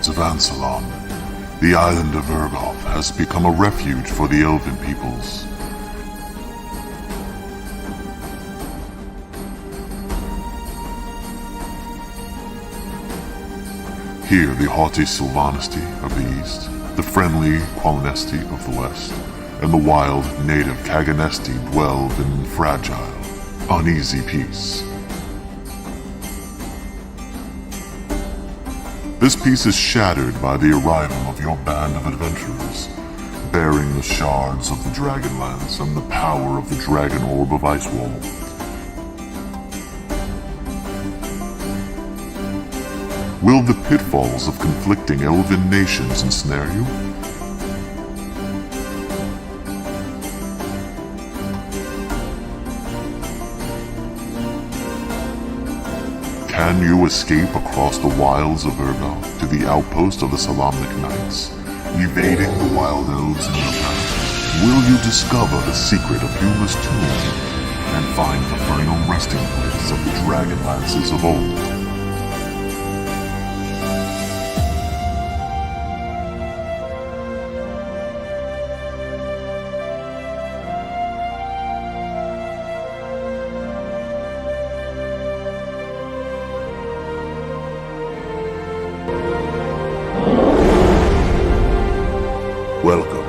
wilds of Ansalon, the island of Urgoth has become a refuge for the elven peoples. Here, the haughty Sylvanesty of the east, the friendly Qualinesti of the west, and the wild native Kaganesti dwell in fragile, uneasy peace. This peace is shattered by the arrival of your band of adventurers, bearing the shards of the DragonLance and the power of the Dragon Orb of Icewall. Will the pitfalls of conflicting elven nations ensnare you? Can you escape across the wilds of Urgoth to the outpost of the Solamnic Knights, evading the wild elves in your path? Will you discover the secret of Huma's tomb and find the final resting place of the Dragonlances of old? Welcome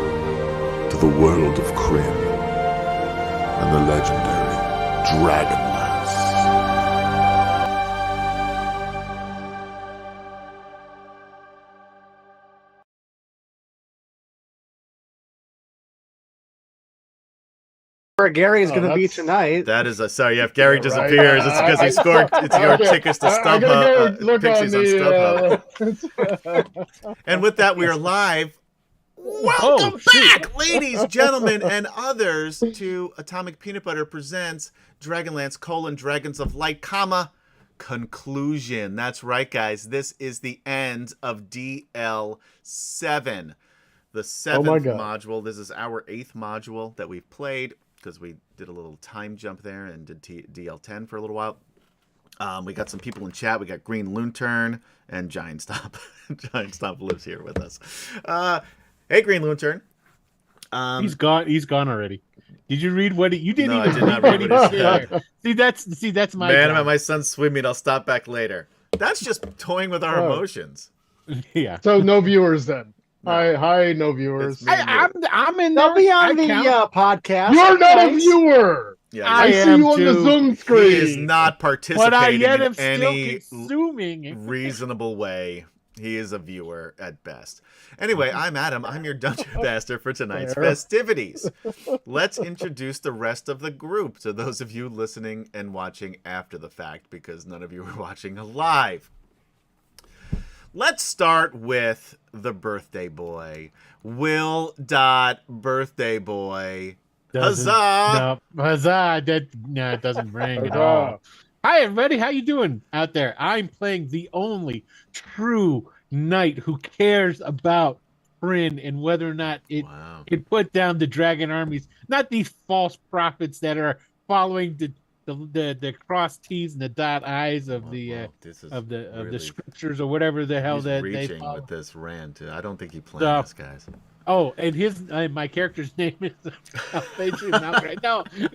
to the world of Kryn and the legendary DragonLance. Where Gary is going to be tonight. That is sorry. If Gary disappears, it's because he scored. It's your tickets to StubHub. Pixies on StubHub. And with that, we are live. Welcome back, ladies, gentlemen, and others, to Atomic Peanut Butter presents DragonLance: Dragons of Light, conclusion. That's right, guys. This is the end of DL7, the seventh module. This is our 8th module that we've played because we did a little time jump there and did DL10 for a little while. We got some people in chat. We got Green Loonturn and Giant Stomp. Giant Stomp lives here with us. Hey, Green Loonturn. He's gone. He's gone already. Did you read what you didn't? No, even I did not read what he said. See, that's my man. job. I'm at my son's swim meet. I'll stop back later. That's just toying with our emotions. Yeah. So no viewers then. No. Hi, no viewers. I'm in. They'll be on the podcast. You're not a viewer. Yeah, I see you on the Zoom screen. He is not participating but I yet am in still any consuming reasonable way. He is a viewer at best. Anyway, I'm Adam. I'm your Dungeon Master for tonight's festivities. Let's introduce the rest of the group to those of you listening and watching after the fact, because none of you are watching live. Let's start with the birthday boy. Will.Birthday Boy. Huzzah! No, huzzah! It doesn't ring at all. Hi, everybody. How you doing out there? I'm playing the only true knight who cares about Kryn and whether or not it can put down the dragon armies. Not these false prophets that are following the cross T's and the dot I's of the scriptures or whatever the hell that they follow. With this rant. I don't think he planned this, guys. Oh, and my character's name is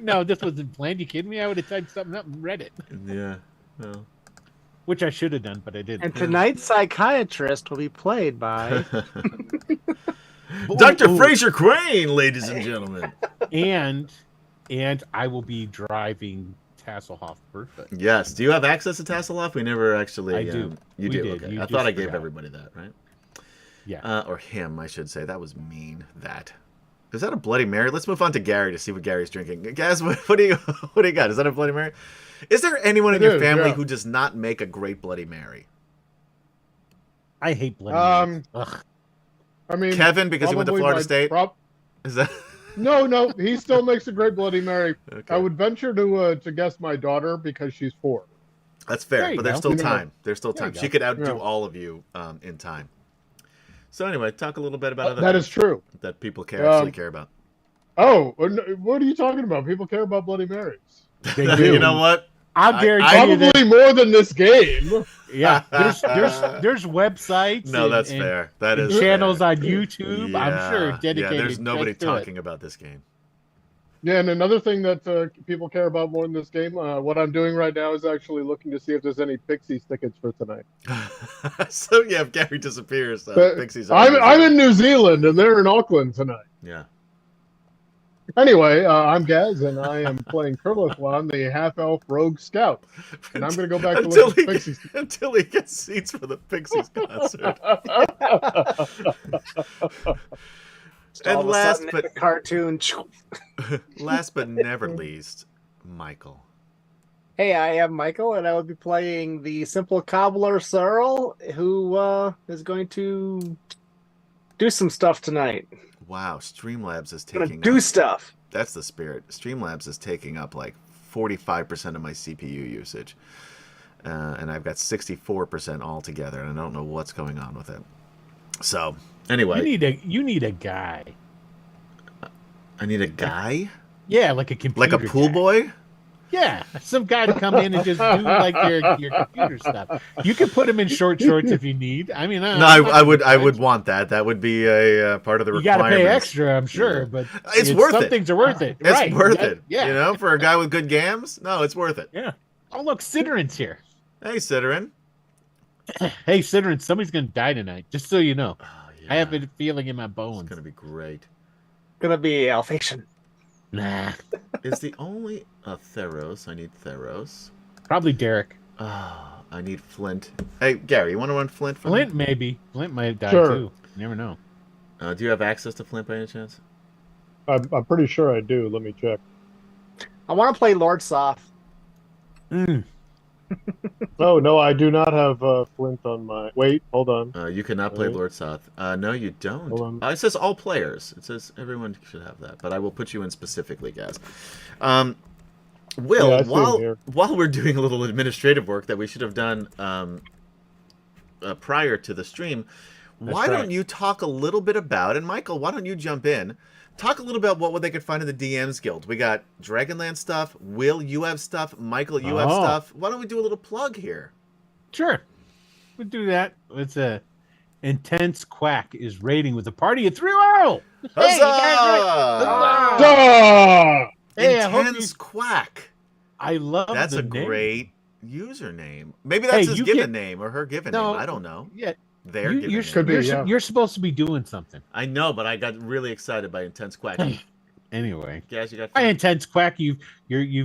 No, this wasn't planned. You kidding me? I would have typed something up and read it. Yeah, well, which I should have done, but I didn't. And tonight's psychiatrist will be played by Dr. Fraser Crane, ladies and gentlemen. And I will be driving Tasselhoff birthday. Yes. Do you have access to Tasselhoff? We never actually. I do. You do. Okay. I thought I gave everybody that, right? Yeah. Or him, I should say. That was mean. Is that a Bloody Mary? Let's move on to Gary to see what Gary's drinking. Guys, what do you got? Is that a Bloody Mary? Is there anyone in your family who does not make a great Bloody Mary? I hate Bloody Mary. I mean, Kevin, because he went to Florida State. Is that? No, he still makes a great Bloody Mary. Okay. I would venture to guess my daughter because she's 4. That's fair, but there's still time. There's still time. She could outdo all of you in time. So anyway, talk a little bit about other that things is true that people actually care about. Oh, what are you talking about? People care about Bloody Marys. They do. You know what? I'll guarantee you Probably more than this game. Yeah, there's websites. No, that's fair. That and is channels fair. on YouTube. I'm sure dedicated. Yeah, there's nobody just to it. talking about this game. Yeah, and another thing that people care about more in this game, what I'm doing right now is actually looking to see if there's any Pixies tickets for tonight. So yeah, if Gary disappears, Pixies. I'm in New Zealand and they're in Auckland tonight. Yeah. Anyway, I'm Gaz and I am playing Kurlithwan, the half-elf rogue scout, and I'm going to go back to look at Pixies. Until he gets seats for the Pixies concert. And last but cartoon. last but never least, Michael. Hey, I am Michael, and I will be playing the simple cobbler Searle, who is going to do some stuff tonight. Wow, Streamlabs is Gonna taking do up, stuff. That's the spirit. Streamlabs is taking up like 45% of my CPU usage, and I've got 64% altogether, and I don't know what's going on with it. So anyway, you need a guy. I need a guy. Yeah, like a computer. Like a pool guy. boy. Yeah, some guy to come in and just do like your computer stuff. You can put him in short shorts if you need. I mean, I would want that. That would be a part of the you got requirements. to pay extra, I'm sure, but it's worth some it. things are worth it. It's right. worth it. Yeah, You know, for a guy with good gams, no, it's worth it. Yeah. Oh, look, Siderin's here. Hey, Sidderin. Hey, Siderin, somebody's gonna die tonight. Just so you know, Oh, I have a feeling in my bones. It's gonna be great. Gonna be Alphation. Nah, Is the only Theros? I need Theros. probably Derek. I need Flint. Hey, Gary, you want to run Flint for Flint, me? maybe. Flint might die Sure. too. You never know. Do you have access to Flint by any chance? I'm pretty sure I do. Let me check. I want to play Lord Soth. Oh, no, I do not have Flint on my... Wait, hold on. You cannot play Right. Lord Soth. No, you don't. Hold on. It says all players. It says everyone should have that, but I will put you in specifically, guys. Will, Yeah, I see him here. while we're doing a little administrative work that we should have done prior to the stream, why right. don't you talk a little bit about, and Michael, why don't you jump in? Talk a little about what they could find in the DMs Guild. We got DragonLance stuff. Will, you have stuff. Michael, you have stuff. Why don't we do a little plug here? Sure, we'll do that. It's a intense quack is raiding with a party of 3-0. Hey, you guys are- Ah! Hey, I hope Intense Quack. I love That's the a name. great username. Maybe that's his you given can- name or her given No, name. I don't know. Yeah, Their given you're, name. Could be, you're, yeah. you're supposed to be doing something. I know, but I got really excited by Intense Quack. Anyway, Guys, you got by intense quack, you've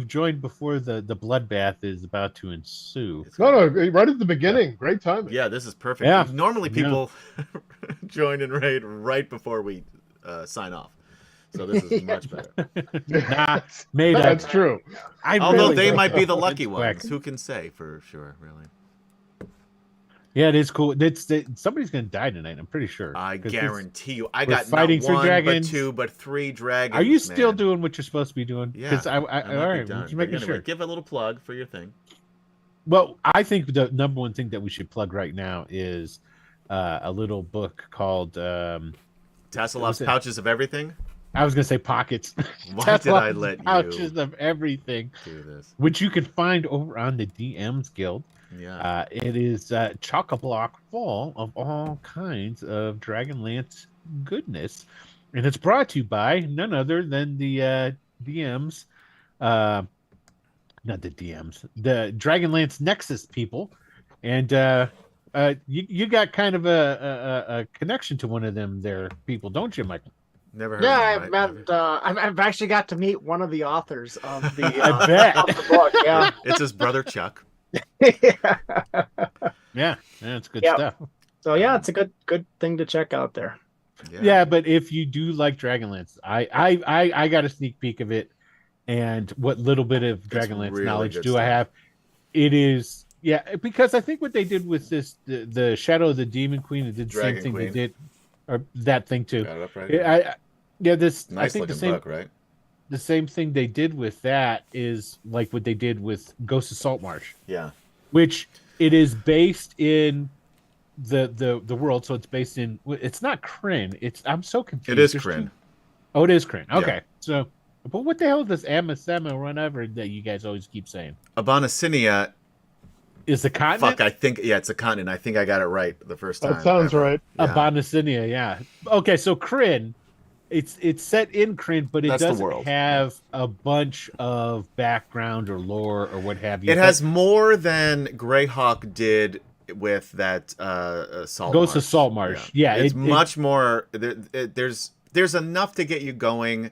joined before the bloodbath is about to ensue. No, right at the beginning. Great timing. Yeah, this is perfect. Yeah. Normally Yeah. people join and raid right before we sign off. So this is much better. Nah, made That's true. I Although really they like might be the Intense lucky Quack. ones. Who can say for sure, really? Yeah, it is cool. Somebody's gonna die tonight. I'm pretty sure. I 'Cause guarantee you. I we're got fighting not through one, dragons. but two, but three dragons. Are you still man. doing what you're supposed to be doing? Yeah. 'Cause I all might be right, done. just But making anyway, sure. give a little plug for your thing. Well, I think the number one thing that we should plug right now is a little book called Tasselov's it? Pouches of Everything. I was gonna say Pockets. Why did I Tasselov's let you Pouches of Everything, do this? which you can find over on the DMs Guild. Yeah. It is chock-a-block full of all kinds of Dragonlance goodness, and it's brought to you by none other than the DMs, not the DMs, the Dragonlance Nexus people, and you got kind of a connection to one of them there people, don't you, Michael? Never heard Yeah, of I've him. met. I've actually got to meet one of the authors of the. I bet. of the book. Yeah. It's his brother Chuck. Yeah, that's good Yep. stuff. So yeah, it's a good thing to check out there. Yeah, but if you do like Dragonlance, I got a sneak peek of it, and what little bit of Dragonlance really knowledge good do I stuff. have? It is because I think what they did with this the Shadow of the Demon Queen, it did the Dragon same thing Queen. they did, or that thing too. Got it up right. This I Nice think looking the same book, right? the same thing they did with that is like what they did with Ghost of Saltmarsh, Yeah. which it is based in the world, so it's based in. It's not Kryn. I'm so confused. It is There's Kryn. two- Oh, it is Kryn. Okay, so But what the hell does Amasema or whatever that you guys always keep saying? Abanacinia. Is the continent? Fuck, I think it's a continent. I think I got it right the first time. That sounds ever. right. Yeah. Abanacinia, yeah. Okay, so Kryn, it's set in Kryn, but it That's the doesn't world. have a bunch of background or lore or what have you. It has more than Greyhawk did with that Salt Ghost Marsh. of Saltmarsh. Yeah, it's much more. There's enough to get you going.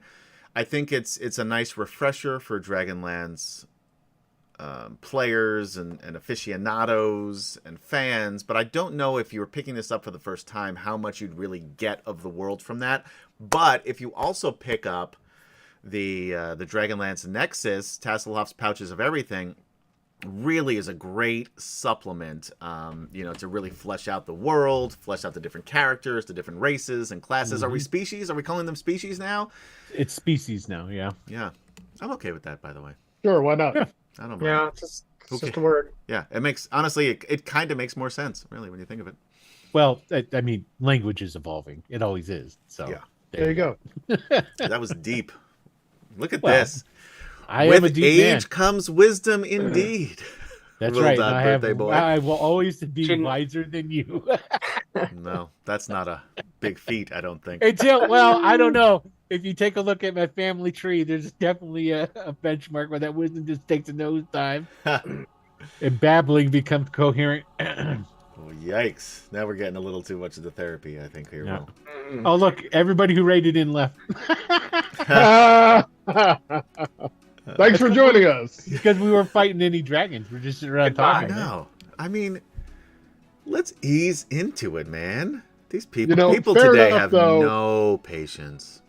I think it's a nice refresher for Dragonlance players and aficionados and fans, but I don't know if you were picking this up for the first time how much you'd really get of the world from that. But if you also pick up the Dragonlance Nexus, Tasselhoff's Pouches of Everything, really is a great supplement, to really flesh out the world, flesh out the different characters, the different races and classes. Mm-hmm. Are we species? Are we calling them species now? It's species now, yeah. Yeah, I'm okay with that, by the way. Sure, why not? Yeah. I don't mind. Yeah, it's just Okay. a word. Yeah, it makes, honestly, it kind of makes more sense, really, when you think of it. Well, I mean, language is evolving. It always is. So Yeah. There you go. That was deep. Look at Well, this. I With am a deep age man. comes wisdom indeed. That's Little right. Dot I have. birthday boy. I will always be Shouldn't- wiser than you. No, that's not a big feat, I don't think. Well, I don't know. If you take a look at my family tree, there's definitely a benchmark where that wisdom just takes a nosedive and babbling becomes coherent. Oh, yikes. Now we're getting a little too much of the therapy, I think, here, Yeah. Will. Oh, look, everybody who rated in left. Thanks for joining us. Because we weren't fighting any dragons. We're just sitting around Goodbye. talking. No, I mean, let's ease into it, man. These people, You know, people fair today enough, have though. no patience.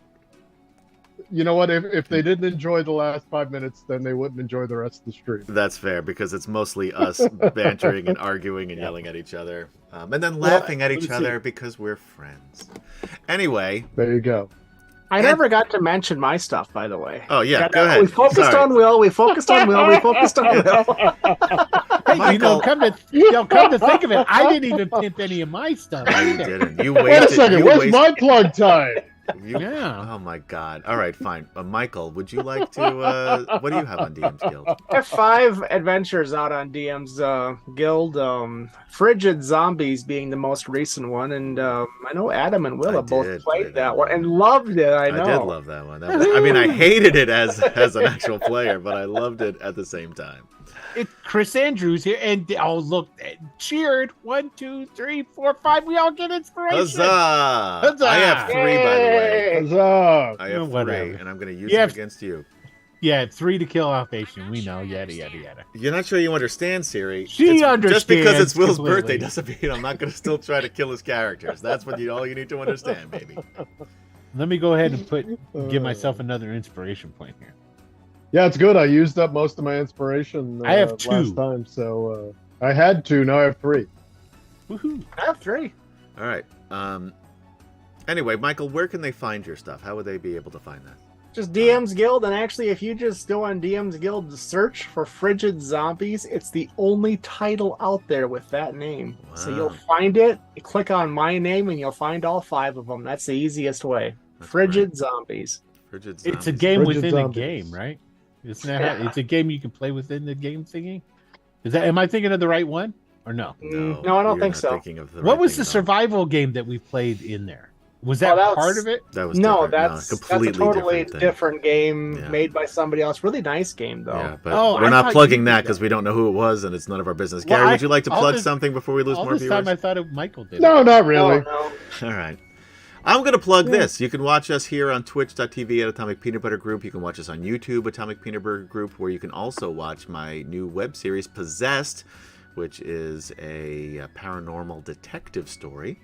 You know what? If they didn't enjoy the last 5 minutes, then they wouldn't enjoy the rest of the stream. That's fair, because it's mostly us bantering and arguing and yelling at each other. And then laughing at each let's see. other because we're friends. Anyway, There you go. I never got to mention my stuff, by the way. oh yeah, Got- go ahead. We focused Sorry. on Will. We focused on Will. We focused on Will. Hey, Michael. come to think of it, I didn't even pimp any of my stuff. No, you either. didn't. You Wait a wasted. second. You Where's wasted. my plug time? You, Yeah. Oh my God. All right, fine. Michael, would you like to? What do you have on DM's Guild? I have 5 adventures out on DM's Guild. Frigid Zombies being the most recent one, and I know Adam and Will I have both did play played that that one one. and loved it. I know. did love that one. I mean, I hated it as an actual player, but I loved it at the same time. It's Chris Andrews here, and look, cheered 1, 2, 3, 4, 5. We all get inspiration. Huzzah! Huzzah! I have 3, by the way. Yay! Huzzah. I have 3, Whatever. and I'm going to use You them have- against you. Yeah, 3 to kill off Asian. We know, yada yada yada. You're not sure you understand, Siri. She Just because it's understands Will's completely. birthday doesn't mean I'm not going to still try to kill his characters. That's what all you need to understand, baby. Let me go ahead and give myself another inspiration point here. Yeah, it's good. I used up most of my inspiration I have 2. last time, so I had 2. Now I have 3. Woohoo! I have 3. All right. Anyway, Michael, where can they find your stuff? How would they be able to find that? Just DM's Guild, and actually, if you just go on DM's Guild to search for Frigid Zombies, it's the only title out there with that name. So Wow. you'll find it, you click on my name, and you'll find all 5 of them. That's the easiest way. That's Frigid Zombies. Frigid It's a Zombies. game Frigid within Zombies. a game, right? Isn't that Yeah. it's a game you can play within the game thingy? Is that am I thinking of the right one or no? No, I don't you're think not so. thinking of the What right was thing the at all. survival game that we played in there? Was that that was- part of it? That was No, different. that's a completely totally different thing. different game Yeah. made by somebody else. Really nice game, though. Yeah, but Oh, we're I not thought plugging you that did because that. we don't know who it was, and it's none of our business. Well, Gary, would you like to all plug this- something before we lose All more this viewers? time I thought Michael did. No, not really. No. All right. I'm going to plug this. You can watch us here on twitch.tv at Atomic Peanut Butter Group. You can watch us on YouTube, Atomic Peanut Butter Group, where you can also watch my new web series, Possessed, which is a paranormal detective story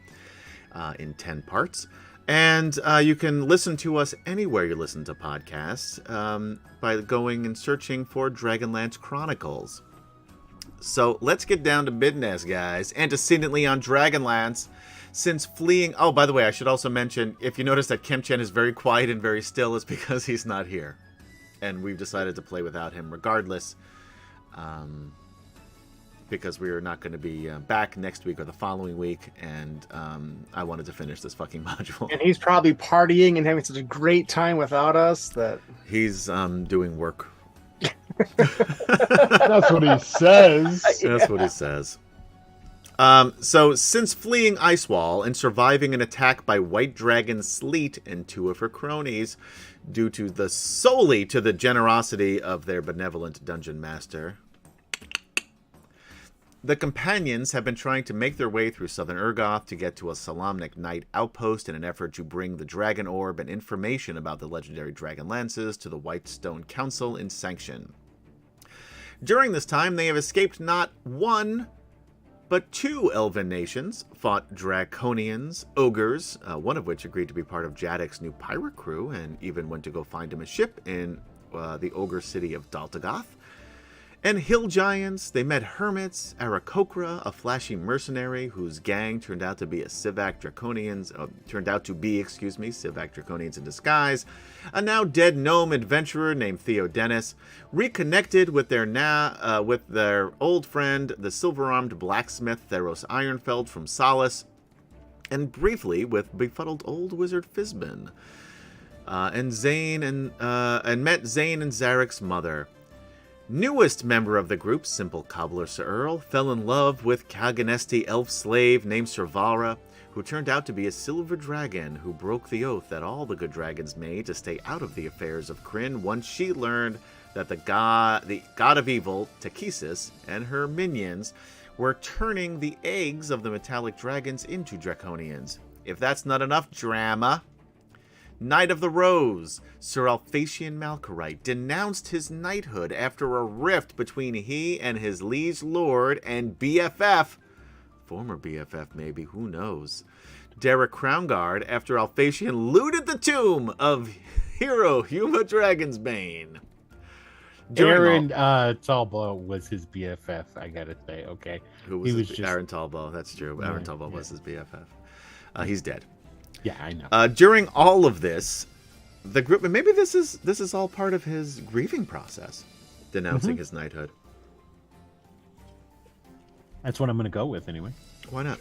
in 10 parts. And you can listen to us anywhere you listen to podcasts by going and searching for Dragonlance Chronicles. So let's get down to business, guys, antecedently on Dragonlance. Since fleeing... Oh, by the way, I should also mention, if you notice that Kim Chen is very quiet and very still, it's because he's not here. And we've decided to play without him regardless. because we are not going to be back next week or the following week, and I wanted to finish this fucking module. And he's probably partying and having such a great time without us that He's doing work. That's what he says. That's what he says. So, since fleeing Icewall and surviving an attack by White Dragon Sleet and 2 of her cronies, due to solely to the generosity of their benevolent dungeon master, the companions have been trying to make their way through southern Urgoth to get to a Solamnic Knight outpost in an effort to bring the Dragon Orb and information about the legendary DragonLances to the Whitestone Council in Sanction. During this time, they have escaped not 1, but 2 elven nations, fought Draconians, ogres, one of which agreed to be part of Jadek's new pirate crew, and even went to go find him a ship in the ogre city of Daltagoth. And hill giants. They met hermits, Aarakocra, a flashy mercenary whose gang turned out to be Sivak Draconians in disguise. A now dead gnome adventurer named Theo Dennis reconnected with their old friend, the silver-armed blacksmith Theros Ironfeld from Solace, and briefly with befuddled old wizard Fizbin. And met Zane and Zarek's mother. Newest member of the group, Simple Cobbler Sir Earl, fell in love with Kaganesti elf slave named Servara, who turned out to be a silver dragon who broke the oath that all the good dragons made to stay out of the affairs of Krynn once she learned that the god of evil, Takesis, and her minions were turning the eggs of the metallic dragons into draconians. If that's not enough drama, Knight of the Rose, Sir Alphasian Malkorite, denounced his knighthood after a rift between he and his liege lord and BFF, former BFF maybe, who knows, Derek Crownguard, after Alphasian looted the tomb of hero Huma Dragonsbane. Aaron Talbot was his BFF, I gotta say, okay. Who was Aaron Talbot, that's true. Aaron Talbot was his BFF. He's dead. Yeah, I know. During all of this, the group, and maybe this is all part of his grieving process, denouncing his knighthood. That's what I'm going to go with anyway. Why not?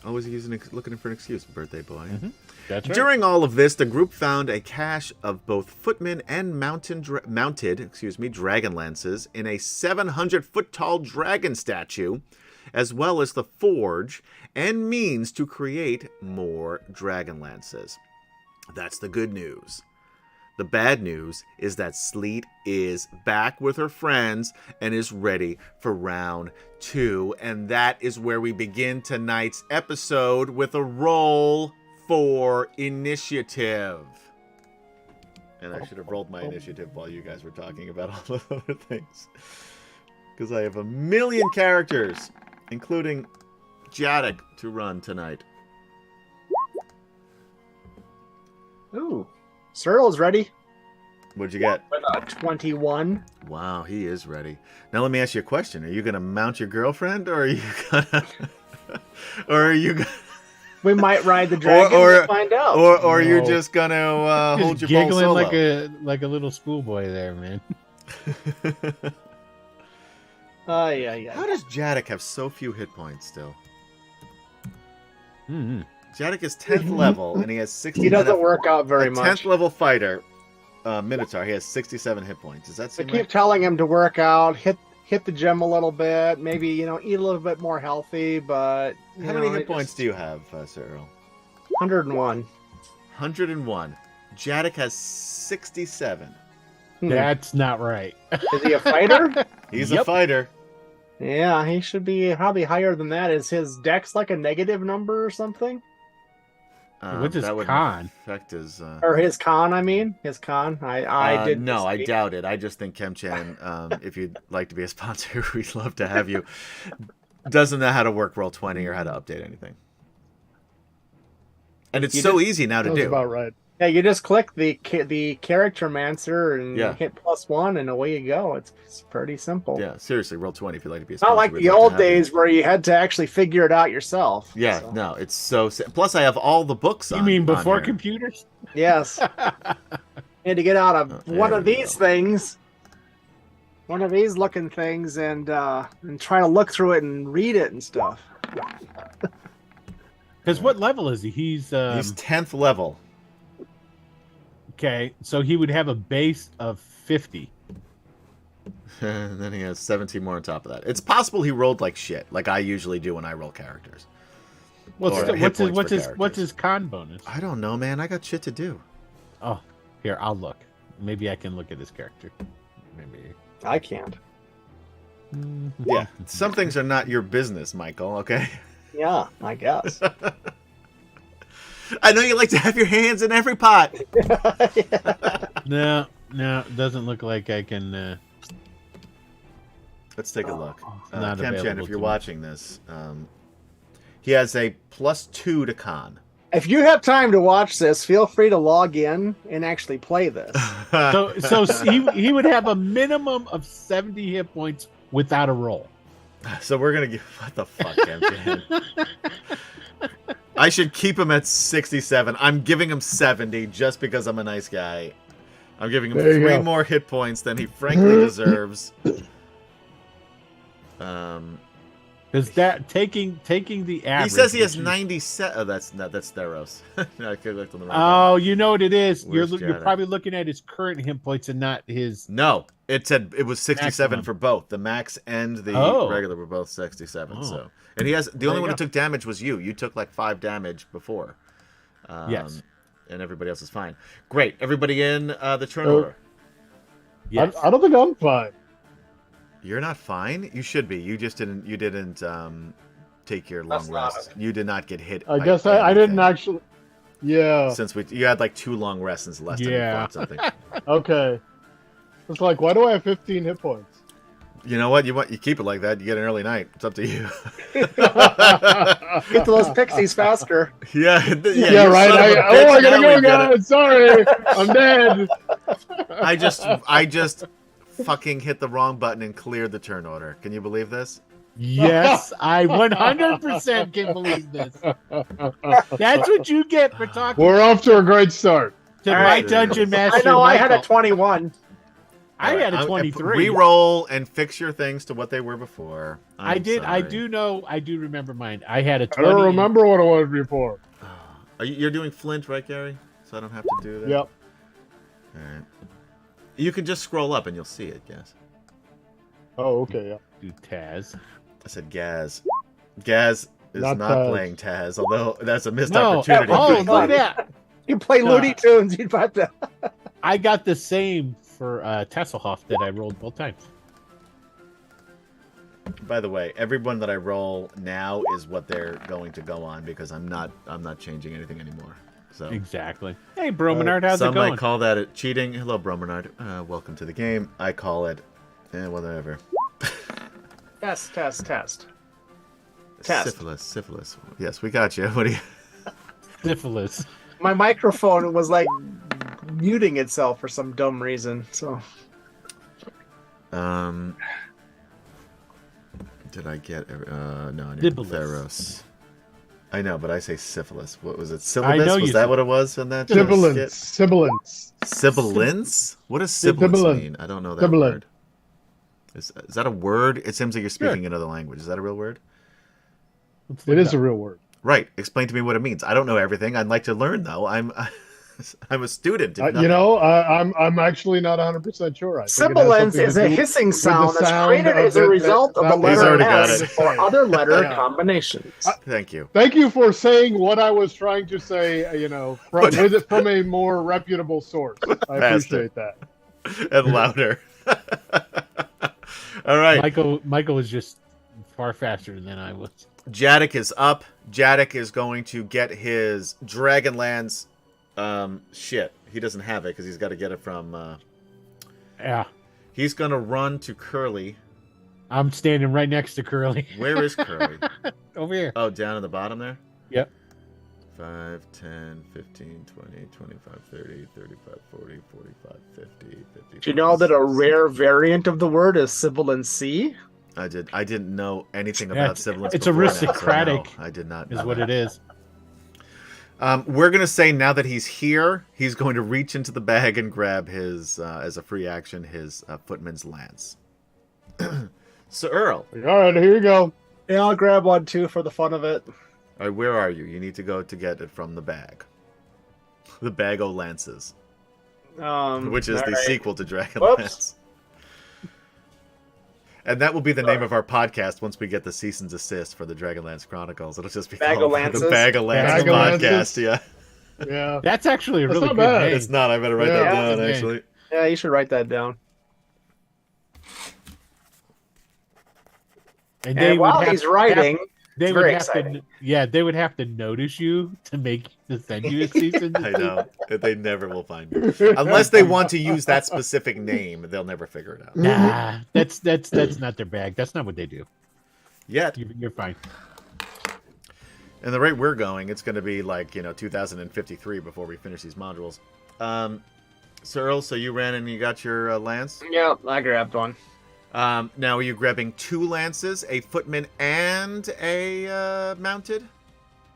Always looking for an excuse, birthday boy. That's right. During all of this, the group found a cache of both footmen and mounted dragonlances in a 700-foot-tall dragon statue, as well as the forge and means to create more dragonlances. That's the good news. The bad news is that Sleet is back with her friends and is ready for round 2. And that is where we begin tonight's episode with a roll for initiative. And I should have rolled my initiative while you guys were talking about all the other things. Because I have a million characters, including Jadek, to run tonight. Ooh, Cyril's ready. What'd you get? 21. Wow, he is ready. Now let me ask you a question. Are you going to mount your girlfriend, or are you gonna... or are you gonna... We might ride the dragon to find out. Or you're just going to hold your ball solo. Giggling like a little schoolboy there, man. Yeah. How does Jadek have so few hit points still? Mm-hmm. Jadek is 10th level, and he has 60. He doesn't work out very much. 10th level fighter, Minotaur. He has 67 hit points. Does that I seem keep right? telling him to work out, hit the gym a little bit, maybe eat a little bit more healthy. But How many hit points do you have, Sir Earl? 101. 101. Jadek has 67. That's not right. Is he a fighter? He's a fighter. Yeah, he should be probably higher than that. Is his dex like a negative number or something? What's his that would con? affect his... Or his con, I mean? His con? I did. No, I doubt it. I just think Kemchan, if you'd like to be a sponsor, we'd love to have you. Doesn't know how to work Roll20 or how to update anything. And it's so easy now to That's do. about right. Yeah, you just click the character mancer and Yeah. hit +1 and away you go. It's pretty simple. Yeah, seriously, Roll20 if you'd like to be a It's sponsor. not like we'd the love to old have you. days where you had to actually figure it out yourself. Yeah, So, no, it's so... Plus, I have all the books on You mean on before here. Yes. Had to get out of one there of we these go. things. one of these looking things and try to look through it and read it and stuff. Because what level is he? He's 10th level. okay. So he would have a base of 50. And then he has 17 more on top of that. It's possible he rolled like shit, like I usually do when I roll characters. Well, Or still, hit points for what's characters. his con bonus? I don't know, man. I got shit to do. Oh, here I'll look. Maybe I can look at his character. Maybe. I can't. Yeah, some things are not your business, Michael, okay? Yeah, I guess. I know you like to have your hands in every pot. No, it doesn't look like I can. Let's take a look. Not Cam Chen, available if you're to me. watching this, he has a +2 to con. If you have time to watch this, feel free to log in and actually play this. So he would have a minimum of 70 hit points without a roll. So we're gonna give what the fuck, Cam Chen? I should keep him at 67. I'm giving him 70 just because I'm a nice guy. I'm giving him There you 3 go. more hit points than he frankly deserves. Because that taking the average. He says he has which is- 97. Oh, that's Theros. No, I clicked on the wrong Oh, you know what it is. You're Where's you're Janet? probably looking at his current hit points and not his. No, it said it was 67 Maximum. for both. The max and the Oh. regular were both 67. Oh. So, and he has the only you one who go. took damage was you. You took like 5 damage before. Yes. And everybody else is fine. Great. Everybody in the turn Oh. order. Yes. I don't think I'm fine. You're not fine. You should be. You just didn't. You didn't take your long That's not rest. You did not get hit. I by guess I didn't anything. actually. Yeah. Since you had like 2 long rests since the last time you Yeah. fought something. Okay. It's like, why do I have 15 hit points? You know what? You keep it like that. You get an early night. It's up to you. Get to those pixies faster. yeah. Yeah, you right. son of a I bitch, gotta now go, we get it. guys. Sorry, I'm dead. I just fucking hit the wrong button and cleared the turn order. Can you believe this? Yes, I 100% can believe this. That's what you get for talking We're off to a great start. to All my right. dungeon master. I know I had a Michael. 21. I had a I'm- 23. Re-roll and fix your things to what they were before. I I'm did. I sorry. do know. I do remember mine. I had a I 20. don't remember what it was before. You're doing Flint, right, Gary? So I don't have to do that. Yep. All right. You can just scroll up and you'll see it. Yes. Oh, okay. Yeah. Do Taz. I said Gaz. Gaz is not, Not Taz. playing Taz, although that's a missed No. opportunity. Oh, look at that. You play Looney Tunes, you'd have to. I got the same for Tasselhoff that I rolled both times. By the way, everyone that I roll now is what they're going to go on because I'm not changing anything anymore. So Exactly. Hey, Bromenard, how's some it going? might call that cheating. Hello, Bromenard. Welcome to the game. I call it, whatever. Test. Test. Test. Syphilis. Yes, we got you. What do you? Syphilis. My microphone was like muting itself for some dumb reason. So Did I get? No, I need Syphilis. Theros. I know, but I say syphilis. What was it? I Syllabus? know Was you that said- what it was in that? Sibilance. Sibilance. Sibilance? What does sibilance Sibilant. mean? I don't know that Sibilant. word. Is that a word? It seems like you're speaking another language. Is that a real word? It is a real word. Right. Explain to me what it means. I don't know everything. I'd like to learn though. I'm a student. if You nothing. know, I'm actually not 100% sure. I think it has sibilance something is to a do hissing with the sound that's sound created of as a it result of the that- He's letter already got S it. or other letter Yeah. combinations. Thank you. Thank you for saying what I was trying to say. From a more reputable source. I Faster. appreciate that. And louder. All right. Michael was just far faster than I was. Jadek is up. Jadek is going to get his DragonLance shit. He doesn't have it because he's got to get it from... Yeah. He's going to run to Curly. I'm standing right next to Curly. Where is Curly? Over here. Oh, down at the bottom there? Yep. 5, 10, 15, 20, 25, 30, 35, 40, 45, 50, 50. Do you know that a 56. rare variant of the word is sibilancy? I didn't know anything about sibilance. It's before now, so aristocratic no, I did not. Is know what that. it is. We're gonna say now that he's here, he's going to reach into the bag and grab his, as a free action, his footman's lance. So Earl, All right, here you go. Yeah, I'll grab one too for the fun of it. all right, where are you? You need to go to get it from the bag. The bag o' lances, which is all the right. sequel to DragonLance. Whoops. And that will be the name of our podcast once we get the cease and desist for the Dragonlance Chronicles. It'll just be Bag o' called Lances? the Bag of Lances Bag o' podcast. Lances. Yeah, Yeah. That's actually a That's really not good bad. name. it's not. I better write Yeah. that down. Okay. Actually, Yeah, you should write that down. And And while have- he's writing, they it's would very have exciting. to, yeah, they would have to notice you to send you a cease and I desist. know they never will find you unless they want to use that specific name. They'll never figure it out. Nah, that's not their bag. That's not what they do. Yet, You're fine. and the rate we're going, it's going to be like 2053 before we finish these modules. So Earl, so you ran and you got your lance. yeah, I grabbed one. Now, are you grabbing 2 lances, a footman, and a mounted?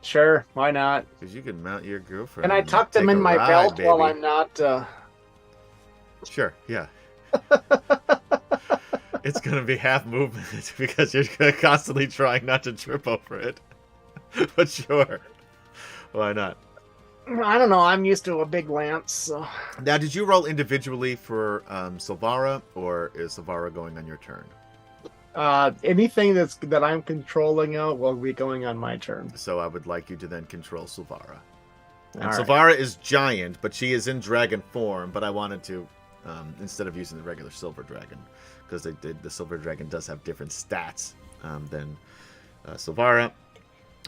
Sure, why not? Because you can mount your girlfriend. And I and tucked them take in a my ride, belt while baby. I'm not. Sure, yeah. It's going to be half movement because you're constantly trying not to trip over it. But sure. Why not? I don't know. I'm used to a big lance. So. Now, did you roll individually for Silvara, or is Silvara going on your turn? Anything that I'm controlling will be going on my turn. So I would like you to then control Silvara. And All right. Silvara is giant, but she is in dragon form. But I wanted to, instead of using the regular silver dragon, because the silver dragon does have different stats than Silvara,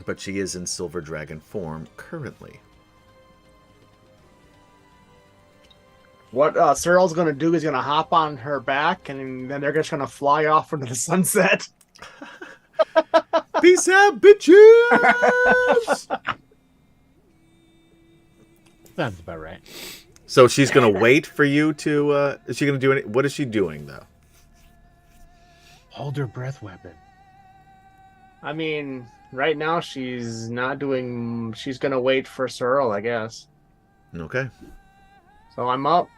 but she is in silver dragon form currently. What Cyril's going to do is going to hop on her back, and then they're just going to fly off into the sunset. Peace out, bitches! Sounds about right. So she's gonna wait for you to. Is she gonna do any? What is she doing though? Hold her breath weapon. I mean, right now she's not doing. She's going to wait for Cyril, I guess. Okay. So I'm up.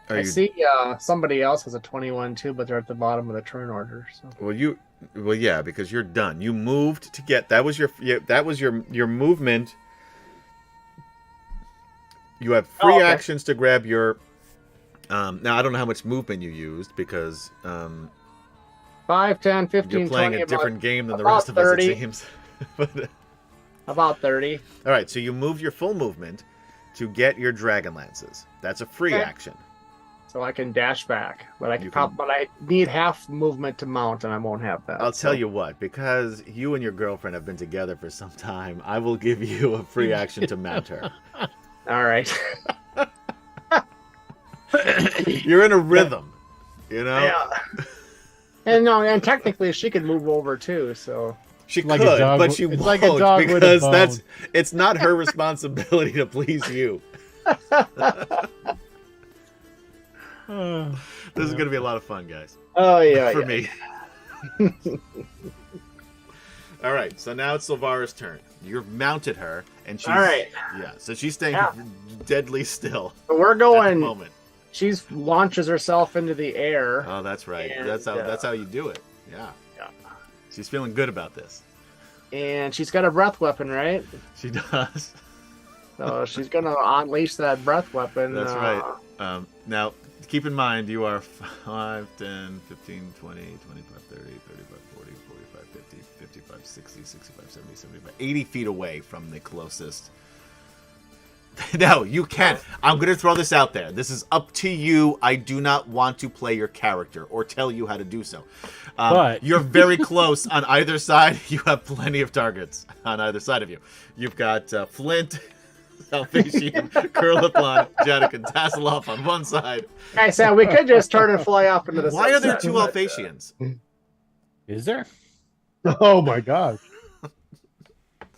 Are I you? see somebody else has a 21 too, but they're at the bottom of the turn order. So. Well, yeah, because you're done. You moved to get. That was your movement. You have free okay. actions to grab your. Now I don't know how much movement you used because 5, 10, 15, you're playing 20, a different game than the about rest of 30. us. It seems. But, about 30. all right, so you move your full movement to get your dragon lances. That's a free Okay. action. So I can dash back, but You can- but I need half movement to mount, and I won't have that. I'll so. tell you what, because you and your girlfriend have been together for some time, I will give you a free action to mount her. All right. You're in a rhythm, you know? Yeah. And technically she could move over too. So She Like a could, dog but with- she it's won't like a dog with a because bone. it's not her responsibility to please you. This is going to be a lot of fun, guys. oh yeah, For yeah. me. All right, so now it's Silvara's turn. You've mounted her, and she's All right. Yeah, so she's staying Yeah. deadly still So we're at the going. moment. She launches herself into the air. Oh, that's right. And, That's how you do it. Yeah. Yeah. She's feeling good about this. And she's got a breath weapon, right? She does. So she's gonna unleash that breath weapon. That's right. Now, keep in mind, you are 5, 10, 15, 20, 25, 30, 35, 40, 45, 50, 55, 60, 65, 70, 75, 80 feet away from the closest. No, you can't. I'm going to throw this out there. This is up to you. I do not want to play your character or tell you how to do so. But- You're very close on either side. You have plenty of targets on either side of you. You've got Flint, Salvation, Kurlaplan, Jadik, and Tasselhoff on one side. I said we could just turn and fly off into the Why are there sunset, two but, Alphasians? Is there? Oh my gosh.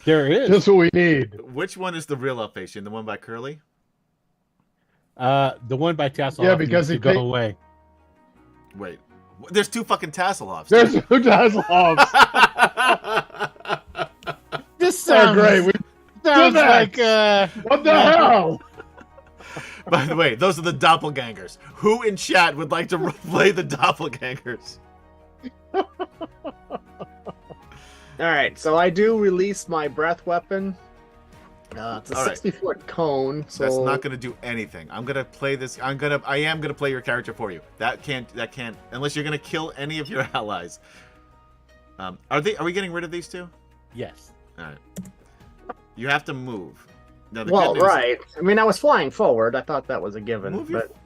There is. Just what we need. Which one is the real Alphasian? The one by Curly? The one by Tassel. Yeah, because to he go take- away. Wait. There's two fucking Tasselhoffs. There's who does lobs. This Oh, sounds great. We, sounds that. like what the hell? By the way, those are the doppelgangers. Who in chat would like to play the doppelgangers? All right, so I do release my breath weapon. It's a All right. 60-foot cone. So That's not going to do anything. I'm going to play this. I am going to play your character for you. That can't, unless you're going to kill any of your allies. Are we getting rid of these two? Yes. All right. You have to move. Now, well, good news- right. I mean, I was flying forward. I thought that was a given.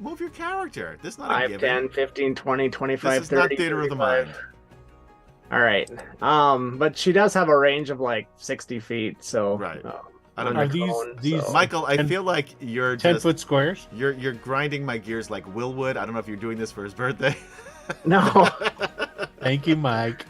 Move your character. This is not a 5, given. 10, 15, 20, 25, This is 30, not theater of the 35. mind. All right. But she does have a range of like 60 feet, so Right. I on don't the know. Are cone, these so- Michael, I 10 feel like you're 10-foot squares? You're grinding my gears like Will would. I don't know if you're doing this for his birthday. No. Thank you, Mike.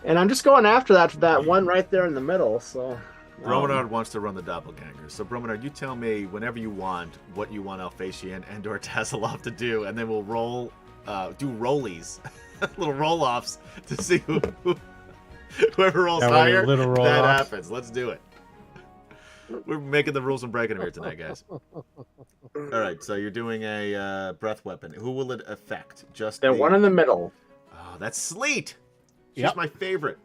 And I'm just going after that one right there in the middle, so Bromenard wants to run the doppelganger. So Bromenard, you tell me whenever you want what you want Alphasian and or Tasselov to do, and then we'll do rollies, little roll-offs to see whoever rolls Yeah, we'll do higher, little that roll-offs. happens. Let's do it. We're making the rules and breaking them here tonight, guys. All right, so you're doing a breath weapon. Who will it affect? Just the one in the middle. Oh, that's Sleet. She's Yep. my favorite.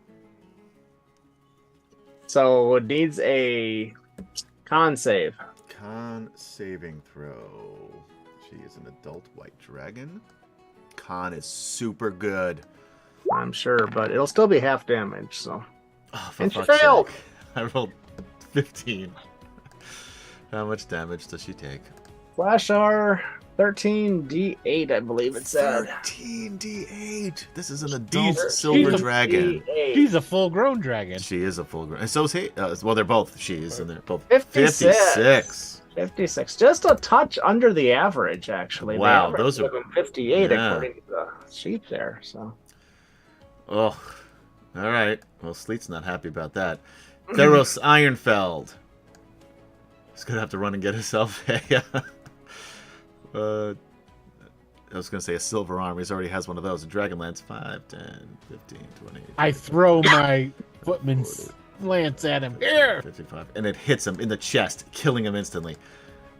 So it needs a con save. Con saving throw. She is an adult white dragon. Con is super good. I'm sure, but it'll still be half damage, so. Oh, for And she fuck's failed. sake. I rolled 15. How much damage does she take? Flash R 13d8, I believe it said. 13d8. This is an adult She's silver a- dragon. D8. She's a full-grown dragon. She is a full grown. And so is he. Well, they're both she's, and they're both 56. 56. 56. Just a touch under the average, actually. Wow, The average those are- would have been 58 yeah. according to the sheet there. So. Oh, all right. Well, Sleet's not happy about that. Theros Ironfeld. He's gonna have to run and get himself a. I was gonna say a silver arm. He already has one of those. A DragonLance. 5, 10, 15, 20. I throw my footman's lance at him. Here! 55, and it hits him in the chest, killing him instantly.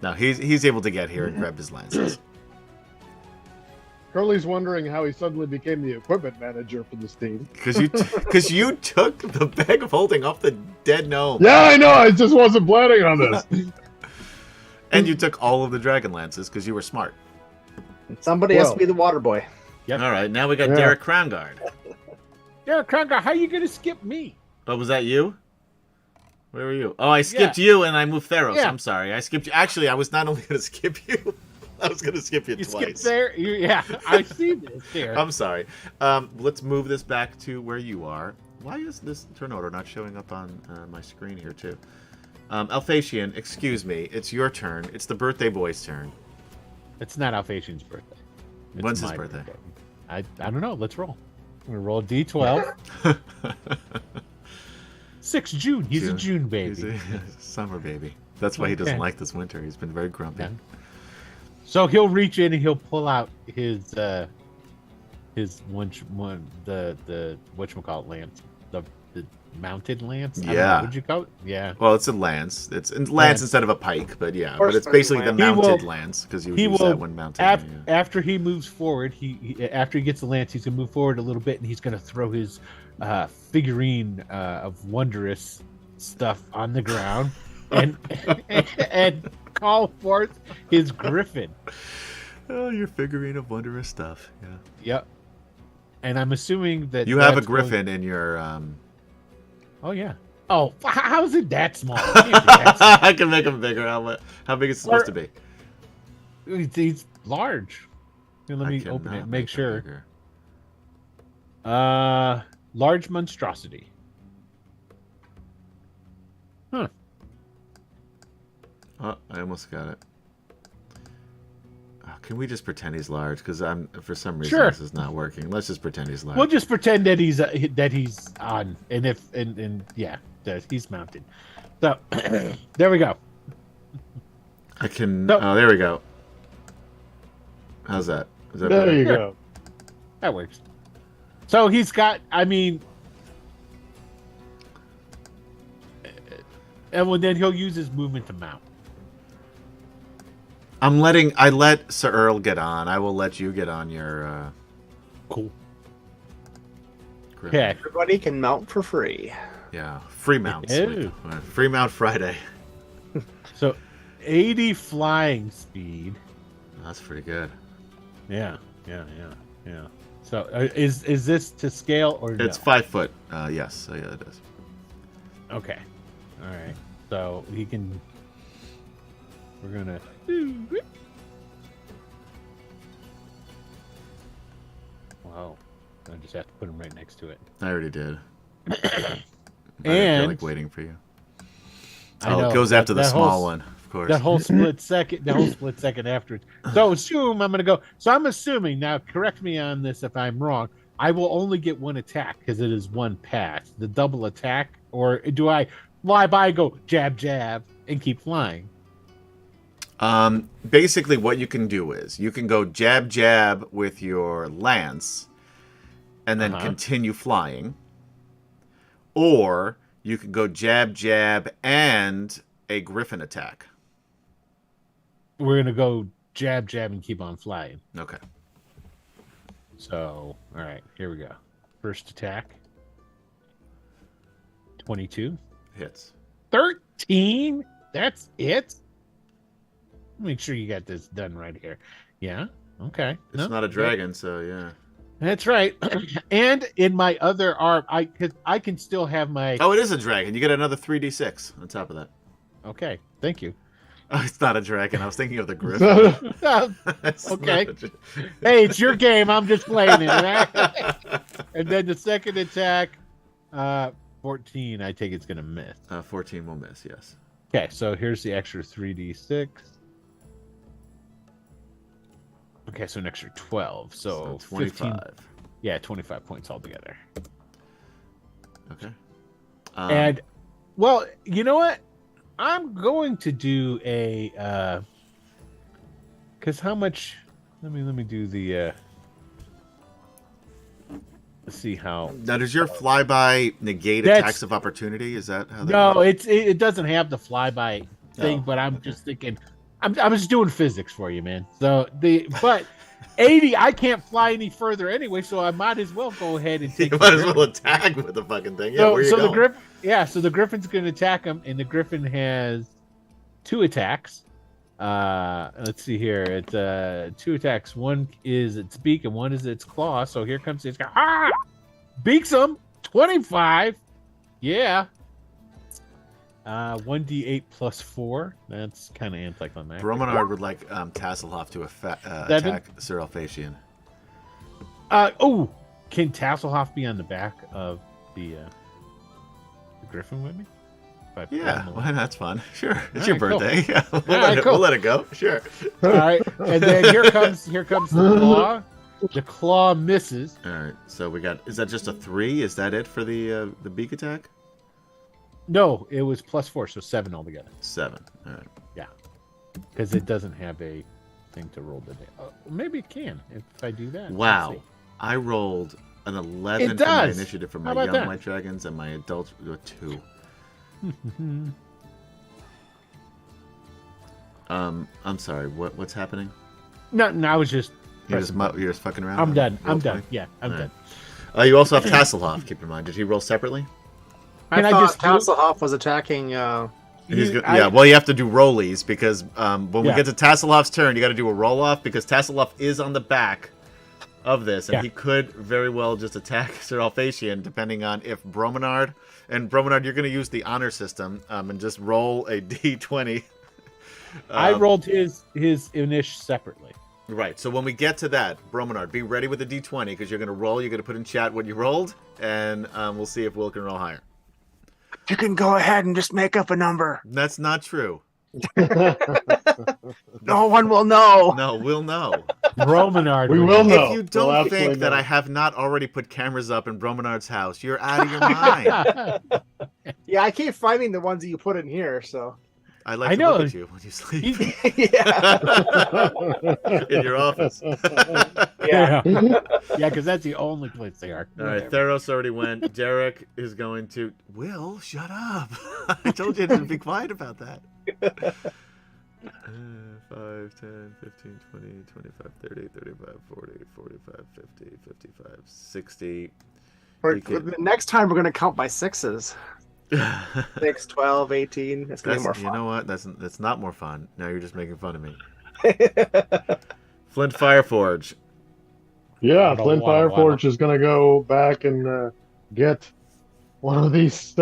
Now he's able to get here and grab his lances. Curly's wondering how he suddenly became the equipment manager for this team. Because you took the bag of holding off the dead gnome. Yeah, I know. I just wasn't planning on this. And you took all of the dragon lances because you were smart. Somebody has to Well. be the water boy. Yep. All right, now we got Yeah. Derek Crownguard. Derek Krunger, how are you going to skip me? Oh, was that you? Where were you? Oh, I skipped you and I moved Theros. Yeah. I'm sorry. I skipped you. Actually, I was not only going to skip you, I was going to skip you You twice. skipped there? Yeah, I see this there. I'm sorry. Let's move this back to where you are. Why is this turn order not showing up on my screen here, too? Alphasian, excuse me. It's your turn. It's the birthday boy's turn. It's not Alphasian's birthday. It's When's his my birthday? I don't know. Let's roll. I'm going to roll a D12. 6 June. He's a June baby. He's a summer baby. That's why he doesn't Okay. like this winter. He's been very grumpy. Yeah. So he'll reach in and he'll pull out his the whatchamacallit lance, the mounted lance. I don't know, Yeah. what'd you call it? Yeah. Well, it's a lance. It's lance Lance. instead of a pike, but yeah. Horse But it's basically the lance. He mounted will- lance because you would He use will that when mounted. yeah. after he moves forward. He after he gets the lance, he's gonna move forward a little bit and he's gonna throw his figurine of wondrous stuff on the ground and and call forth his griffin. Oh, your figurine of wondrous stuff. Yeah. Yep. And I'm assuming that You have a that's going- griffin in your. Oh yeah. Oh, how is it that small? It can't be that small. I can make him bigger. How big is it supposed to be? He's large. Here, let I me cannot open it and make make him sure. bigger. Large monstrosity. Huh. Oh, I almost got it. Oh, can we just pretend he's large? Because for some reason Sure. this is not working. Let's just pretend he's large. We'll just pretend that he's on, and yeah, that he's mounted. So there we go. I can. No. Oh, there we go. How's that? Is that There better? you Sure. go. That works. So he's got. I mean, And then he'll use his movement to mount. I let Sir Earl get on. I will let you get on your Cool. Griffin. Okay. Everybody can mount for free. Yeah. Free mounts. Ew. Free mount Friday. So 80 flying speed. That's pretty good. Yeah. So is this to scale or no? It's 5 foot. Yes. So yeah, it is. Okay. All right. So he can. We're gonna. Wow. I just have to put him right next to it. I already did. I And didn't feel like waiting for you. I Oh, know, it goes after the that small whole- one, of course. That whole split second. Afterwards. So assume I'm gonna go. So I'm assuming now. Correct me on this if I'm wrong. I will only get one attack because it is one pass. The double attack, or do I fly by, go jab, jab, and keep flying? Basically, what you can do is you can go jab, jab with your lance, and then continue flying, or you can go jab, jab, and a griffin attack. We're gonna go jab, jab, and keep on flying. Okay. So, all right, here we go. First attack. 22. Hits. 13. That's it. Make sure you got this done right here. Yeah. Okay. It's No, not a good. dragon, so yeah. That's right. And in my other arm, I can still have my. Oh, it is a dragon. You get another 3d6 on top of that. Okay. Thank you. Oh, it's not a dragon. I was thinking of the griffin. It's Okay. not a dra- Hey, it's your game. I'm just playing it. Right? And then the second attack, 14. I take it's gonna miss. 14 will miss, yes. Okay, so here's the extra 3d6. Okay, so an extra 12. So 25. 15, yeah, 25 points altogether. Okay. And well, you know what? I'm going to do a because how much? Let me do the. Let's see how. Now, does your flyby negate That's- attacks of opportunity? Is that how that No, works? it doesn't have the flyby thing, Oh, but I'm just thinking. I'm just doing physics for you, man. So but 80, I can't fly any further anyway, so I might as well go ahead and take. You might as well attack with the fucking thing. Yeah, where you so going? so the Griffin's going to attack him, and the Griffin has 2 attacks. Let's see here. It's 2 attacks. One is its beak, and one is its claw. So here comes its beaks him. 25. Yeah. 1d8 plus 4. That's kind of anticlimactic. Brominard would like Tasselhoff to attack Sir Alphatian. Can Tasselhoff be on the back of the Griffin with me? Yeah, well, that's fun. Sure, it's All your right, cool. birthday. Yeah, right, we'll let it go. Sure. All right, and then here comes the claw. The claw misses. All right, so we got. Is that just a 3? Is that it for the beak attack? No, it was plus 4, so 7 altogether. 7. All right. Yeah, because it doesn't have a thing to roll the day. Maybe it can if I do that. Wow, Let's see. I rolled an 11 It for my does. initiative for my How about young that? white dragons and my adult 2. I'm sorry. What's happening? No, I was just. You're just fucking around. I'm done. Roll I'm done. 20? Yeah, I'm All done. right. You also have Tasselhoff. Keep in mind. Did he roll separately? I Can I thought just do- Tasselhoff was attacking. Yeah, well, you have to do rollies because when we Yeah. get to Tasselhoff's turn, you got to do a roll off because Tasselhoff is on the back of this, and Yeah. he could very well just attack Sir Alphatian depending on if Brominard and Brominard, you're going to use the honor system and just roll a d20. I rolled his Inish separately. Right. So when we get to that, Brominard, be ready with the d20 because you're going to roll. You're going to put in chat what you rolled, and we'll see if Will can roll higher. You can go ahead and just make up a number. That's not true. No one will know. No, we'll know. Brominard. We will know. If you We'll don't absolutely think that know. I have not already put cameras up in Brominard's house, you're out of your mind. Yeah, I keep finding the ones that you put in here. So I like I to know. look at you when you sleep Yeah. in your office. Yeah. Yeah, because that's the only place they are. All right, Theros already went. Derek is going to. Will, shut up. I told you to be quiet about that. 5, 10, 15, 20, 25, 30, 35, 40, 45, 50, 55, 60. For You can- the next time, we're going to count by sixes. 6, 12, 18. It's going to be more You fun. know what? That's not more fun. Now you're just making fun of me. Flint Fireforge. Yeah, Waddle, Flint waddle, Fireforge is going to go back and get one of these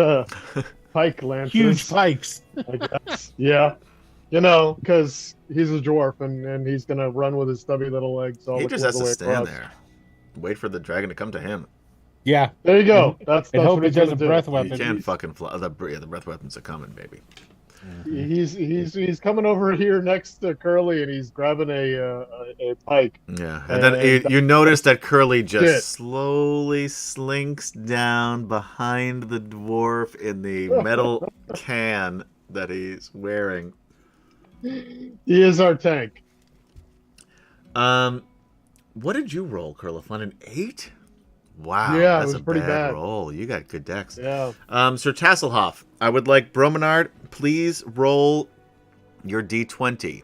pike lances. Huge pikes. I guess. Yeah. You know, because he's a dwarf and he's going to run with his stubby little legs all He the, just all has the to way stand across. there. Wait for the dragon to come to him. Yeah. There you go. That's And hope what it he's going doesn't to do. breath You weapon. can't fucking fly. The breath weapons are coming, baby. He's coming over here next to Curly and he's grabbing a pike. Yeah, and then And you notice that Curly just it. slowly slinks down behind the dwarf in the metal can that he's wearing. He is our tank. What did you roll, Curlifun? An 8? Wow, Yeah, it that's was a pretty bad. roll. You got good decks. Yeah. Sir Tasselhoff, I would like Bromenard, please roll your D20.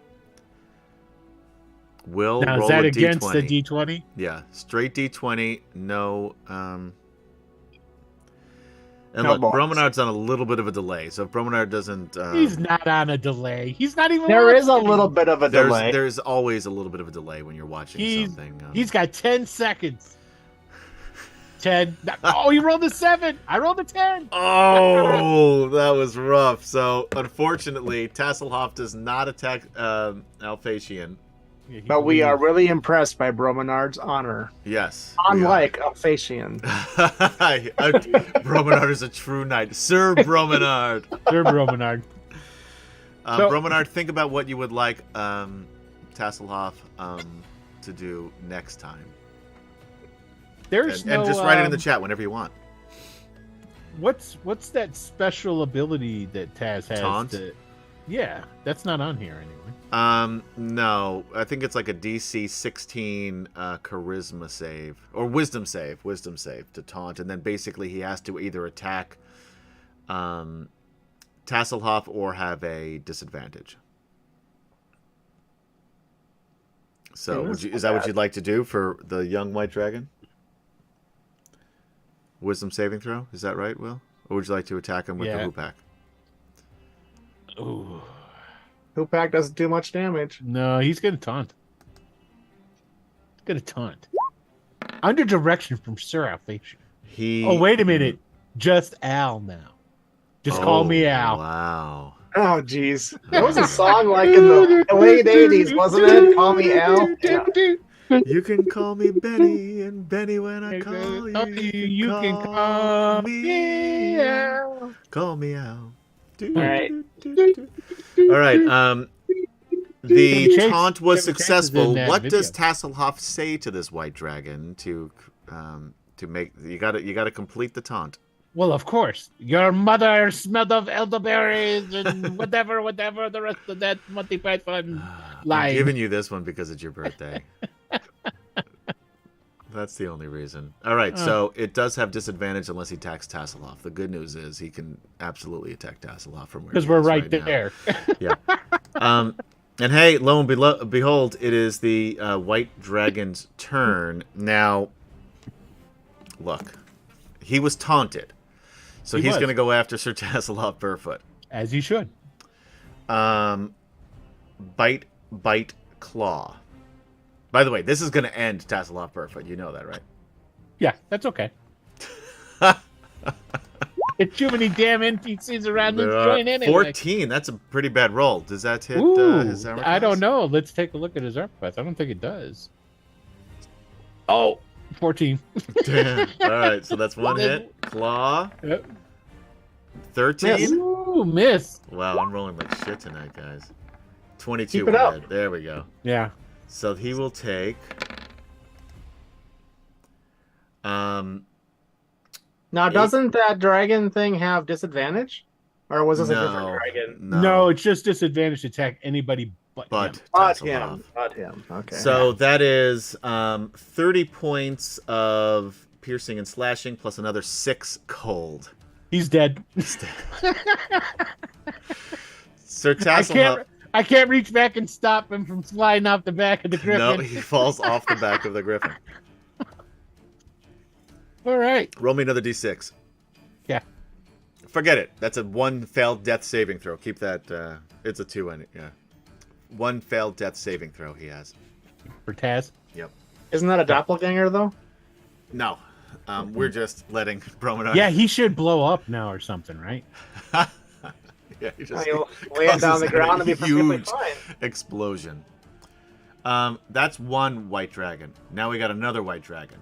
Will Now, roll is that a against D20. the D20? Yeah, straight D20, no. And No look, balls. Bromenard's on a little bit of a delay, so if Bromenard doesn't. He's not on a delay. He's not even. There is a watching. little bit of a delay. There's always a little bit of a delay when you're watching He's- something. He's got 10 seconds. 10. Oh, he rolled a 7. I rolled a 10. Oh, that was rough. So, unfortunately, Tasselhoff does not attack Alphatian. Yeah, he But we are leaves. really impressed by Bromenard's honor. Yes. Unlike Alphatian. Bromenard is a true knight. Sir Bromenard. Sir Bromenard. So- Bromenard, think about what you would like Tasselhoff to do next time. There's And no, just write it in the chat whenever you want. What's that special ability that Taz has? Taunt? Yeah, that's not on here anyway. No. I think it's like a DC 16 charisma save. Or wisdom save to taunt. And then basically he has to either attack Tasselhoff or have a disadvantage. So, is that what you'd like to do for the young white dragon? Wisdom saving throw? Is that right, Will? Or would you like to attack him with the Yeah. Hoopak? Ooh. Hoopak doesn't do much damage. No, he's gonna taunt. He's gonna taunt. Under direction from Sir Alphatian. Oh, wait a minute. Just Al now. Just call me Al. Wow. Oh, jeez. That was a song like in the late 80s, wasn't it? Call me Al. Yeah. You can call me Benny, and Benny, when I call you, You can call me Al. Call me out. All right. All right. The Chevy Chase- taunt was Chevy Chase is successful. in that What video. does Tasselhoff say to this white dragon to make you got to complete the taunt? Well, of course. Your mother smelled of elderberries and whatever the rest of that Monty Python I'm line. giving you this one because it's your birthday. That's the only reason. All right, so it does have disadvantage unless he attacks Tasselhoff. The good news is he can absolutely attack Tasselhoff from where Because he we're is right now. there. Yeah. And hey, lo and behold, it is the white dragon's turn. Now, look, he was taunted. So He he's was. going to go after Sir Tasselhoff barefoot. As you should. Bite, claw. By the way, this is going to end Tasselhoff barefoot. You know that, right? Yeah, that's okay. It's too many damn NPCs around this There are joint anyway. 14. That's a pretty bad roll. Does that hit Ooh, his armor I don't class? know. Let's take a look at his armor class. I don't think it does. Oh, 14. Damn. All right, so that's one hit. Claw. Yep. 13. Miss. Ooh, miss. Wow, I'm rolling like shit tonight, guys. 22 Keep it up. hit. There we go. Yeah. So he will take. Now, doesn't that dragon thing have disadvantage? Or was this a different dragon? No, it's just disadvantage to attack anybody but him. But Not him. Okay. So that is 30 points of piercing and slashing plus another 6 cold. He's dead. Sir Tasselhoff. I can't reach back and stop him from sliding off the back of the griffin. No, he falls off the back of the griffin. All right. Roll me another d6. Yeah. Forget it. That's a 1 failed death saving throw. Keep that. It's a 2 in it. Yeah. 1 failed death saving throw he has. For Taz? Yep. Isn't that a doppelganger, though? No. We're just letting Broman. Yeah, he should blow up now or something, right? Yeah, he just lay it down the ground and be perfectly huge fine. explosion. That's 1 white dragon. Now we got another white dragon.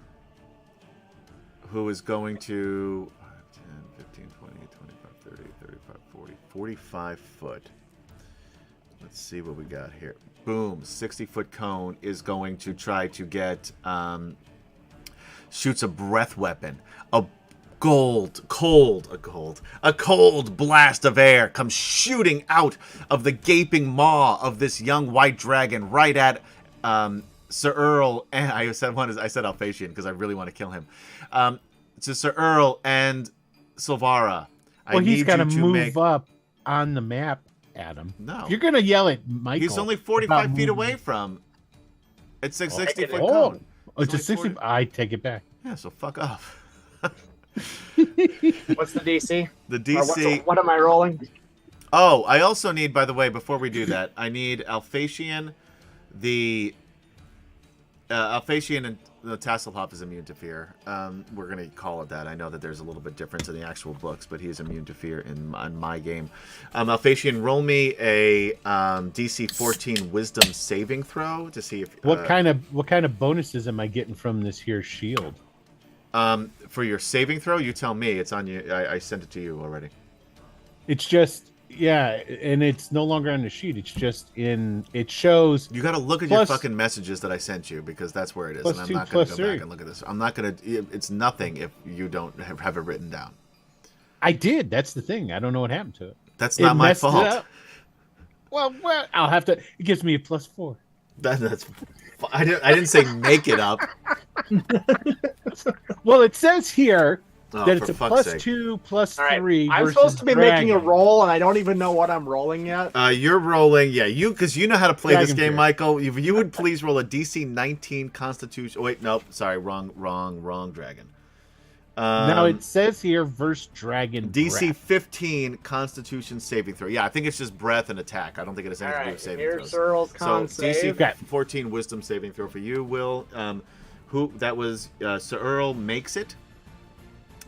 Who is going to 10, 15, 20, 25, 30, 35, 40, 45 foot. Let's see what we got here. Boom. 60-foot cone is going to try to get shoots a breath weapon. A cold blast of air comes shooting out of the gaping maw of this young white dragon right at Sir Earl, and I said Alphasian because I really want to kill him. To Sir Earl and Silvara. Well, he's got to move up on the map, Adam. No. You're going to yell at Michael. He's only 45 feet away from. It's a 60-foot cone. Oh, it's a 60. I take it back. Yeah, so fuck off. What's the DC? The DC. What am I rolling? Oh, I also need, by the way, before we do that, I need Alphasian. The Alphasian and the Tasselhoff is immune to fear. We're going to call it that. I know that there's a little bit difference in the actual books, but he's immune to fear in my game. Alphasian, roll me a DC 14 Wisdom saving throw to see if what kind of bonuses am I getting from this here shield? For your saving throw, you tell me. It's on you. I sent it to you already. It's just and it's no longer on the sheet. It's just in. It shows. You got to look at your fucking messages that I sent you because that's where it is. And I'm not going to go back and look at this. I'm not going to. It's nothing if you don't have it written down. I did. That's the thing. I don't know what happened to it. That's not my fault. Well, I'll have to. It gives me a +4. That's. I didn't say make it up. Well, it says here that it's a +2, +3. I'm supposed to be making a roll, and I don't even know what I'm rolling yet. You're rolling, because you know how to play this game, Fear. Michael. If you would please roll a DC 19 Constitution. Oh, wait, nope, sorry, wrong dragon. Now it says here versus dragon. DC breath. 15 Constitution saving throw. Yeah, I think it's just breath and attack. I don't think it has anything to do with saving here's throws. Earl's con DC save. 14 Wisdom saving throw for you, Will. That was Sir Earl makes it.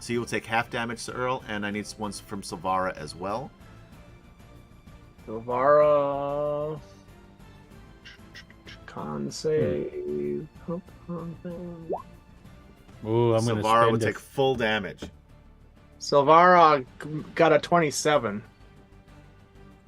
So you will take half damage, Sir Earl, and I need ones from Silvara as well. Silvara. Con save. Ooh, I'm going to Silvara would take full damage. Silvara got a 27.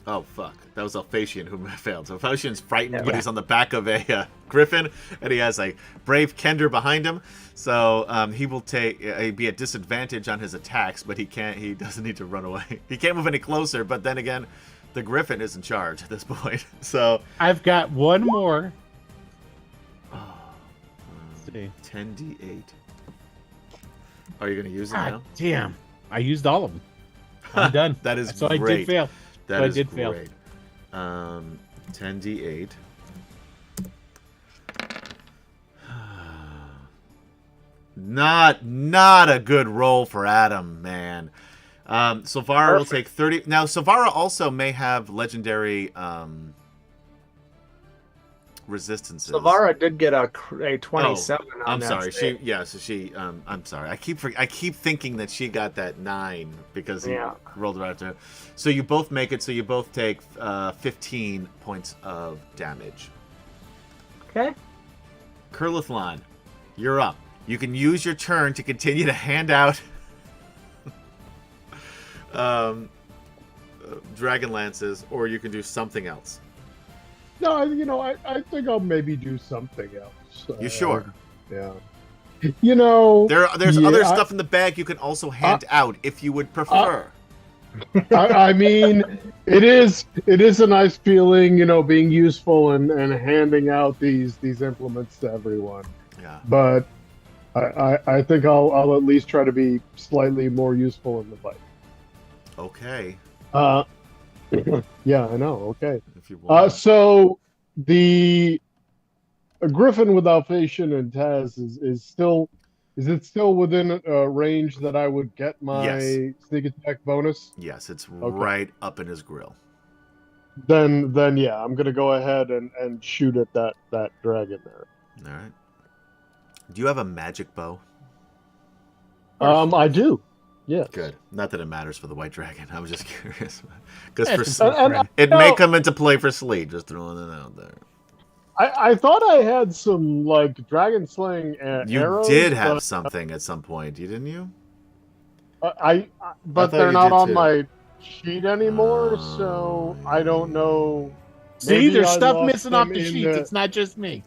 Oh, fuck. That was Alphasian who failed. So Alphasian's frightened, but he's on the back of a griffin, and he has a brave Kender behind him. So he will be at disadvantage on his attacks, but he doesn't need to run away. He can't move any closer, but then again, the griffin is in charge at this point. So I've got one more. 10d8. Are you going to use it now? Damn. I used all of them. I'm done. That is so great. I did fail. That is I did great. 10d8. Not a good roll for Adam, man. Silvara will take 30. Now, Silvara also may have legendary resistances. Silvara did get a 27. I'm sorry. I'm sorry. I keep thinking that she got that 9 because he rolled it out to her. So you both make it. So you both take 15 points of damage. Okay. Kurlithlan, you're up. You can use your turn to continue to hand out DragonLances, or you can do something else. No, I think I'll maybe do something else. You sure? Yeah. There's other stuff in the bag you can also hand out if you would prefer. I mean, it is a nice feeling, being useful and handing out these implements to everyone. Yeah. But I think I'll at least try to be slightly more useful in the fight. Okay. Yeah, I know. Okay. If you want. So the Griffin with Alphatian and Taz is it still within range that I would get my Yes. sneak attack bonus? Yes, it's Okay. right up in his grill. Then yeah, I'm gonna go ahead and shoot at that dragon there. All right. Do you have a magic bow? I do. Yes. Good. Not that it matters for the white dragon. I was just curious because That's for And it may come into play for Sleet. Just throwing it out there. I thought I had some like dragon slaying You arrows. did have but something at some point, didn't you? but thought they're you not did on too. my sheet anymore, so I don't know. See, Maybe there's I stuff lost missing off them the in sheets. It's not just me.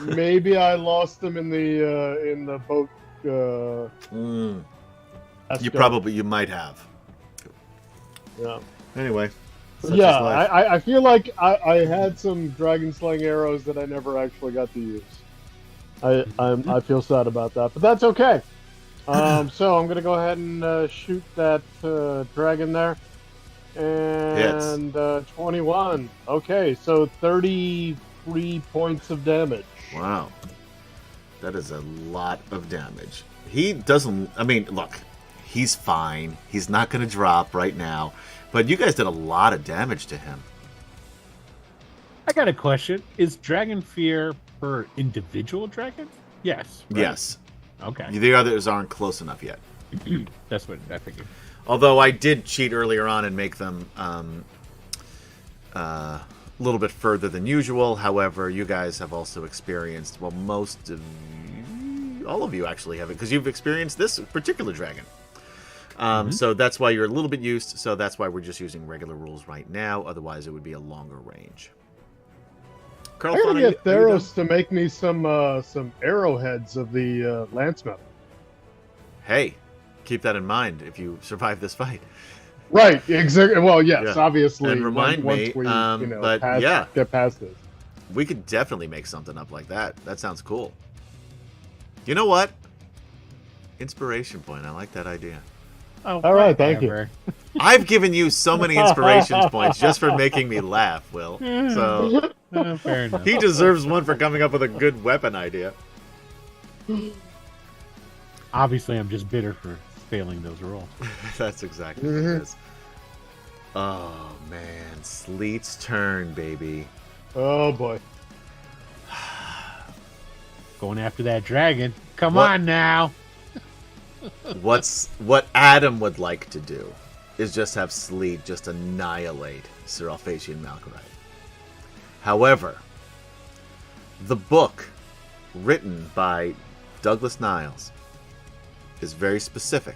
Maybe I lost them in the boat. You might have. Yeah. Anyway. such Yeah, is life. I feel like I had some dragon slaying arrows that I never actually got to use. I feel sad about that, but that's okay. So I'm gonna go ahead and shoot that dragon there, and 21. Okay, so 33 points of damage. Wow. That is a lot of damage. He doesn't. I mean, look, he's fine. He's not going to drop right now. But you guys did a lot of damage to him. I got a question. Is Dragon Fear per individual dragon? Yes. Right? Yes. Okay. The others aren't close enough yet. That's what I figured. Although I did cheat earlier on and make them a little bit further than usual. However, you guys have also experienced, well, all of you actually have it, because you've experienced this particular dragon. So that's why you're a little bit used. So that's why we're just using regular rules right now. Otherwise, it would be a longer range. Carl, I gotta get Theros to make me some arrowheads of the lance metal. Hey, keep that in mind if you survive this fight. Right, exactly. Well, yes, Yeah. obviously. And remind once me, we, but yeah. get past this. We could definitely make something up like that. That sounds cool. You know what? Inspiration point. I like that idea. Oh, All right, thank you. whatever. I've given you so many inspiration points just for making me laugh, Will. So Fair enough. he deserves one for coming up with a good weapon idea. Obviously, I'm just bitter for failing those rolls. That's exactly what it is. Oh, man. Sleet's turn, baby. Oh boy. Going after that dragon. Come What? on now. What Adam would like to do is just have Sleet just annihilate Sir Alphatian Malkorite. However, the book written by Douglas Niles is very specific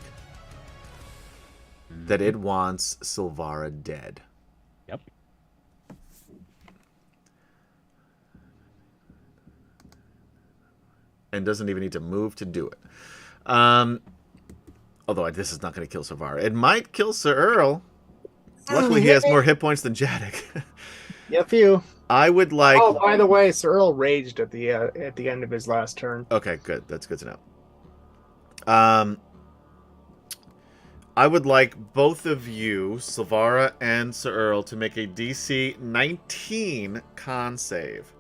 that it wants Silvara dead. Yep. And doesn't even need to move to do it. Although this is not going to kill Silvara. It might kill Sir Earl. Luckily, he has more hit points than Jadik. Yep, you. I would like... Oh, by the way, Sir Earl raged at the end of his last turn. Okay, good. That's good to know. I would like both of you, Silvara and Sir Earl, to make a DC 19 con save.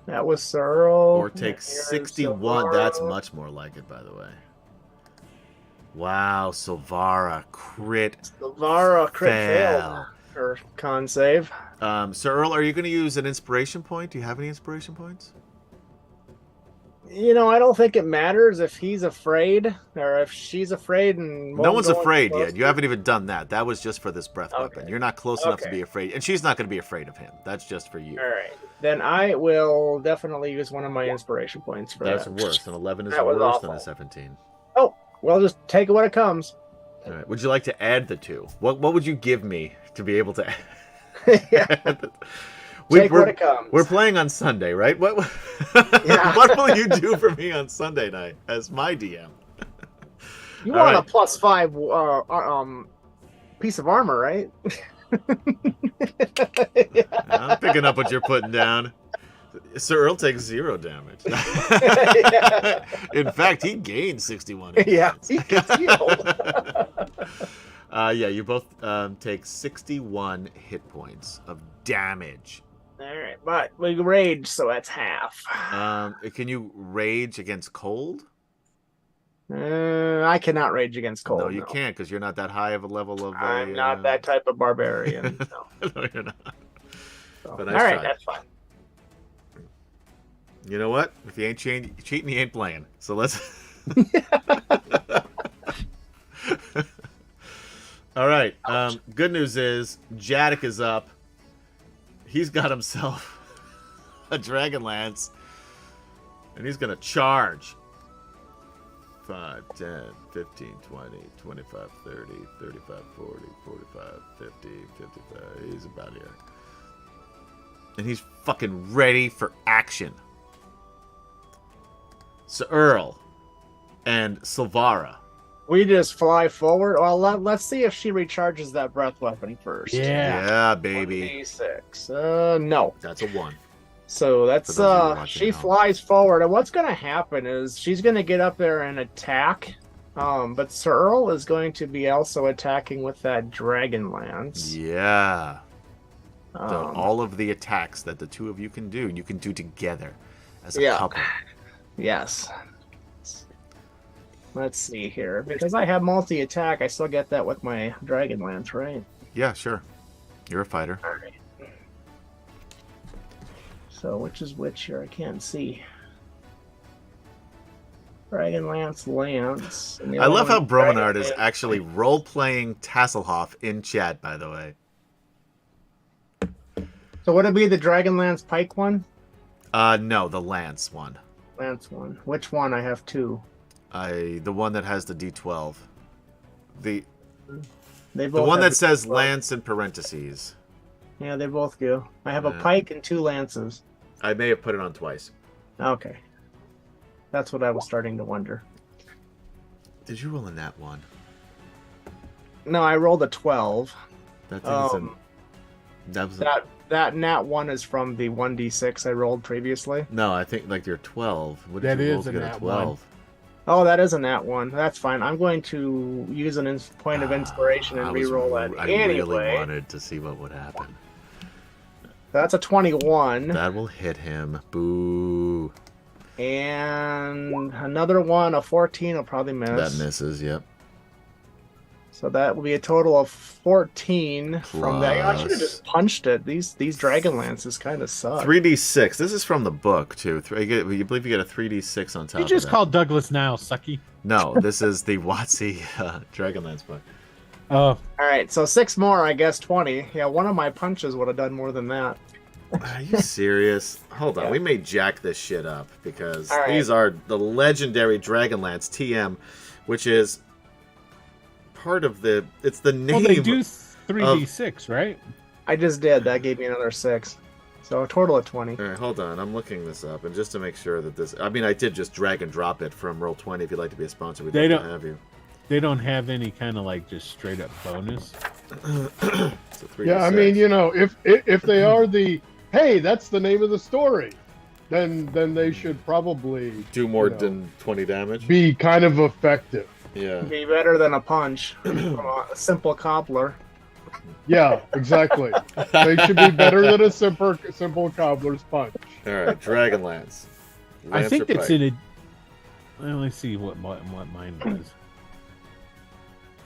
That was Sir Earl. Or take Here's 61. That's Silvara. much more like it, by the way. Wow, Silvara, crit Silvara crit fail. failed. Or con save. Sir Earl, are you going to use an inspiration point? Do you have any inspiration points? You know, I don't think it matters if he's afraid or if she's afraid and No one's won't go afraid close yet. You haven't even done that. That was just for this breath weapon. You're not close enough to Okay. be afraid. And she's not going to be afraid of him. That's just for you. All right. Then I will definitely use one of my inspiration points for That's that. worse. An 11 is That was worse than a awful. 17. Oh, well, just take it when it comes. All right. Would you like to add the two? What would you give me to be able to Yeah. Take what it comes. We're playing on Sunday, right? What Yeah. what will you do for me on Sunday night as my DM? You All want a right. +5 piece of armor, right? I'm picking up what you're putting down. Sir Earl takes 0 damage. Yeah. In fact, he gained 61 hit Yeah, points. he gets healed. Yeah, you both take 61 hit points of damage. All right, but we rage, so that's half. Can you rage against cold? I cannot rage against cold. No, you can't because you're not that high of a level of. I'm not that type of barbarian. No. No, you're not. So, But all nice right, try. that's fine. You know what? If you ain't cheating, you ain't playing. So let's. All right. Good news is Jadek is up. He's got himself a DragonLance, and he's gonna charge. 5, 10, 15, 20, 25, 30, 35, 40, 45, 50, 55. He's about here. And he's fucking ready for action. So Earl and Silvara. We just fly forward. Well, let's see if she recharges that breath weapon first. Yeah. Yeah, baby. 1d6. No. That's a 1. So that's For those of you watching she at home. flies forward, and what's going to happen is she's going to get up there and attack. But Sir Earl is going to be also attacking with that DragonLance. Yeah. Um, All of the attacks that the two of you can do together as a Yeah. couple. Yes. Let's see here. Because I have multi-attack, I still get that with my DragonLance, right? Yeah, sure. You're a fighter. All right. So which is which here? I can't see. DragonLance, Lance. and the I other love how one's Bromenard is DragonLance. actually role-playing Tasselhoff in chat, by the way. So would it be the DragonLance Pike one? No, the Lance one. Lance one. Which one? I have two. The one that has the D12. The They both one have that says well, Lance in parentheses. Yeah, they both do. I have a Yeah. pike and two lances. I may have put it on twice. Okay. That's what I was starting to wonder. Did you roll in that one? No, I rolled a 12. That thing is Um, that was that nat one is from the 1d6 I rolled previously. no, I think like your 12. What did That you roll is to a get nat 12? Oh, that is a nat one. That's fine. I'm going to use an point of inspiration and I was- re-roll that I anyway. really wanted to see what would happen. That's a 21. That will hit him. Boo. And another one, a 14, will probably miss. That misses, yep. So that will be a total of 14 from that. I should have Plus- just punched it. These DragonLances kind of suck. 3d6. This is from the book, too. You believe you get a 3d6 on top You of just that. called Douglas now, sucky. No, this is the WotC Dragonlance book. Oh, All right, so 6 more, I guess 20. Yeah, one of my punches would have done more than that. Are you serious? Hold on, Yeah. we may jack this shit up because All right. these are the legendary Dragonlance TM, which is part of the. It's the name. well, they do 3d6, right? I just did. That gave me another 6. So a total of 20. All right, hold on. I'm looking this up, and just to make sure that this. I mean, I did just drag and drop it from Roll20. If you'd like to be a sponsor, we'd They love to don't- have you. They don't have any kind of like just straight up bonus. It's a 3d6. Yeah, I mean, you know, if they are the hey, that's the name of the story, then they should probably do more you know, than 20 damage. be kind of effective. Yeah. Be better than a punch from a simple cobbler. Yeah, exactly. They should be better than a simple cobbler's punch. All right, Dragonlance. I Lance think or it's pike? in a. Well, let's see what mine was.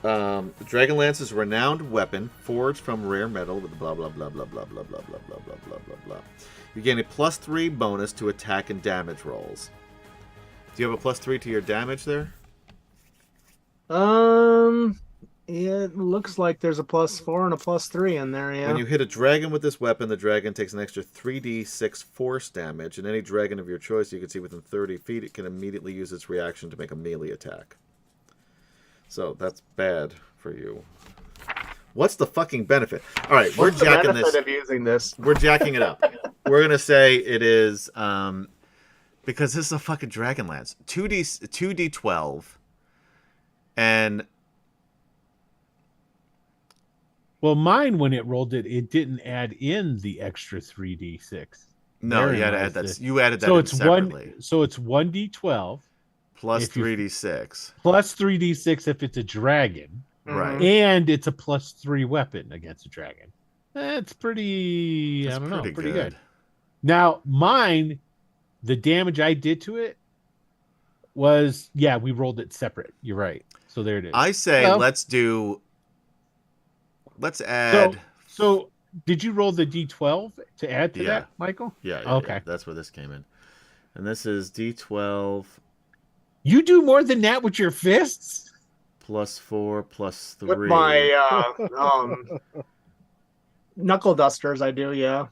Dragonlance is a renowned weapon forged from rare metal with blah blah blah blah blah blah blah blah blah blah blah blah blah. You gain a +3 bonus to attack and damage rolls. Do you have a +3 to your damage there? Yeah, it looks like there's a +4 and a +3 in there, yeah. When you hit a dragon with this weapon, the dragon takes an extra 3d6 force damage, and any dragon of your choice you can see within 30 feet, it can immediately use its reaction to make a melee attack. So that's bad for you. What's the fucking benefit? All right, we're What's the jacking benefit this. of using this? We're jacking it up. We're gonna say it is because this is a fucking Dragonlance. 2d12 and Well, mine when it rolled it, it didn't add in the extra 3d6. no, Therein you had to lies add that. the- You added that So in it's separately. So it's 1d12 Plus if you- 3d6. plus 3d6 if it's a dragon, Right. and it's a +3 weapon against a dragon. That's pretty. That's I don't know, pretty pretty good. good. Now mine, the damage I did to it was we rolled it separate. You're right. So there it is. I say Well- let's add. So did you roll the d12 to add to Yeah. that, Michael? Yeah. Okay. That's where this came in, and this is d12 You do more than that with your fists? plus 4 plus 3. With my knuckle dusters, I do, yeah.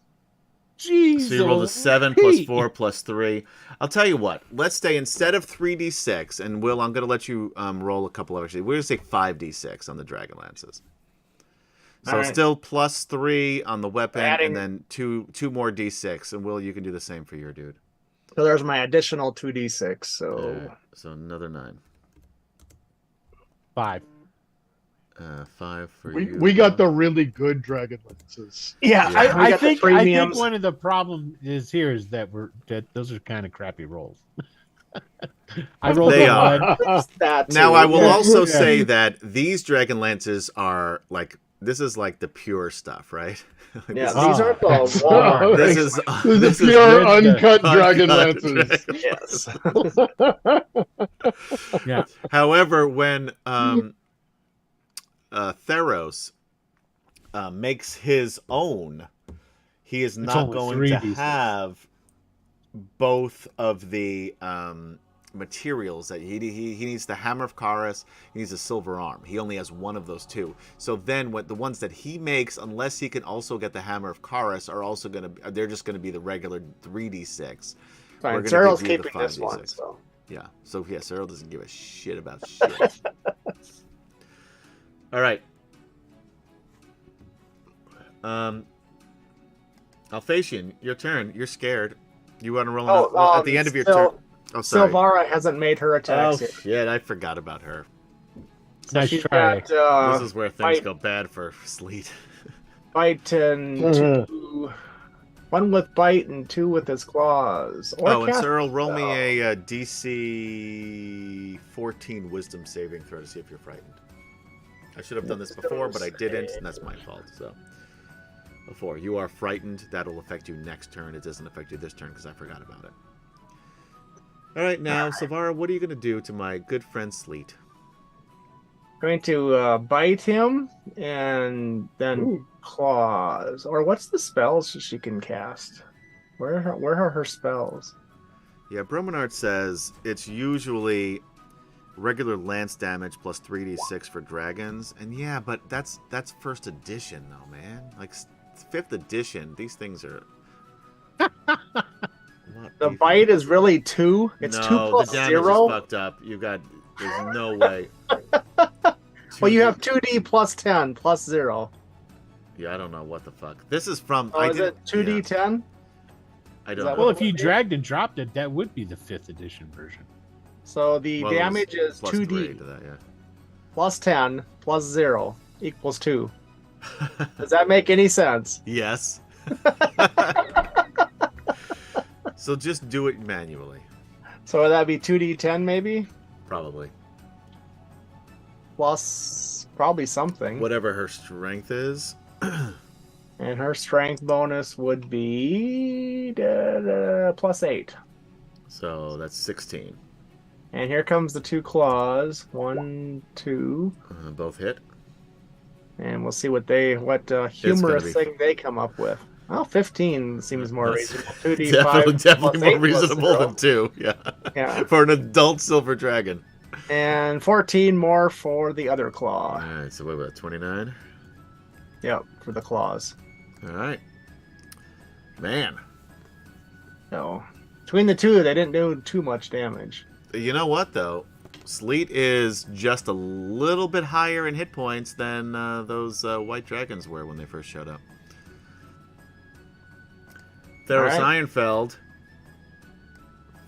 Jeez. So you rolled a 7 plus Pete. 4 plus 3. I'll tell you what. Let's stay instead of 3d6, and Will, I'm going to let you roll a couple of actually. We're going to say 5d6 on the Dragonlances. So All right. still plus 3 on the weapon, Adding- and then two more d6. And Will, you can do the same for your dude. So there's my additional 2d6. So All right, so another 9. 5. 5 for We, you. we got the really good dragon lenses. yeah, Yeah. we I got the think premiums. one of the problem is here is that those are kind of crappy rolls. I rolled They a are. one. That Now too. I will Yeah. also Yeah. say that these Dragonlances are like this is like the pure stuff, right? Like, Yeah, this these is- are the war. Oh, This is This is pure good. uncut dragon uncut lenses. Yes. Yeah. However, when Theros makes his own, he is not only going 3 to D6. have both of the materials that he needs. The hammer of Karas, he needs a silver arm. He only has one of those two. So then what the ones that he makes, unless he can also get the hammer of Karas, are also they're just gonna be the regular 3d6. We're Fine. gonna Cyril's give you the keeping this one. 5d6. So. Yeah. So yeah, Cyril doesn't give a shit about shit. All right. Alphasian, your turn. You're scared. You want to roll at the end of your turn. Oh, sorry. Silvara hasn't made her Oh attacks yet. shit! I forgot about her. So Nice she's try. got This is where things fight- go bad for Sleet. bite and two. One with bite and 2 with his claws. Or Oh, and cast Cyril, roll me spell. a DC 14 Wisdom saving throw to see if you're frightened. I should have done this before, but I didn't, and that's my fault. So, before you are frightened, that'll affect you next turn. It doesn't affect you this turn because I forgot about it. All right, now, Savara, what are you going to do to my good friend Sleet? Going to bite him and then Ooh. claws. Or what's the spells she can cast? Where are her spells? Yeah, Bromenard says it's usually regular lance damage plus 3d6 for dragons, and yeah, but that's first edition though, man. Like 5th edition, these things are. a lot The beefier. bite is really 2. It's 2 No, plus the damage 0. is fucked up. There's no way. Well, you 2D have 2d plus 10 plus 0. Yeah, I don't know what the fuck. This is from. Oh, is it 2d10? I is don't that know. Well, if you dragged and dropped it, that would be the 5th edition version. So the Well, it was damage is plus 3 2d to that, yeah. plus 10 plus 0 equals 2. Does that make any sense? Yes. So just do it manually, So would that be 2d10 maybe? probably. Plus probably something. Whatever her strength is. And her strength bonus would be plus 8. So that's 16. And here comes the 2 claws. 1, 2. Both hit. And we'll see what humorous thing they come up with. Well, 15 seems more That's reasonable. 2d5 Definitely plus more 8 plus reasonable 0. than 2. Yeah. Yeah. For an adult silver dragon. And 14 more for the other claw. Alright, so what about 29? Yep, for the claws. Alright. Man. So between the two, they didn't do too much damage. You know what, though? Sleet is just a little bit higher in hit points than those white dragons were when they first showed up. Theros right. Ironfeld.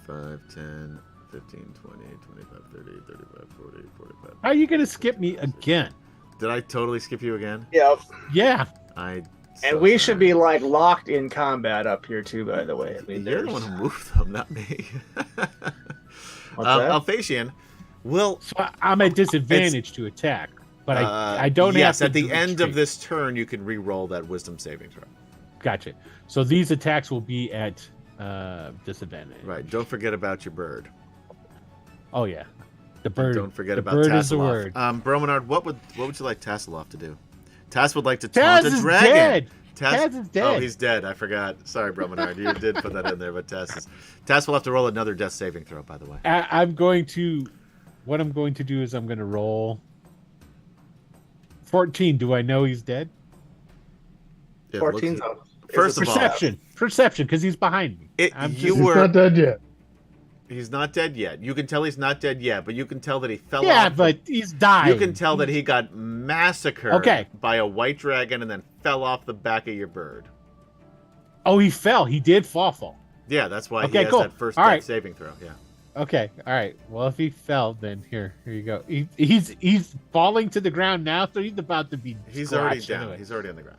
5, 10, 15, 20, 25, 30, 35, 40, 45. How are you going to skip me again? Did I totally skip you again? Yep. Yeah. And we should be like locked in combat up here too, by the way. I mean, You're the one who moved them, not me. What's that? Alphasian. Well, So I'm at disadvantage to attack, but I don't have to. Yes, at the end of retreat. this turn, you can re-roll that wisdom saving throw. Gotcha. So these attacks will be at disadvantage. Right. Don't forget about your bird. Oh yeah, the bird. Don't forget the about bird Tasselhoff. is the word. Brominard, what would you like Tasselhoff to do? Tass would like to Taz taunt a is dragon. dead. Tass Taz is dead. Oh, he's dead. I forgot. Sorry, Brominard. You did put that in there, but Tass will have to roll another death saving throw, by the way. I'm going to. What I'm going to do is I'm going to roll 14. Do I know he's dead? Yeah, 14's looks- up. First of all, Perception, because he's behind me. you He's were. not dead yet. He's not dead yet. You can tell he's not dead yet, but you can tell that he fell Yeah, off. but he's dying. You can tell that he got massacred by a white dragon and then fell off the back of your bird. Oh, he fell. He did fall. Yeah, that's why Okay, he has cool. that first All death right. saving throw. Yeah. Okay, all right. Well, if he fell, then here you go. He's falling to the ground now, so he's about to be. He's already squashed down. anyway. He's already on the ground.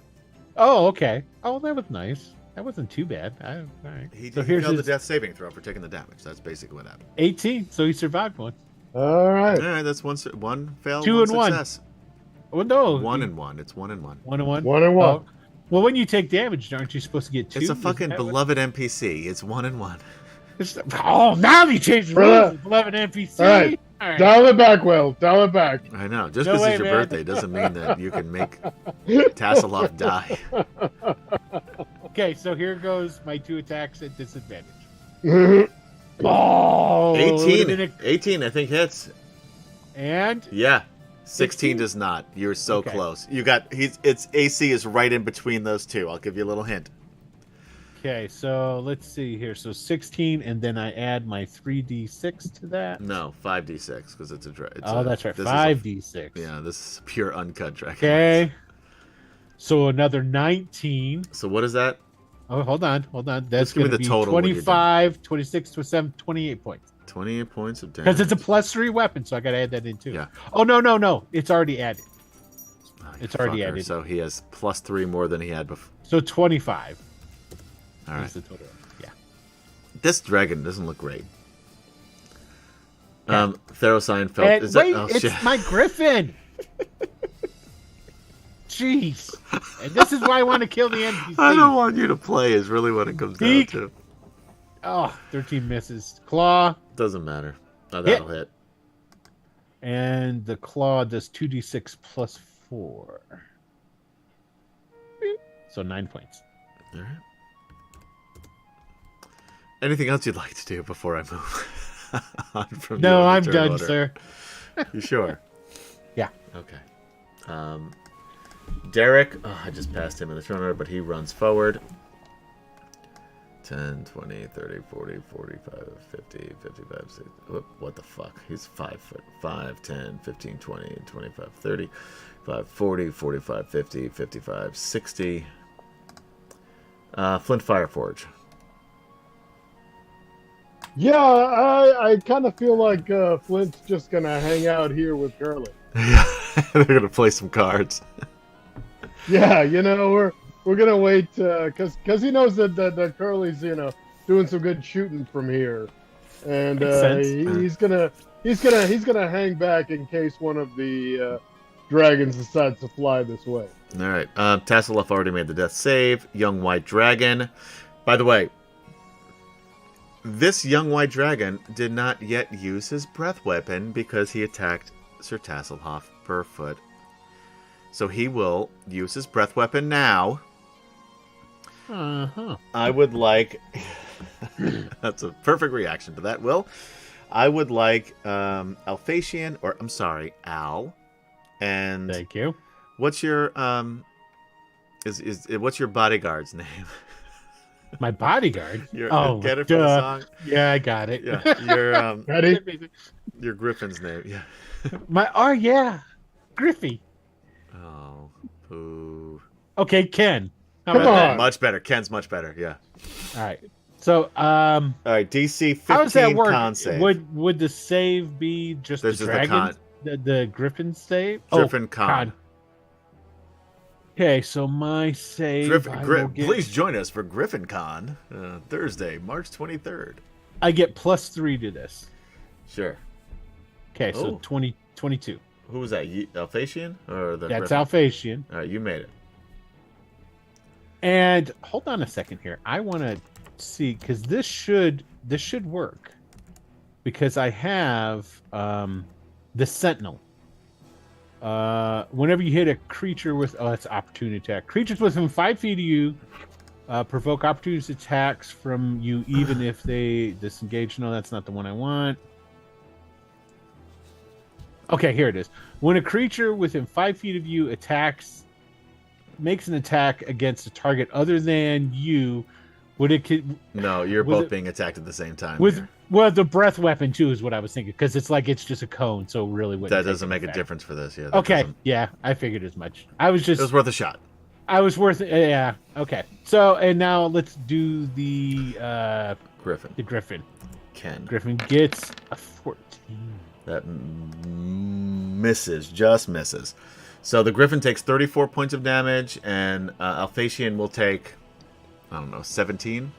Oh, okay. Oh, that was nice. That wasn't too bad. All right. He So here's failed the his death saving throw for taking the damage. That's basically what happened. 18. So he survived one. All right. All right, that's one fail, 2 one and 1. success. Well, no. 1 and 1. It's 1 and 1. 1 and 1. 1 and 1. Oh. Well, when you take damage, aren't you supposed to get 2? It's a Isn't fucking that what- beloved NPC. It's 1 and 1. Oh, now they changed the Brother. rules. 11 NPC. All right. Dial it back, Will. Dial it back. I know. Just No because way, it's your man. birthday doesn't mean that you can make Tasselhoff die. Okay, so here goes my 2 attacks at disadvantage. All Oh, 18. 18, I think hits. And Yeah. 16 16? does not. You're so Okay. close. You got its AC is right in between those two. I'll give you a little hint. okay, so let's see here. So 16, and then I add my 3d6 to that. No, 5d6 because it's a Oh, that's right. this is a- 5d6. Yeah, this is pure uncut dragon. Okay. So another 19. So what is that? Oh, hold on. That's Just give me going to the be total when you're 25, 26, 27, 28 points. 28 points of damage. Because it's a +3 weapon, so I got to add that in too. Yeah. Oh, no. It's already added. Oh, you it's already fucker. added. So he has +3 more than he had before. So 25 All right. is the total. Yeah. This dragon doesn't look great. Yeah. Theros Ironfeld. And Is wait, that? Oh it's shit! my griffin. Jeez. And this is why I want to kill the NPC. I don't want you to play. Is really what it comes down Beak. to. Oh, 13 misses. Claw. Doesn't matter. Oh, that'll hit. And the claw does 2d6 plus 4. So 9 points. All right. Anything else you'd like to do before I move on from No, you in I'm the turn done, order? sir. You sure? Yeah. Okay. Derek, I just passed him in the turn order, but he runs forward. 10, 20, 30, 40, 45, 50, 55, 60. What the fuck? He's 5 foot. 5, 10, 15, 20, 25, 30, 5, 40, 45, 50, 55, 60. Flint Fireforge. Yeah, I kind of feel like Flint's just gonna hang out here with Curly. They're going to play some cards. Yeah, we're gonna wait because he knows that Curly's doing some good shooting from here, and Makes sense. he's gonna hang back in case one of the dragons decides to fly this way. All right. Tasselhoff already made the death save. Young White Dragon. By the way, this young white dragon did not yet use his breath weapon because he attacked Sir Tasselhoff per foot. So he will use his breath weapon now. Uh-huh. I would like... That's a perfect reaction to that, Will. I would like Alphasian, or I'm sorry, Al. And Thank you. what's your what's your bodyguard's name? My bodyguard. Your get it for the duh. song? Yeah, I got it. Yeah. Ready? Your Griffin's name. Yeah. Yeah, Griffey. Oh, poo. Okay, Ken. How Come about that? on. Much better. Ken's much better. Yeah. All right. So, All right. DC 15 how does that work? con save. Would the save be just This the is the dragon? con. The Griffin save? Griffin con. Okay, so my save. Please join us for Griffin Con Thursday, March 23rd. I get +3 to this. Sure. Okay, so Oh. 22. Who was that? Alphasian or the? That's Griffin? Alphasian. All right, you made it. And hold on a second here. I want to see because this should work because I have the Sentinel. Whenever you hit a creature with it's opportunity attack. Creatures within 5 feet of you provoke opportunity attacks from you even if they disengage. No, that's not the one I want. Okay, here it is. When a creature within 5 feet of you makes an attack against a target other than you, No, you're With both it- being attacked at the same time. with here. well the breath weapon too is what I was thinking because it's just a cone, so really wouldn't That take doesn't an make a effect. difference for this. Yeah. Okay, doesn't- yeah, I figured as much. I was It was worth a shot. yeah. Okay, so and now let's do the Griffin. Griffin. Ken. Griffin gets a 14. That misses. Just misses. So the Griffin takes 34 points of damage, and Alphasian will take, I don't know, 17?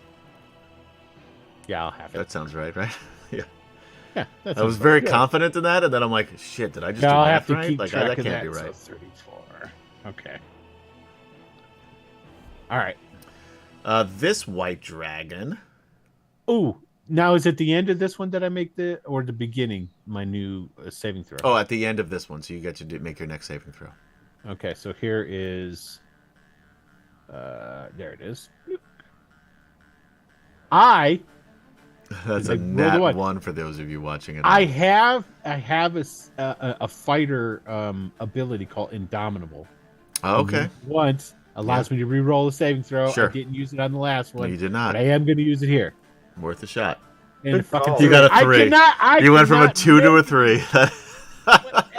Yeah, I'll have it. That sounds right? Yeah. Yeah, I was very confident in that, and then I'm like, shit, did I just do I'll math have to right? keep Like, track that of can't that. be right. So 34. Okay. All right. This white dragon. Ooh, now is it the end of this one that I make or the beginning my new saving throw? Oh, at the end of this one, so you get to make your next saving throw. Okay, so here is. There it is. That's They a rolled nat a one. 1 for those of you watching it. I have a fighter ability called Indomitable. Oh, okay. Once allows me to re-roll the saving throw. Sure. I didn't use it on the last No, one. you did But not. I am going to use it here. Worth a shot. And Good fucking call. You got a I 3. cannot. You went from a cannot 2 to a miss 3.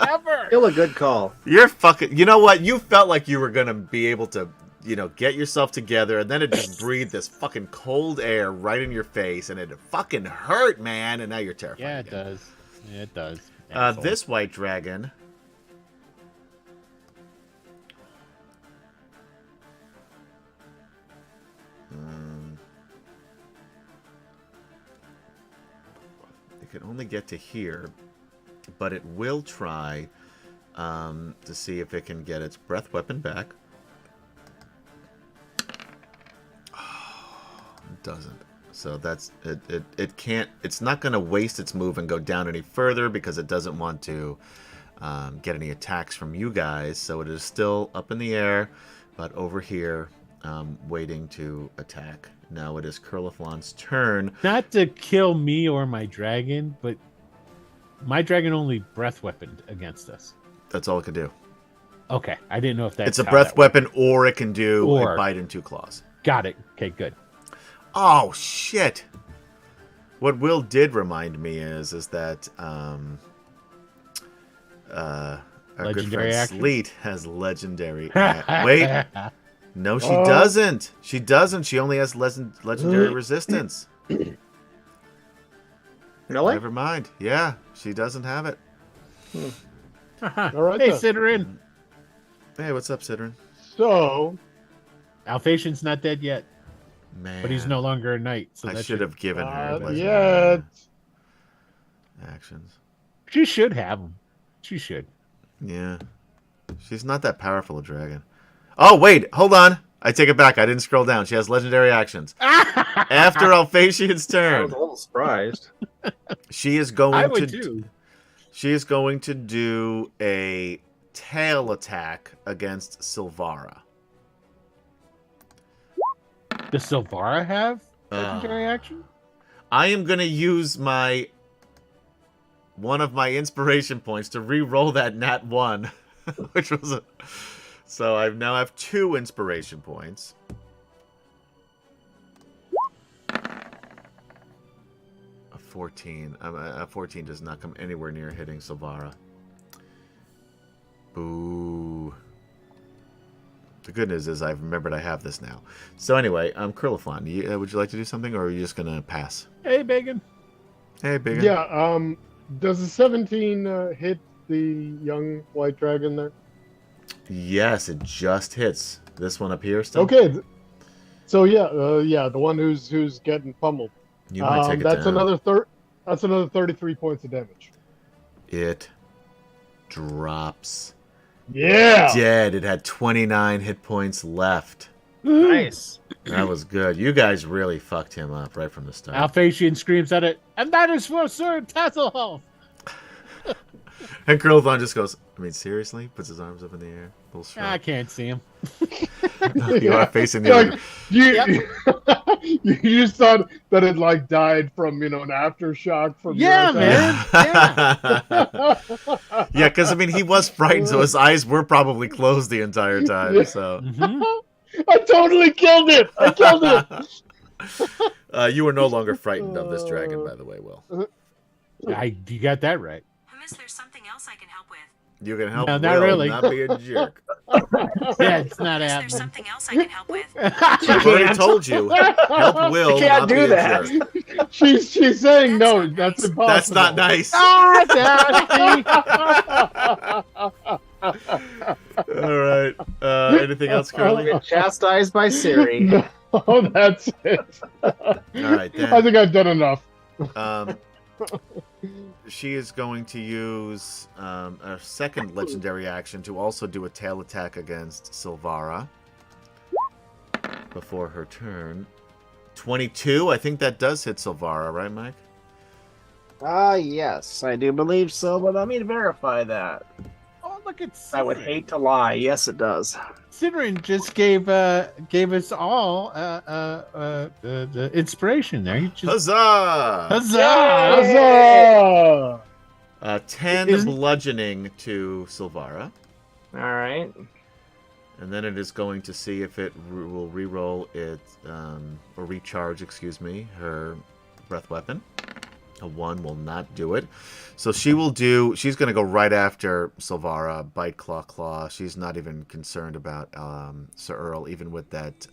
Ever. Still a good call. You're fucking. You know what? You felt like you were gonna be able to, get yourself together, and then it just breathed this fucking cold air right in your face, and it fucking hurt, man. And now you're terrified. Yeah, it again. does. Yeah, it does. Asshole. This white dragon. It can only get to here, but it will try to see if it can get its breath weapon back. It doesn't. So that's it. It can't. It's not going to waste its move and go down any further because it doesn't want to get any attacks from you guys. So it is still up in the air, but over here, waiting to attack. Now it is Curliflon's turn. Not to kill me or my dragon, but my dragon only breath weaponed against us. That's all it can do. Okay, I didn't know if that's It's a how breath that worked. weapon, or it can do Or- a bite and 2 claws. Got it. Okay, good. Oh shit! What Will did remind me is that our good Legendary friend action? Sleet has legendary. Wait, no, she doesn't. She doesn't. She only has legendary resistance. Really? Never mind. Yeah, she doesn't have it. All right, Hey, then. Sidrin. Hey, what's up, Sidrin? So, Alphasian's not dead yet, Man, but he's no longer a knight. So I that should have given her not legendary yet. actions. She should have him. She should. Yeah. She's not that powerful a dragon. Oh, wait. Hold on. I take it back. I didn't scroll down. She has legendary actions. After Alphasian's I turn, was a little surprised. she is going I to would too. she is going to do a tail attack against Silvara. Does Silvara have legendary action? I am going to use one of my inspiration points to re-roll that nat 1, which was a... So I now have 2 inspiration points. 14. 14 does not come anywhere near hitting Silvara. Boo. The good news is I've remembered I have this now. So anyway, Curlifon, would you like to do something, or are you just going to pass? Hey, Bacon. Hey, Big. Yeah. Does the 17 hit the young white dragon there? Yes, it just hits. This one up here still? Okay. So yeah, the one who's getting pummeled. You might take it that's down. That's another 33 points of damage. It drops. Yeah. Dead. It had 29 hit points left. Nice. That was good. You guys really fucked him up right from the start. Alphasian screams at it, and that is for Sir Tasselhoff. And Curlithon just goes, I mean, seriously? Puts his arms up in the air. Little shrug. I can't see him. No, you are facing the other. You just thought that it like died from an aftershock from Yeah, your attack? man. Yeah. Yeah, because, I mean, he was frightened, so his eyes were probably closed the entire time. So Mhm. I totally killed it. I killed it. you are no longer frightened of this dragon, by the way, Will. You got that right. Hummus, there's something else I can help with. You can help No, not Will really. not be a jerk. Yeah, it's not Hummus, there's happening. something else I can help with. I've already told you. Help Will You can't not do be a that. jerk. She's saying That's no. not That's nice. impossible. That's not nice. All right. Anything else, Curly? Get chastised by Siri. No, that's it. All right, then. I think I've done enough. She is going to use a second legendary action to also do a tail attack against Silvara before her turn. 22, I think that does hit Silvara, right, Mike? Yes, I do believe so, but let me verify that. Oh, look at I would hate to lie. Yes, it does. Sidrin just gave us all the inspiration there. He just Huzzah! huzzah! Huzzah! 10 Is- bludgeoning to Silvara. All right. And then it is going to see if it will re-roll it, or recharge, excuse me, her breath weapon. A 1 will not do it. So she's going to go right after Silvara, bite, claw, claw. She's not even concerned about Sir Earl, even with that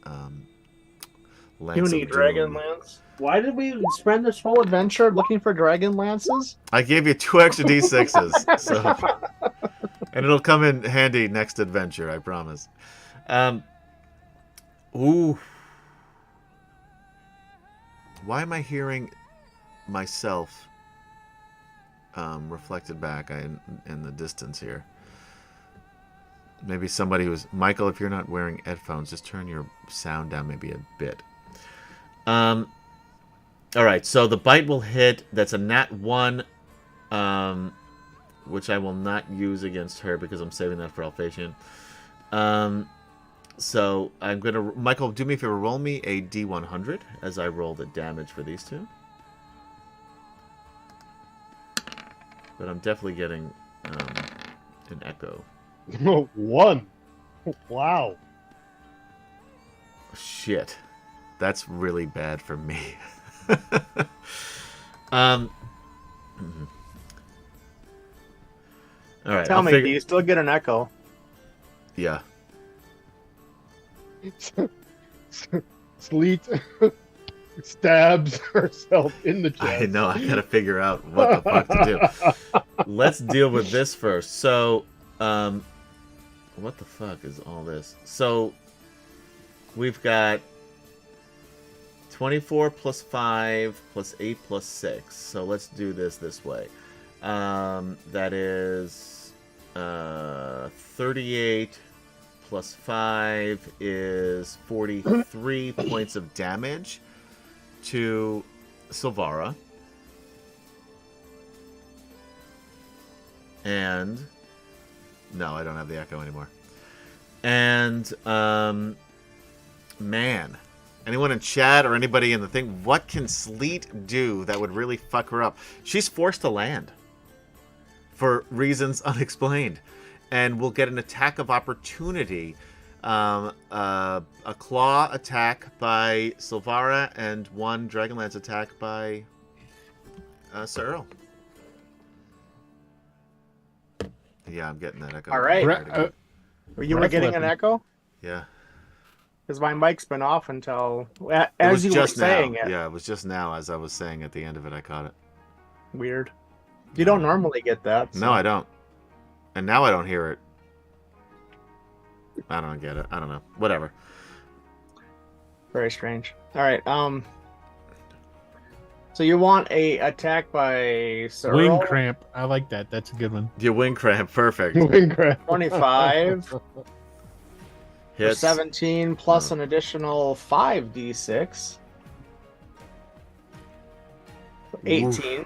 lance of doom. DragonLance. Why did we spend this whole adventure looking for Dragonlances? I gave you 2 extra D6s, so... And it'll come in handy next adventure, I promise. Ooh. Why am I hearing myself reflected back in the distance here? Maybe somebody was... Michael, if you're not wearing headphones, just turn your sound down maybe a bit. Alright, so the bite will hit. That's a nat 1, which I will not use against her because I'm saving that for Alphasian. So I'm going to... Michael, do me a favor. Roll me a D100 as I roll the damage for these two. But I'm definitely getting an echo. 1. Wow. Shit. That's really bad for me. All right. Tell me, do you still get an echo? Yeah. Sleet stabs herself in the chest. I know. I gotta figure out what the fuck to do. Let's deal with this first. So, what the fuck is all this? So, we've got 24 plus 5 plus 8 plus 6. So let's do this way. That is 38 plus 5 is 43 points of damage to Silvara. And no, I don't have the echo anymore. And man, anyone in chat or anybody in the thing, what can Sleet do that would really fuck her up? She's forced to land for reasons unexplained, and will get an attack of opportunity, a claw attack by Silvara, and 1 Dragonlance attack by Sir Earl. Yeah, I'm getting that echo. All right. Bre- You were breath getting an weapon. echo? Yeah. Because my mic's been off until It as was you were just saying now. it. Yeah, it was just now as I was saying at the end of it. I caught it. Weird. You don't normally get that. No, I don't. And now I don't hear it. I don't get it. I don't know. Whatever. Very strange. All right. So you want a attack by Sir Wing Earl? cramp. I like that. That's a good one. Your wing cramp. Perfect. Wing cramp. 25 for Hits. 17 plus an additional 5d6. 18.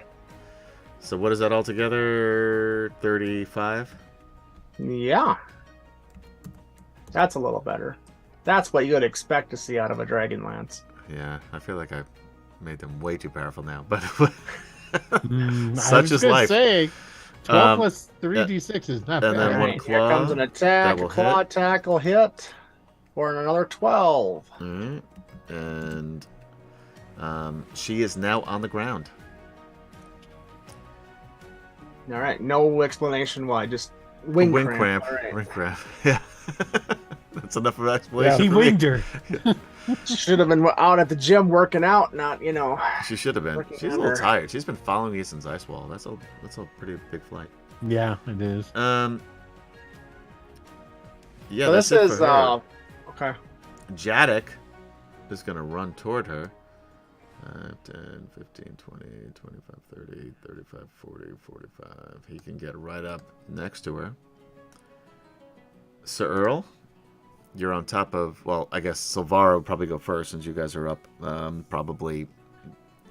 So what is that altogether? 35? Yeah. That's a little better. That's what you would expect to see out of a DragonLance. Yeah, I feel like I made them way too powerful now, but I such was is gonna life. say, 12 Um, plus 3d6 is not and bad. then one Alright, here claw, comes an that attack. will A claw hit. attack will hit for another 12. Alright. And she is now on the ground. All right, no explanation why, just wing cramp. All right. Wing cramp. Yeah. That's enough of an explanation. He for me. winged her. Should have been out at the gym working out, not, you know. She should have been. Working She's a on little her. tired. She's been following me since Icewall. That's a pretty big flight. Yeah, it is. Yeah, So that's this it is for her. okay. Jadek is going to run toward her. 5, 10, 15, 20, 25, 30, 35, 40, 45. He can get right up next to her. Sir Earl, you're on top of, well, I guess Silvaro will probably go first since you guys are up probably.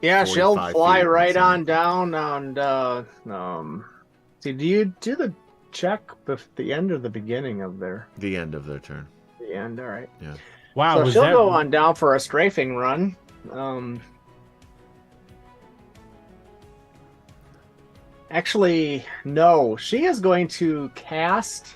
Yeah, she'll 45 fly feet, right so- on down and see, do you do the check the end or the beginning of The end of their turn. the end? All right. Wow, So was she'll that go on down for a strafing run. Actually, no. She is going to cast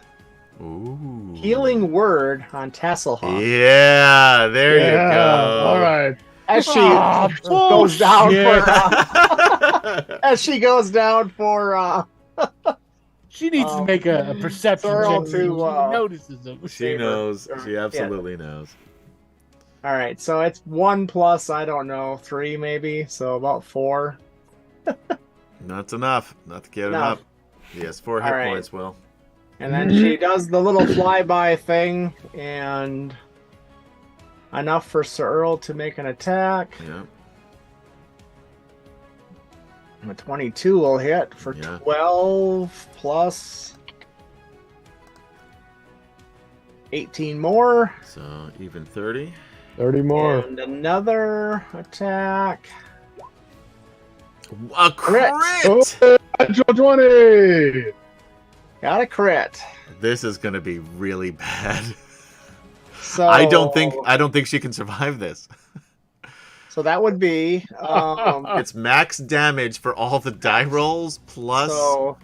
Ooh. Healing Word on Tasselhoff. Yeah, there you Yeah, go. all right. As she Oh, goes down bullshit. for as she goes down for She needs to make a perception Thorough check. to, She notices him. She knows. She absolutely knows. all right, so it's 1 plus, I don't know, 3 maybe, so about 4. That's enough. Not to get him Enough. up. Yes, 4 hit All right. points, Will. And then she does the little flyby thing, and enough for Sir Earl to make an attack. Yeah. And a 22 will hit for Yeah. 12 plus 18 more. So even 30. 30 more. And another attack. A crit! Oh, natural 20! Got a crit. This is gonna be really bad. So I don't think she can survive this. So that would be It's max damage for all the die rolls plus. so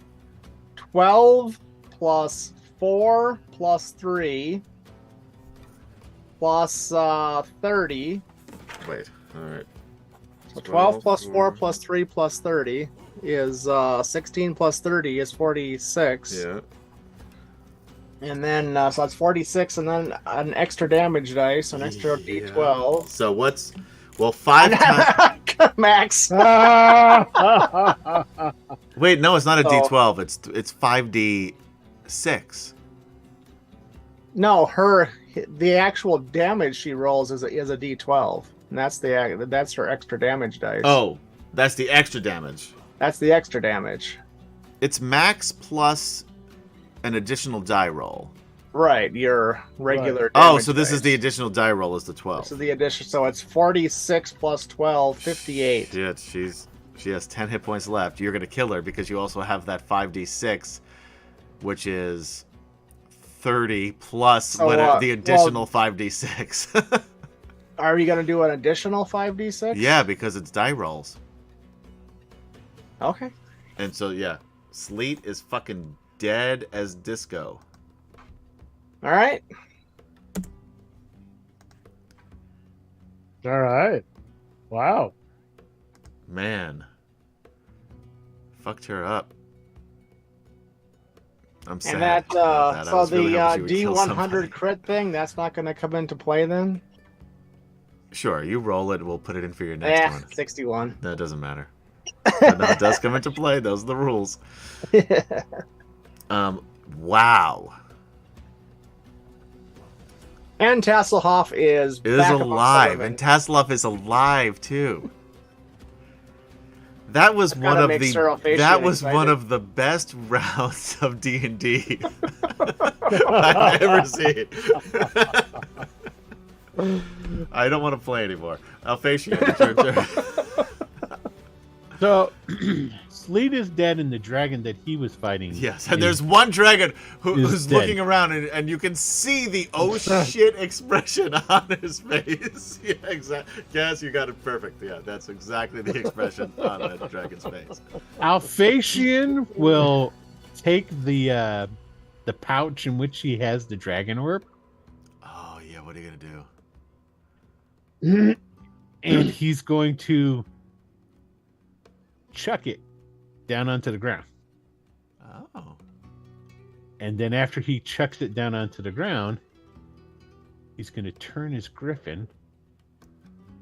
12 plus 4 plus 3 plus 30. Wait. All right. So 12 plus 4 plus 3 plus 30 is 16 plus 30 is 46. Yeah. And then so that's 46, and then an extra damage dice, an extra Yeah. d12. So what's 5 times? Max. Wait, no, it's not a So- D12. It's 5d6. No, the actual damage she rolls is a d12, and that's her extra damage dice. Oh, that's the extra damage. That's the extra damage. It's max plus an additional die roll. Right, your regular. Oh, damage so this is dice. the additional die roll is the 12. This is the addition. So it's 46 plus 12, 58. Shit, she has 10 hit points left. You're gonna kill her because you also have that 5d6, which is 30 plus So, the additional 5d6. Are you gonna do an additional 5d6? Yeah, because it's die rolls. Okay. And so yeah, Sleet is fucking dead as disco. All right. All right. Wow. Man. fucked her up. I'm sad. And that, about that. I so was really hoping she the would kill somebody. D100 crit thing, that's not going to come into play then? Sure, you roll it. We'll put it in for your next one. 61. That doesn't matter. But no, it does come into play. Those are the rules. Wow. And Tasselhoff is back amongst alive, the living. and Tasselhoff is alive too. That was one gotta of make the Sterilization one of the best rounds of D&D I've ever seen. I don't want to play anymore. Alphatia, it's your turn. So, Sleet is dead, and the dragon that he was fighting. Yes, and there's one dragon who's dead. looking around, and you can see the oh shit expression on his face. Yeah, exactly. Yes, you got it perfect. Yeah, that's exactly the expression on that dragon's face. Alphasian will take the pouch in which he has the dragon orb, Oh yeah, what are you gonna do? and he's going to chuck it down onto the ground. Oh. And then after he chucks it down onto the ground, he's going to turn his griffin.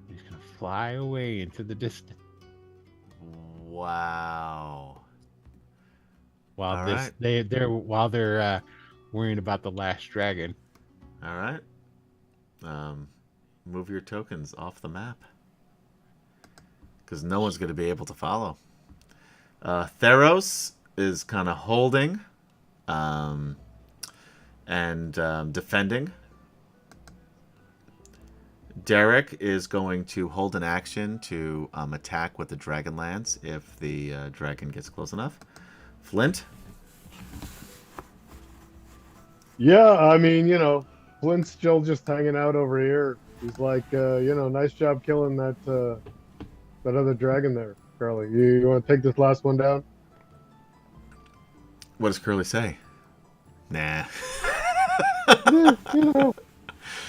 He's going to fly away into the distance. Wow. While All this, right. they're worrying about the last dragon. All right. Move your tokens off the map. Because no one's going to be able to follow. Theros is kind of holding and defending. Derek is going to hold an action to attack with the DragonLance if the dragon gets close enough. Flint? Yeah, I mean, Flint's still just hanging out over here. He's like, nice job killing that other dragon there, Curly. You want to take this last one down? What does Curly say? Nah.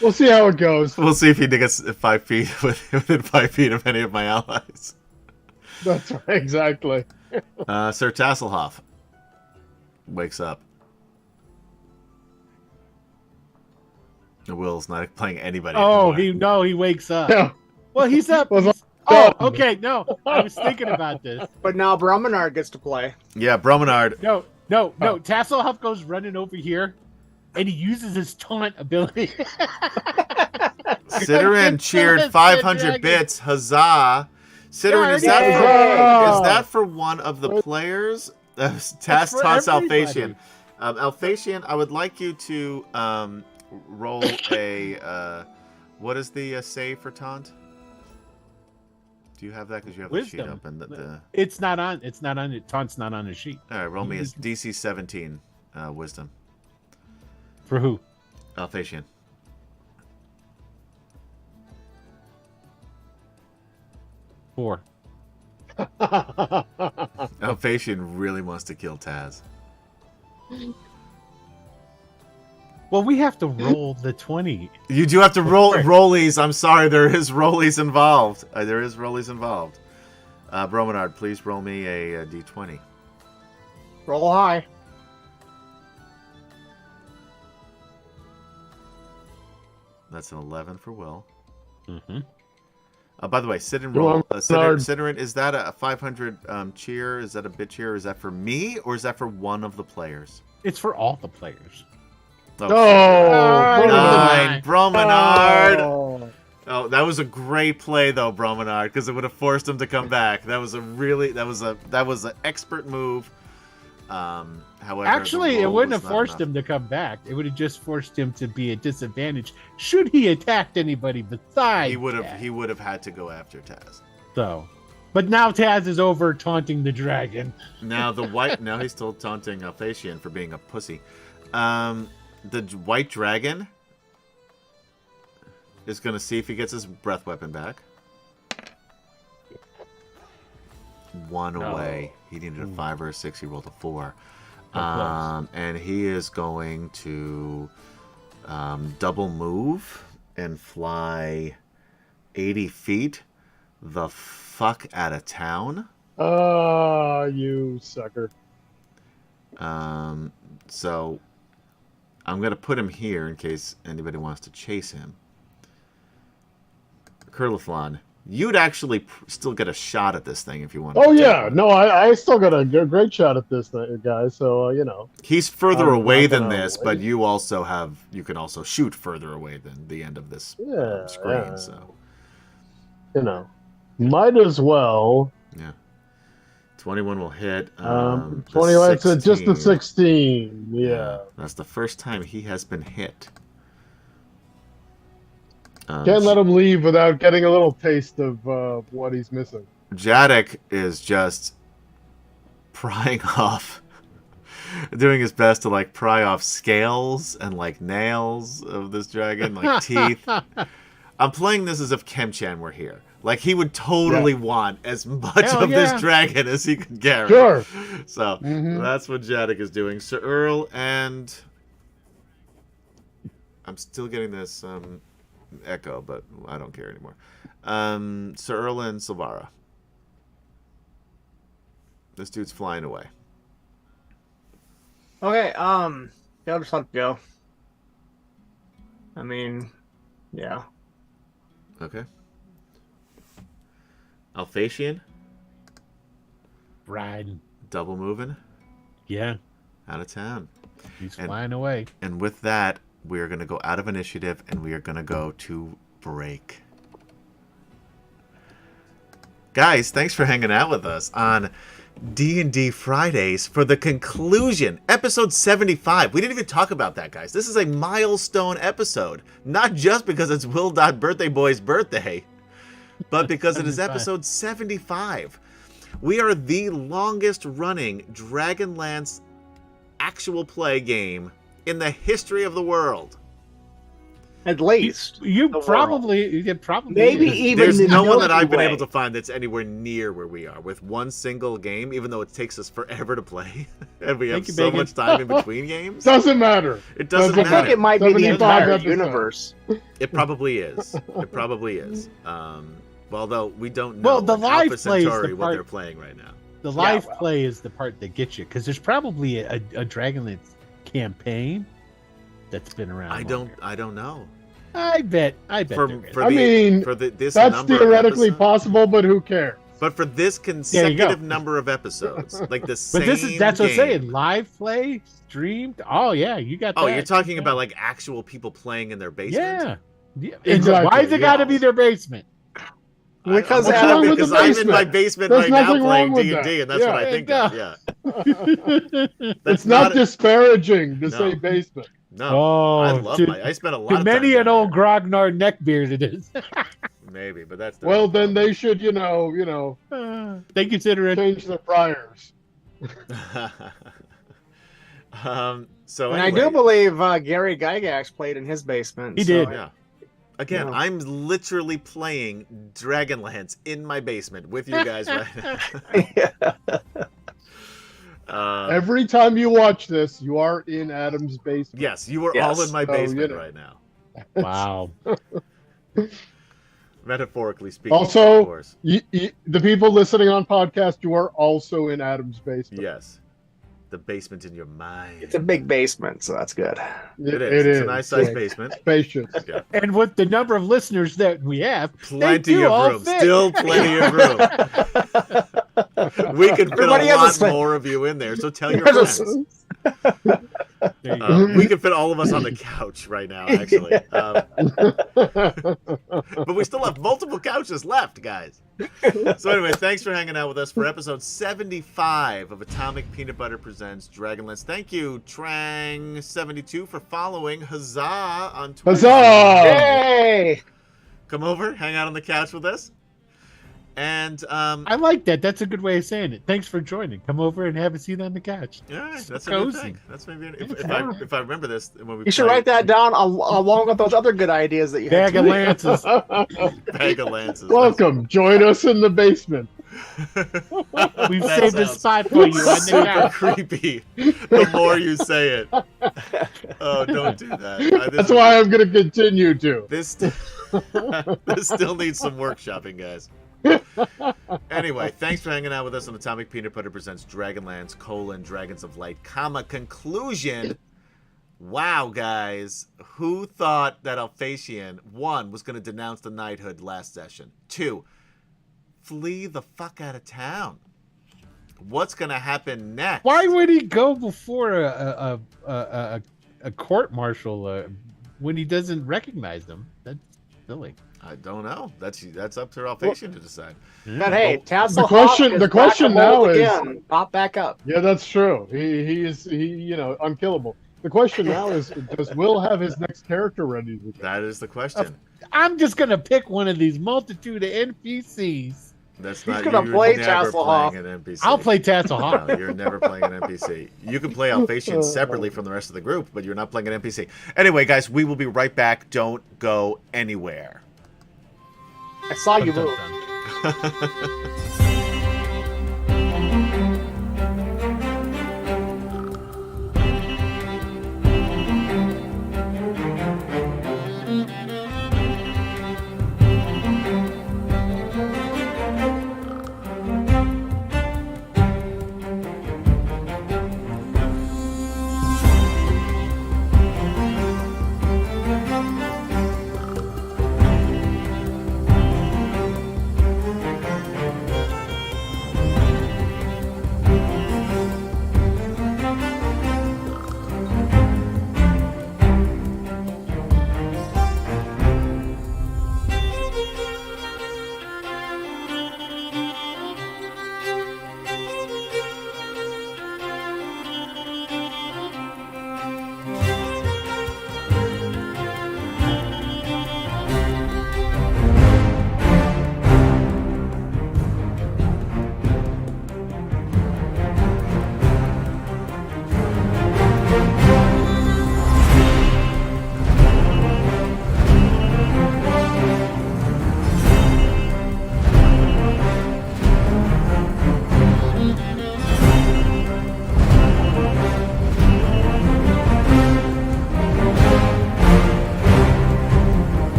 We'll see how it goes. We'll see if he gets 5 feet within 5 feet of any of my allies. That's right, exactly. Sir Tasselhoff wakes up. Will's not playing anybody Oh, anymore. he wakes up. Yeah. Well, he's up. Was Oh, okay. No, I was thinking about this. But now Brahmanar gets to play. Yeah, Bromenard. No. Tasselhoff goes running over here, and he uses his taunt ability. Ciderin cheered Dragon. 500 bits. Huzzah. Ciderin, is Yeah, that for one of the players? Tass for taunts everybody. Alphasian. Alphasian, I would like you to roll a... what is the save for taunt? Do you have that? Because you have the sheet Wisdom. up. And the... It's not on. Taunt's not on the sheet. All right, roll me a DC 17 wisdom. For who? Alphasian. 4. Alphasian really wants to kill Taz. Well, we have to roll the 20. You do have to roll rollies. I'm sorry, there is rollies involved. Bromenard, please roll me a d20. Roll high. That's an 11 for Will. Mm-hmm. By the way, Ciderin Go roll. on, Ciderin, is that a 500 cheer? Is that a bit cheer? Is that for me or is that for one of the players? It's for all the players. Oh, No! Nine. Bromenard. Oh. Oh, that was a great play though, Bromenard, because it would have forced him to come back. That was an expert move. However, Actually, the it roll wouldn't was have not forced enough. him to come back. It would have just forced him to be at disadvantage should he attacked anybody besides. He would have. Taz. He would have had to go after Taz. So, but now Taz is over taunting the dragon. Now now he's still taunting Alphasian for being a pussy. The white dragon is going to see if he gets his breath weapon back. 1 No. away. He needed a 5 or a 6. He rolled a 4. close. And he is going to double move and fly 80 feet the fuck out of town. Oh, you sucker. So I'm gonna put him here in case anybody wants to chase him. Curlithlon, you'd actually still get a shot at this thing if you wanted. Oh to take yeah, one. no, I still got a great shot at this guy. So He's further I'm away not than gonna this, but you can also shoot further away than the end of this Yeah, screen. yeah. So might as well. yeah, 21 will hit. 21, so just the 16. 16. Yeah. That's the first time he has been hit. Can't let him leave without getting a little taste of what he's missing. Jadek is just prying off, doing his best to like pry off scales and like nails of this dragon, like teeth. I'm playing this as if Kemchan were here. Like he would totally want as much Hell of this dragon as he could carry. Sure. So that's what Jadek is doing. Sir Earl and I'm still getting this echo, but I don't care anymore. Sir Earl and Silvara. This dude's flying away. Okay, I'll just let it go. I mean, yeah. Okay. Alphatian, Riding. double moving, Yeah, out of town. he's flying away. And with that, we are going to go out of initiative and we are going to go to break. Guys, thanks for hanging out with us on D&D Fridays for the conclusion, episode 75. We didn't even talk about that, guys. This is a milestone episode, not just because it's Will Birthday Boy's birthday, but because it is episode 75. We are the longest running DragonLance actual play game in the history of the world. At least. You the probably Maybe even There's the no one that Milky I've been Way. able to find that's anywhere near where we are with one single game, even though it takes us forever to play. And we have Thank you, so Bacon. much time in between games. Doesn't matter. It doesn't I Doesn't think matter. it might be the 75 entire episodes. universe. It probably is. It probably is. Although we don't know Well, the in live Alpha play is the Centauri what part- they're playing right now. The live well. play is the part that gets you, because there's probably a Dragonlance campaign that's been around. I longer. don't know. I bet there is. I mean, this That's number of theoretically episodes- possible, but who cares? But for this go. consecutive number of episodes, like the same But that's what I'm game. saying. Live play, streamed. Oh yeah, you got that. Oh, you're talking about like actual people playing in their basement? Yeah. Yeah. Exactly, Why has it got to be their basement? Because What's Adam- wrong with the because I'm in my basement? basement There's right now nothing playing wrong with D&D, that. and that's Yeah. what I think of. Yeah. That's It's not disparaging to say No. basement. No, Oh, I love to- I spent a lot To of many time an down old grognard neckbeard it is. there. Maybe, but that's Well, then they should, They consider it. change the fryers. So And anyway, I do believe Gary Gygax played in his basement. He so- did. yeah. Again, Yeah. I'm literally playing Dragonlance in my basement with you guys right now. Every time you watch this, you are in Adam's basement. Yes, you are Yes. all in my So, basement right now. Wow. Metaphorically speaking, Also, of course. The people listening on podcast, you are also in Adam's basement. Yes. The basement in your mind. It's a big basement, so that's good. It is. It's a nice sized yeah. basement. Spacious. Yeah. And with the number of listeners that we have, Plenty do of all room. fit. Still plenty of room. We can fit Everybody a has a lot sp- more of you in there, so tell your There's a friends. there you go. We can fit all of us on the couch right now, actually. But we still have multiple couches left, guys. So anyway, thanks for hanging out with us for episode 75 of Atomic Peanut Butter Presents Dragonlance. Thank you, Trang72, for following. Huzzah on Twitter. Huzzah! Yay! Come over, hang out on the couch with us. And I like that. That's a good way of saying it. Thanks for joining. Come over and have a seat on the couch. all right, that's a Cozy. good thing. That's maybe if I remember this when we You should play write that down along with those other good ideas that you had. Bag of lances. Bag of Lances. Welcome. Join us in the basement. We've That saved a sounds spot for you on the super couch. creepy. The more you say it. Oh, don't do that. That's why I'm going to continue to. This still needs some workshopping, guys. Anyway, thanks for hanging out with us on Atomic Peanut Butter Presents Dragonlance, Dragons of Light, conclusion. Wow, guys. Who thought that Alphasian, 1, was going to denounce the knighthood last session? 2, flee the fuck out of town? What's going to happen next? Why would he go before a court martial when he doesn't recognize them? That's silly. I don't know. That's up to Alphasian to decide. But hey, Tassel the question now is pop back up. Yeah, that's true. He unkillable. The question now is, does Will have his next character ready to go? That is the question. I'm just gonna pick one of these multitude of NPCs. That's He's not gonna you're play never Tasselhoff. playing an NPC. I'll play Tasselhoff. No, you're never playing an NPC. You can play Alphasian separately from the rest of the group, but you're not playing an NPC. Anyway, guys, we will be right back. Don't go anywhere. I saw you Dun, move. dun, dun.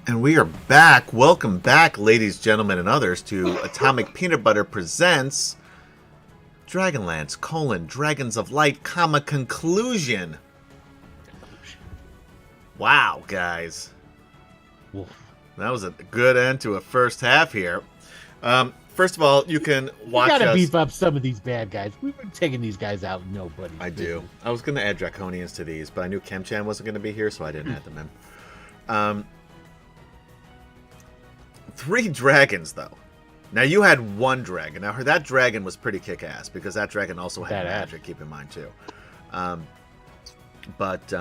And we are back. Welcome back, ladies, gentlemen, and others, to Atomic Peanut Butter presents DragonLance, Dragons of Light, conclusion. Wow, guys. Wolf. That was a good end to a first half here. First of all, you can watch You gotta us. beef up some of these bad guys. We've been taking these guys out. Nobody. I do. I was going to add Draconians to these, but I knew Kemchan wasn't going to be here, so I didn't add them in. 3 dragons, though. Now, you had 1 dragon. Now, that dragon was pretty kick-ass, because that dragon also had magic, keep in mind, too. But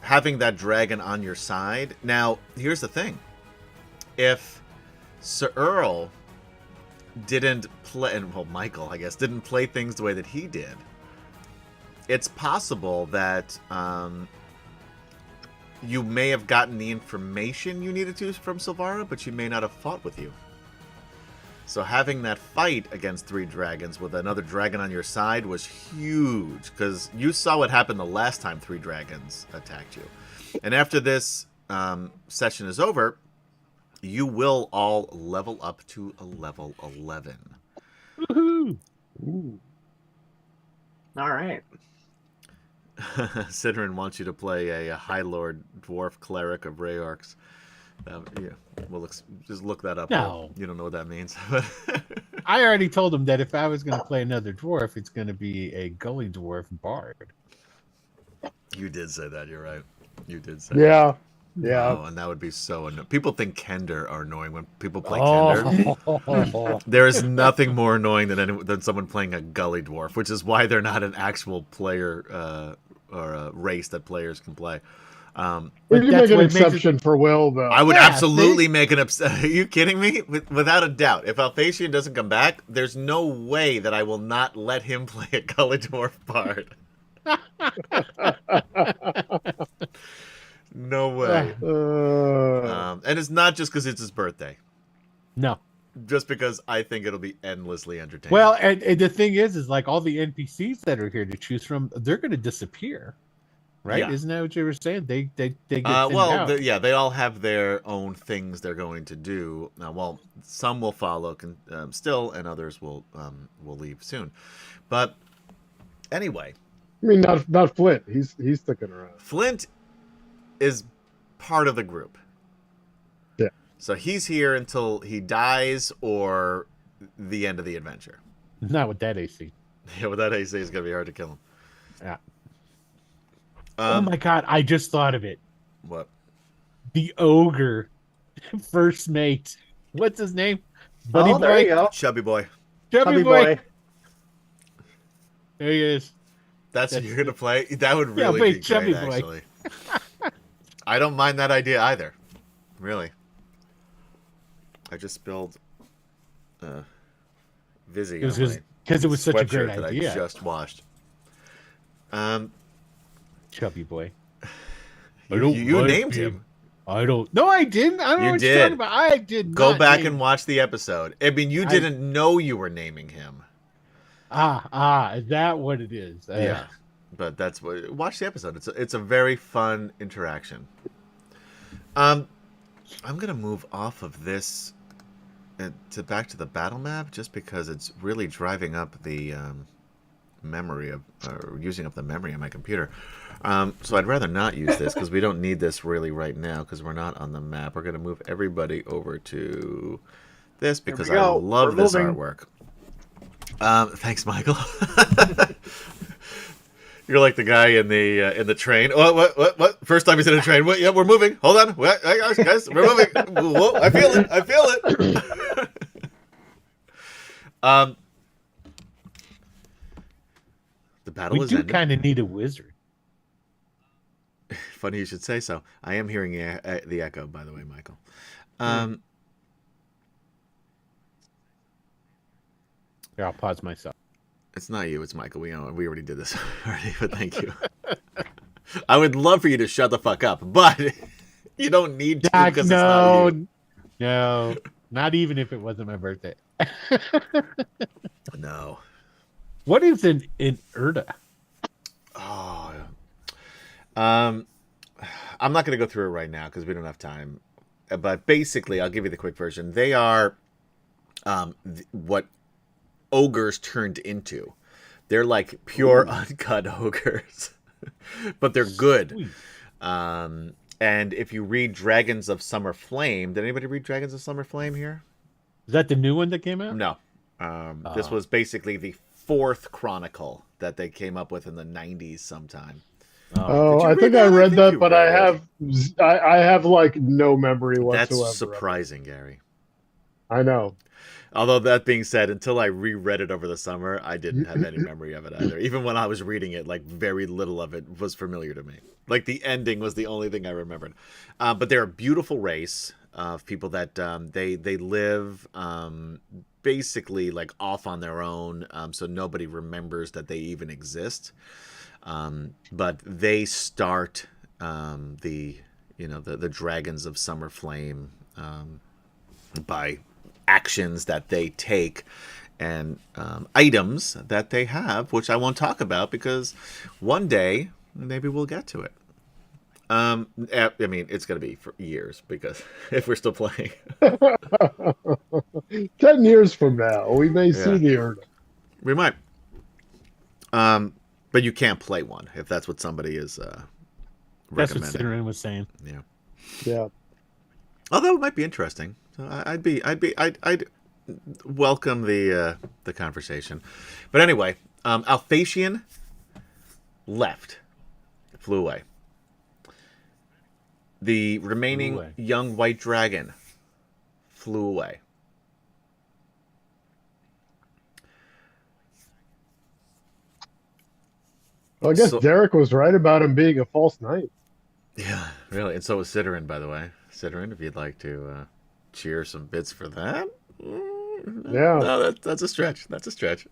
having that dragon on your side... Now, here's the thing. If Sir Earl didn't play... Well, Michael, I guess, didn't play things the way that he did, it's possible that... you may have gotten the information you needed to from Silvara, but she may not have fought with you. So having that fight against 3 dragons with another dragon on your side was huge, because you saw what happened the last time 3 dragons attacked you. And after this session is over, you will all level up to a level 11. Woohoo! Ooh. All right. Sidrin wants you to play a High Lord Dwarf Cleric of Rayarks. Yeah, we'll just look that up. No. You don't know what that means. I already told him that if I was going to play another dwarf, it's going to be a gully dwarf bard. You did say that. You're right. You did say Yeah. that. Yeah. Oh, and that would be so annoying. People think Kender are annoying when people play Kender. Oh. There is nothing more annoying than someone playing a gully dwarf, which is why they're not an actual player or a race that players can play. We But can that's make an what makes exception for Will, though. I would Yeah, absolutely make an Are you kidding me? Without a doubt. If Alphacian doesn't come back, there's no way that I will not let him play a gully dwarf bard. No way. And it's not just because it's his birthday. No. Just because I think it'll be endlessly entertaining. Well, and the thing is like all the NPCs that are here to choose from, they're going to disappear, right? Yeah. Isn't that what you were saying? They get thinned out. They all have their own things they're going to do. Well, some will follow still, and others will leave soon. But anyway, I mean, not Flint. He's sticking around. Flint is part of the group. Yeah. So he's here until he dies or the end of the adventure. Not with that AC. Yeah, with that AC, it's going to be hard to kill him. Yeah. Oh my god, I just thought of it. What? The ogre first mate. What's his name? Buddy Oh, there boy? you go. Chubby boy. Chubby Chubby boy. boy. There he is. That's who you're going to play? That would Yeah, really play be Chubby great, boy. actually. I don't mind that idea either. Really. I just spilled Vizzy It was on my because it was such a great sweatshirt that idea. I just washed. Chubby boy. You named him. I don't. No, I didn't. I don't know You what you're did. talking about. I did Go not back name- and watch the episode. I mean, you didn't know you were naming him. Is that what it is? Yeah, but that's what. Watch the episode. It's a very fun interaction. I'm gonna move off of this to back to the battle map just because it's really driving up the memory of using up the memory of my computer. So I'd rather not use this because we don't need this really right now because we're not on the map. We're gonna move everybody over to this because I go. love We're this moving. artwork. Thanks, Michael. You're like the guy in the train. Oh, what? First time he's in a train. What? Yeah, we're moving. Hold on. Guys, we're moving. Whoa, I feel it. The battle We is do ended. kind of need a wizard. Funny you should say so. I am hearing the echo, by the way, Michael. Here, I'll pause myself. It's not you. It's Michael. We already did this already, but thank you. I would love for you to shut the fuck up, but you don't need to Jack, because it's not you. no, not even if it wasn't my birthday. No. What is an Urda? Oh. I'm not going to go through it right now because we don't have time. But basically, I'll give you the quick version. They are what ogres turned into. They're like pure uncut ogres, but they're good. Sweet. And if you read Dragons of Summer Flame, did anybody read Dragons of Summer Flame here? Is that the new one that came out? No. This was basically the 4th chronicle that they came up with in the 90s sometime. Oh, Did you I read think that? I I read think that, you but read I have like no memory whatsoever. That's surprising, Gary. I know. Although that being said, until I reread it over the summer, I didn't have any memory of it either. Even when I was reading it, like very little of it was familiar to me. Like the ending was the only thing I remembered. But they're a beautiful race of people that they live basically like off on their own, so nobody remembers that they even exist. But they start the Dragons of Summer Flame by actions that they take and items that they have, which I won't talk about because one day maybe we'll get to it. I mean, it's going to be for years because if we're still playing. 10 years from now, we may see the Urda. We might. But you can't play one if that's what somebody is That's what recommending. Ciderin was saying. Yeah. Yeah. Although it might be interesting. So I'd welcome the conversation. But anyway, Alphatian left, flew away. The remaining young white dragon flew away. Well, I guess So- Derek was right about him being a false knight. Yeah, really. And so was Ciderin, by the way. Ciderin, if you'd like to cheer some bits for that. Yeah. No, that's a stretch. That's a stretch.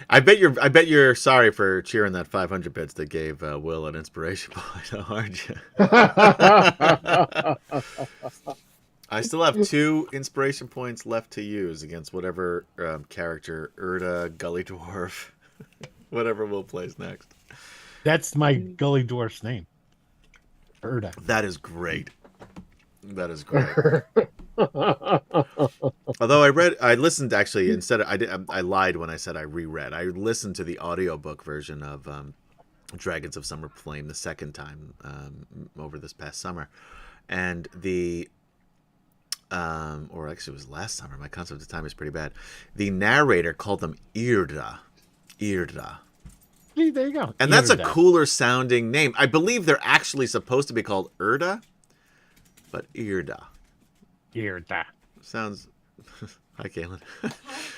I bet you're sorry for cheering that 500 bits that gave Will an inspiration point, aren't you? I still have 2 inspiration points left to use against whatever character, Urda, Gully Dwarf, whatever Will plays next. That's my Gully Dwarf's name. Urda. That is great. That is great. Although I listened actually instead of I lied when I said I reread. I listened to the audiobook version of Dragons of Summer Flame the second time over this past summer, and or actually it was last summer. My concept of time is pretty bad. The narrator called them Irda. See, there you go. And that's a Irda. cooler sounding name. I believe they're actually supposed to be called Urda, but Irda. Irda. Sounds. Hi, Kaylin.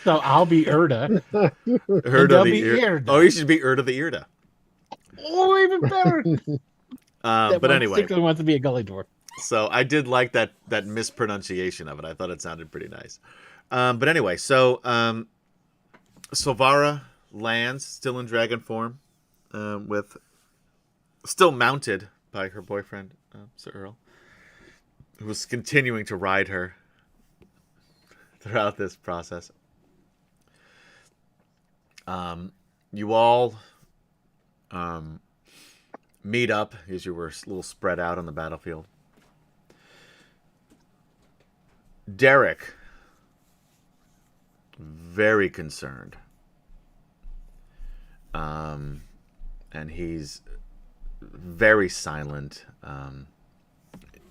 So I'll be Urda. Urda they'll the be Irda. Irda. Oh, you should be Urda the Irda. Oh, even better. But anyway, particularly wants to be a Gully Dwarf. so I did like that mispronunciation of it. I thought it sounded pretty nice. But anyway, so Silvara lands still in dragon form, with still mounted by her boyfriend, Sir Earl, who was continuing to ride her throughout this process. You all meet up as you were a little spread out on the battlefield. Derek, very concerned. And he's very silent.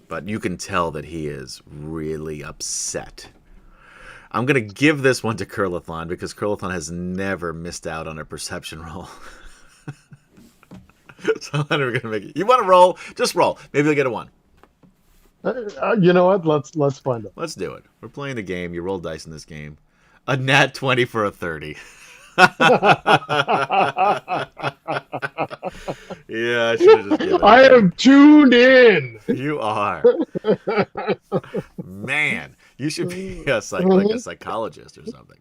But you can tell that he is really upset. I'm going to give this one to Curlithlon because Curlithlon has never missed out on a perception roll. So I'm not even going to make it. You want to roll? Just roll. Maybe you'll get a 1. You know what? Let's find out. Let's do it. We're playing the game. You roll dice in this game. A nat 20 for a 30. Yeah, I should have just given it. I am tuned in. You are. Man, you should be like a psychologist or something.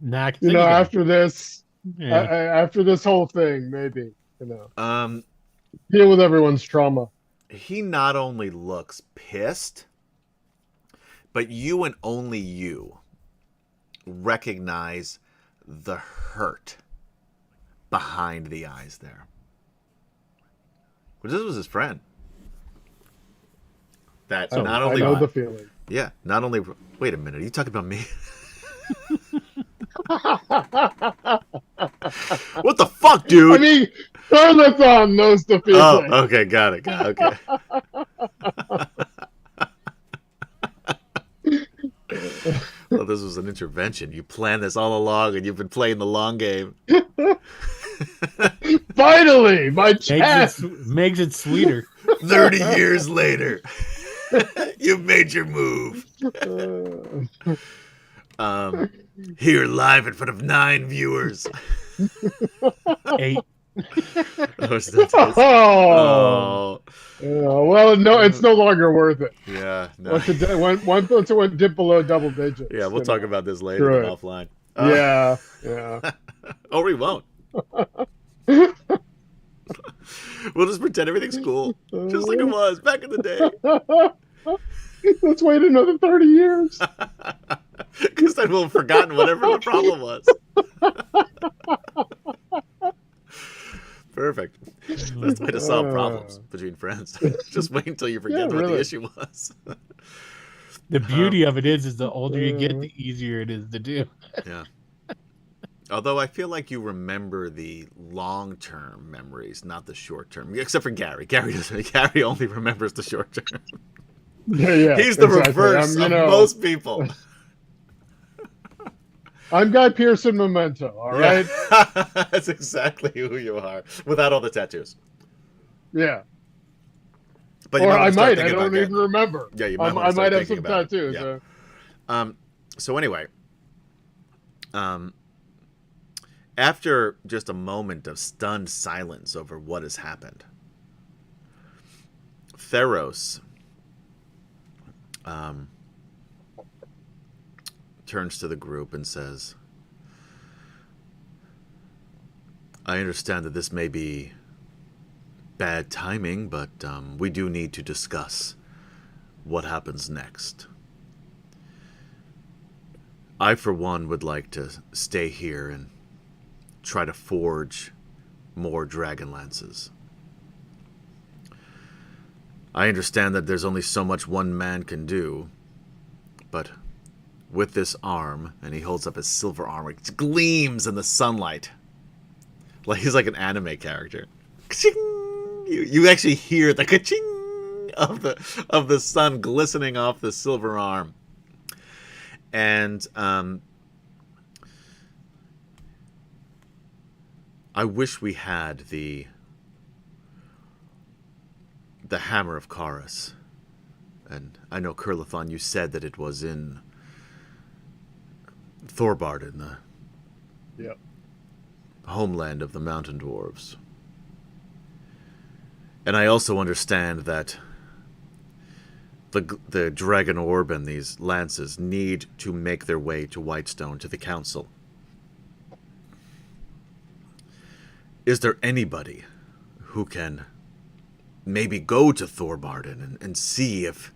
Nah, You know, after this, yeah. after this whole thing, maybe Um, deal with everyone's trauma. he not only looks pissed, but you and only you recognize the hurt behind the eyes there. Well, this was his friend. That Oh, not only I know the feeling. yeah, not only wait a minute, are you talking about me? What the fuck, dude? I mean, Charlottesville knows the Oh, feeling. okay, got it. Okay. Well, this was an intervention. You planned this all along, and you've been playing the long game. Finally, my chest. Makes it sweeter. 30 years later, you've made your move. Here, live in front of 9 viewers. 8. Oh, is that- Oh. oh, Well, no, it's no longer worth it. yeah. No. Once it went dip below double digits. Yeah, we'll you talk know. about this later Right. then offline. Yeah. Or we won't. We'll just pretend everything's cool, just like it was back in the day. Let's wait another 30 years. Because then we'll have forgotten whatever the problem was. Perfect. That's the way to solve problems between friends. Just wait until you forget Yeah, what really. the issue was. The beauty of it is the older you get, the easier it is to do. Yeah. Although I feel like you remember the long-term memories, not the short-term. Except for Gary. Gary doesn't. Gary only remembers the short-term. Yeah, He's the exactly. reverse of most people. I'm Guy Pearson Memento, all right? Yeah. That's exactly who you are, without all the tattoos. Yeah. But you Or might wanna I start might. I thinking don't about even remember. Yeah, you might wanna I start might have thinking some about it. tattoos. Yeah. So anyway, after just a moment of stunned silence over what has happened, Theros turns to the group and says, I understand that this may be bad timing, but we do need to discuss what happens next. I, for one, would like to stay here and try to forge more DragonLances. I understand that there's only so much one man can do, but with this arm, and he holds up his silver arm, it gleams in the sunlight. Like he's like an anime character. Ka-ching! You actually hear the ka-ching of the sun glistening off the silver arm. And I wish we had the Hammer of Karas. And I know, Kurlathon, you said that it was in Thorbarden, the Yep. homeland of the mountain dwarves. And I also understand that the dragon orb and these lances need to make their way to Whitestone, to the council. Is there anybody who can maybe go to Thorbarden and see if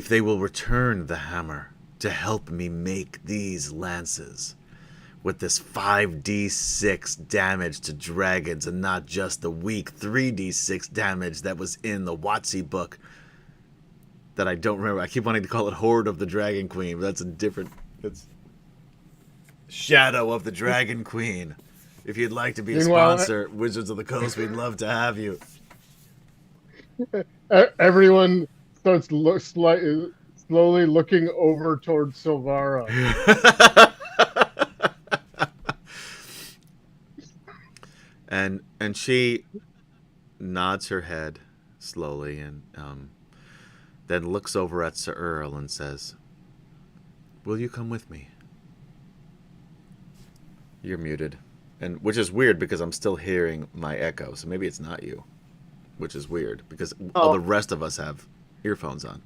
they will return the hammer to help me make these lances with this 5d6 damage to dragons and not just the weak 3d6 damage that was in the WotC book that I don't remember. I keep wanting to call it Horde of the Dragon Queen, but that's a different... It's Shadow of the Dragon Queen. If you'd like to be a Meanwhile, sponsor, Wizards of the Coast, we'd love to have you. Everyone starts slowly looking over towards Silvara. And she nods her head slowly and then looks over at Sir Earl and says, "Will you come with me?" You're muted. And which is weird because I'm still hearing my echo, so maybe it's not you. Which is weird because all the rest of us have earphones on.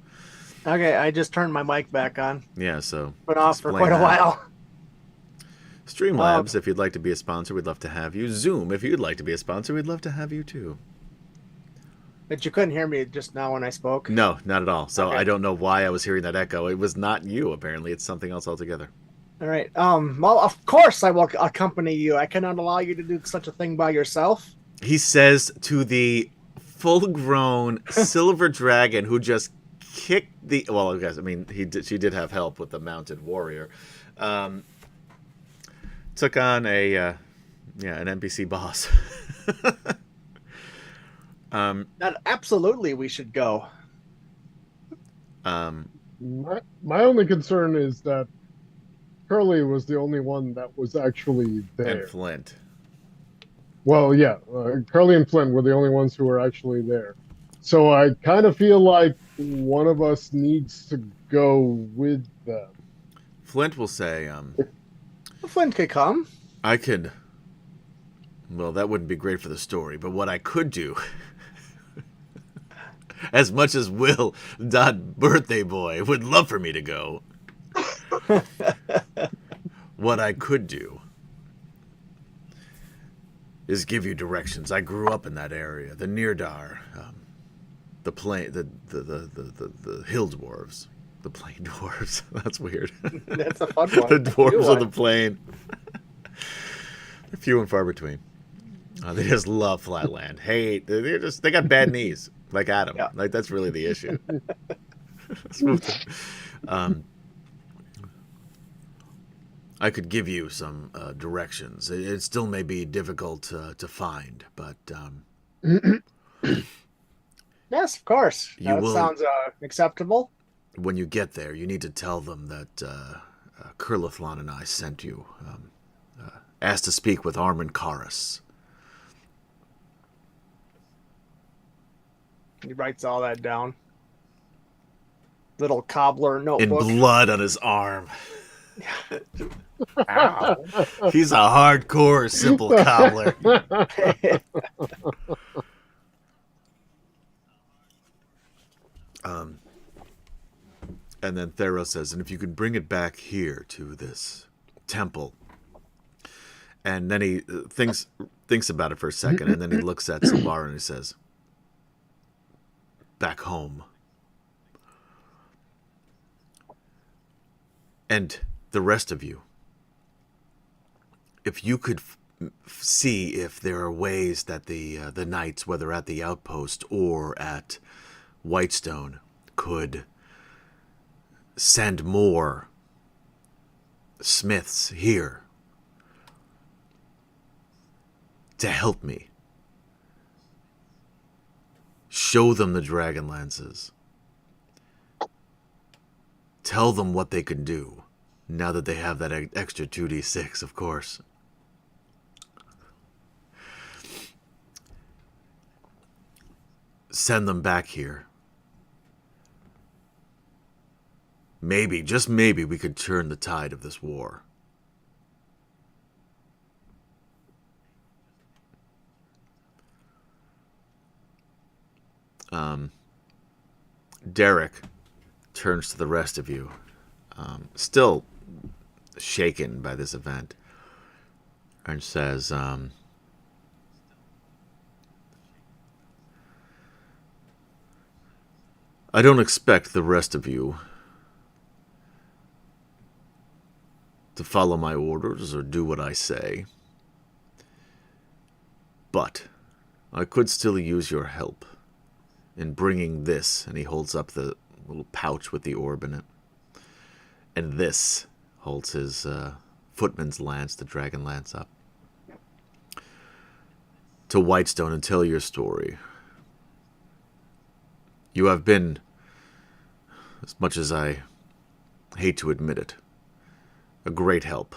Okay, I just turned my mic back on. Yeah, so Been off for explain quite a that. while. Streamlabs, if you'd like to be a sponsor, we'd love to have you. Zoom, if you'd like to be a sponsor, we'd love to have you too. But you couldn't hear me just now when I spoke. No, not at all. So Okay. I don't know why I was hearing that echo. It was not you, apparently. It's something else altogether. All right. Well, of course I will accompany you. I cannot allow you to do such a thing by yourself. He says to the full-grown silver dragon who just kicked the. Well, I guess she did have help with the mounted warrior. Took on an NPC boss. Absolutely, we should go. My only concern is that Curly was the only one that was actually there. And Flint. Well, yeah, Curly and Flint were the only ones who were actually there. So I kind of feel like one of us needs to go with them. Flint will say, Flint could come. I could. Well, that wouldn't be great for the story, but what I could do, as much as Will, birthday boy, would love for me to go, what I could do is give you directions. I grew up in that area, the Neardar, the plain, the hill dwarves, the plain dwarves. That's weird. That's a fun one. The dwarves of the plain. They're few and far between. They just love flatland. They got bad knees, like Adam. Yeah. Like that's really the issue. Let's move to, I could give you some directions. It still may be difficult to find, but Yes, of course. You That will- sounds acceptable. when you get there, you need to tell them that Kurlithlon and I sent you. Asked to speak with Armin Karas. He writes all that down. Little cobbler In notebook. blood on his arm. Ow. He's a hardcore simple cobbler. And then Thero says, and if you could bring it back here to this temple. And then he thinks about it for a second, and then he looks at Silvara and he says, back home. And the rest of you, if you could see if there are ways that the knights, whether at the outpost or at Whitestone, could send more smiths here to help me. Show them the DragonLances. Tell them what they can do, now that they have that extra 2d6, of course. Send them back here. Maybe, just maybe, we could turn the tide of this war. Derek turns to the rest of you, still shaken by this event, and says, I don't expect the rest of you to follow my orders or do what I say, but I could still use your help in bringing this, and he holds up the little pouch with the orb in it, and this holds his footman's lance, the DragonLance, up, to Whitestone and tell your story. You have been, as much as I hate to admit it, a great help.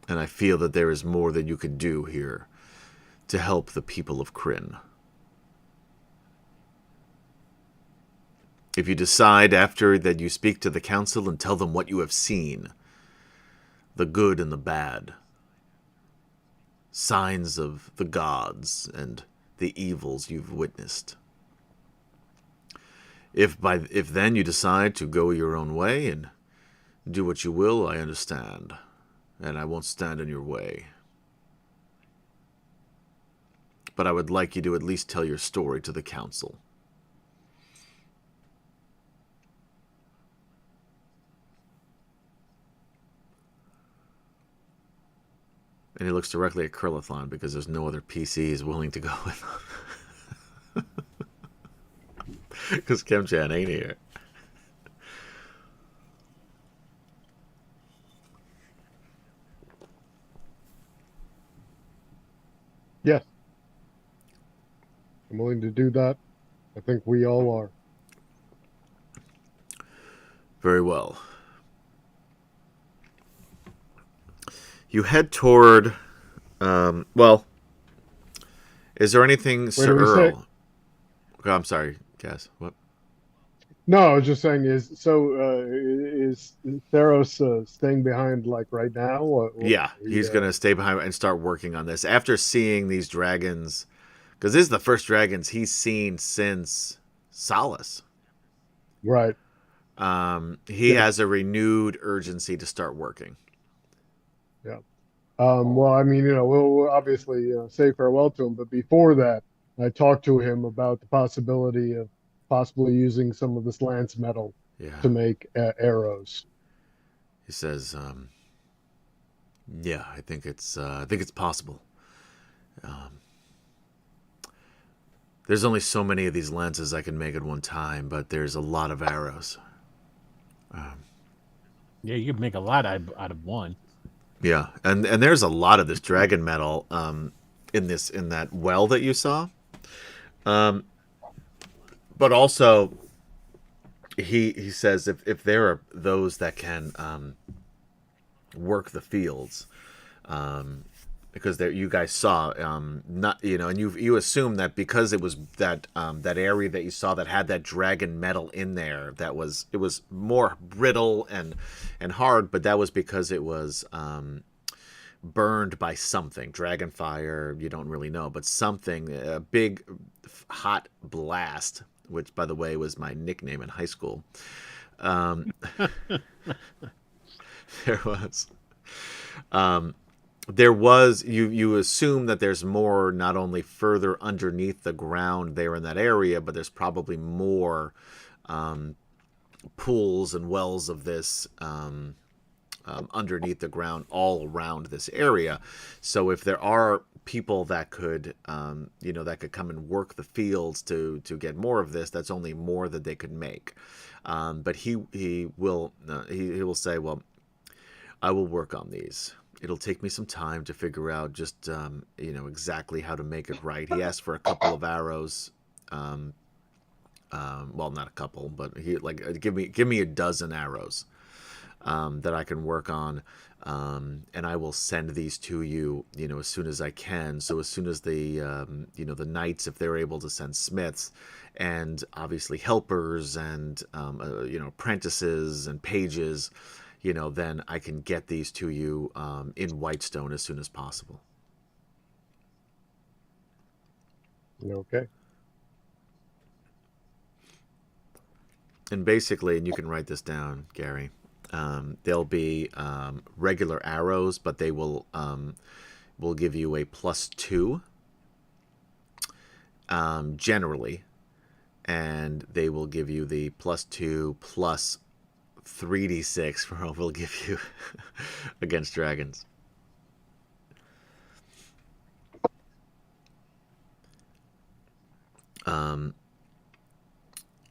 And I feel that there is more that you could do here to help the people of Kryn. If you decide after that you speak to the council and tell them what you have seen, the good and the bad, signs of the gods and the evils you've witnessed. If then you decide to go your own way and do what you will, I understand, and I won't stand in your way. But I would like you to at least tell your story to the council. And he looks directly at Krillithon because there's no other PCs willing to go with him. Because Kim-chan ain't here. Yes. I'm willing to do that. I think we all are. Very well. You head toward, well, is there anything, Sir do we say- Earl? Oh, I'm sorry, Cass. What? No, I was just saying, is Theros staying behind like right now? Yeah, he's going to stay behind and start working on this. After seeing these dragons, because this is the first dragons he's seen since Solace. Right. He has a renewed urgency to start working. Yeah. Well, I mean, we'll obviously say farewell to him, but before that, I talked to him about the possibility of possibly using some of this lance metal to make arrows. He says, "Yeah, I think it's possible. There's only so many of these lances I can make at one time, but there's a lot of arrows." Yeah, you could make a lot out of one. Yeah, and there's a lot of this dragon metal in that well that you saw. But also, he says if there are those that can work the fields, because there you guys saw not and you assume that because it was that area that you saw that had that dragon metal in there, it was more brittle and hard, but that was because it was burned by something, dragon fire, you don't really know, but something, a big hot blast, which by the way was my nickname in high school. There was you assume that there's more, not only further underneath the ground there in that area, but there's probably more pools and wells of this underneath the ground all around this area. So if there are people that could that could come and work the fields to get more of this, that's only more that they could make. But he will say, well, I will work on these. It'll take me some time to figure out just exactly how to make it right. He asked for a couple of arrows. Well, not a couple, but give me a dozen arrows that I can work on, and I will send these to you, as soon as I can. So as soon as the the knights, if they're able to send smiths, and obviously helpers and apprentices and pages, then I can get these to you in Whitestone as soon as possible. Okay. And basically, and you can write this down, Gary, there'll be regular arrows, but they will give you a +2 generally, and they will give you the +2 plus 3d6 for what we'll give you against dragons.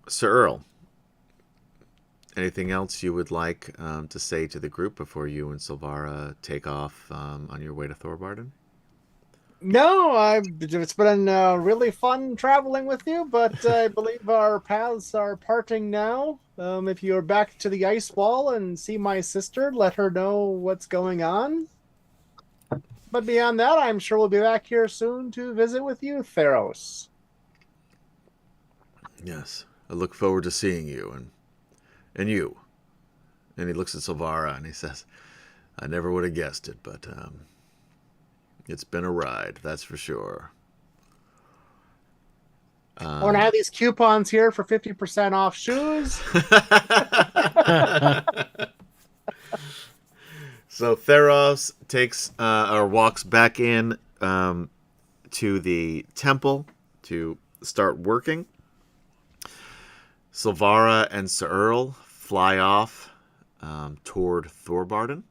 Sir Earl, anything else you would like to say to the group before you and Silvara take off on your way to Thorbarden? No, it's been really fun traveling with you, but I believe our paths are parting now. If you're back to the ice wall and see my sister, let her know what's going on. But beyond that, I'm sure we'll be back here soon to visit with you, Theros. Yes, I look forward to seeing you and you. And he looks at Silvara and he says, I never would have guessed it, but it's been a ride, that's for sure. I want to have these coupons here for 50% off shoes. So Theros takes or walks back in to the temple to start working. Silvara and Sir Earl fly off toward Thorbarden.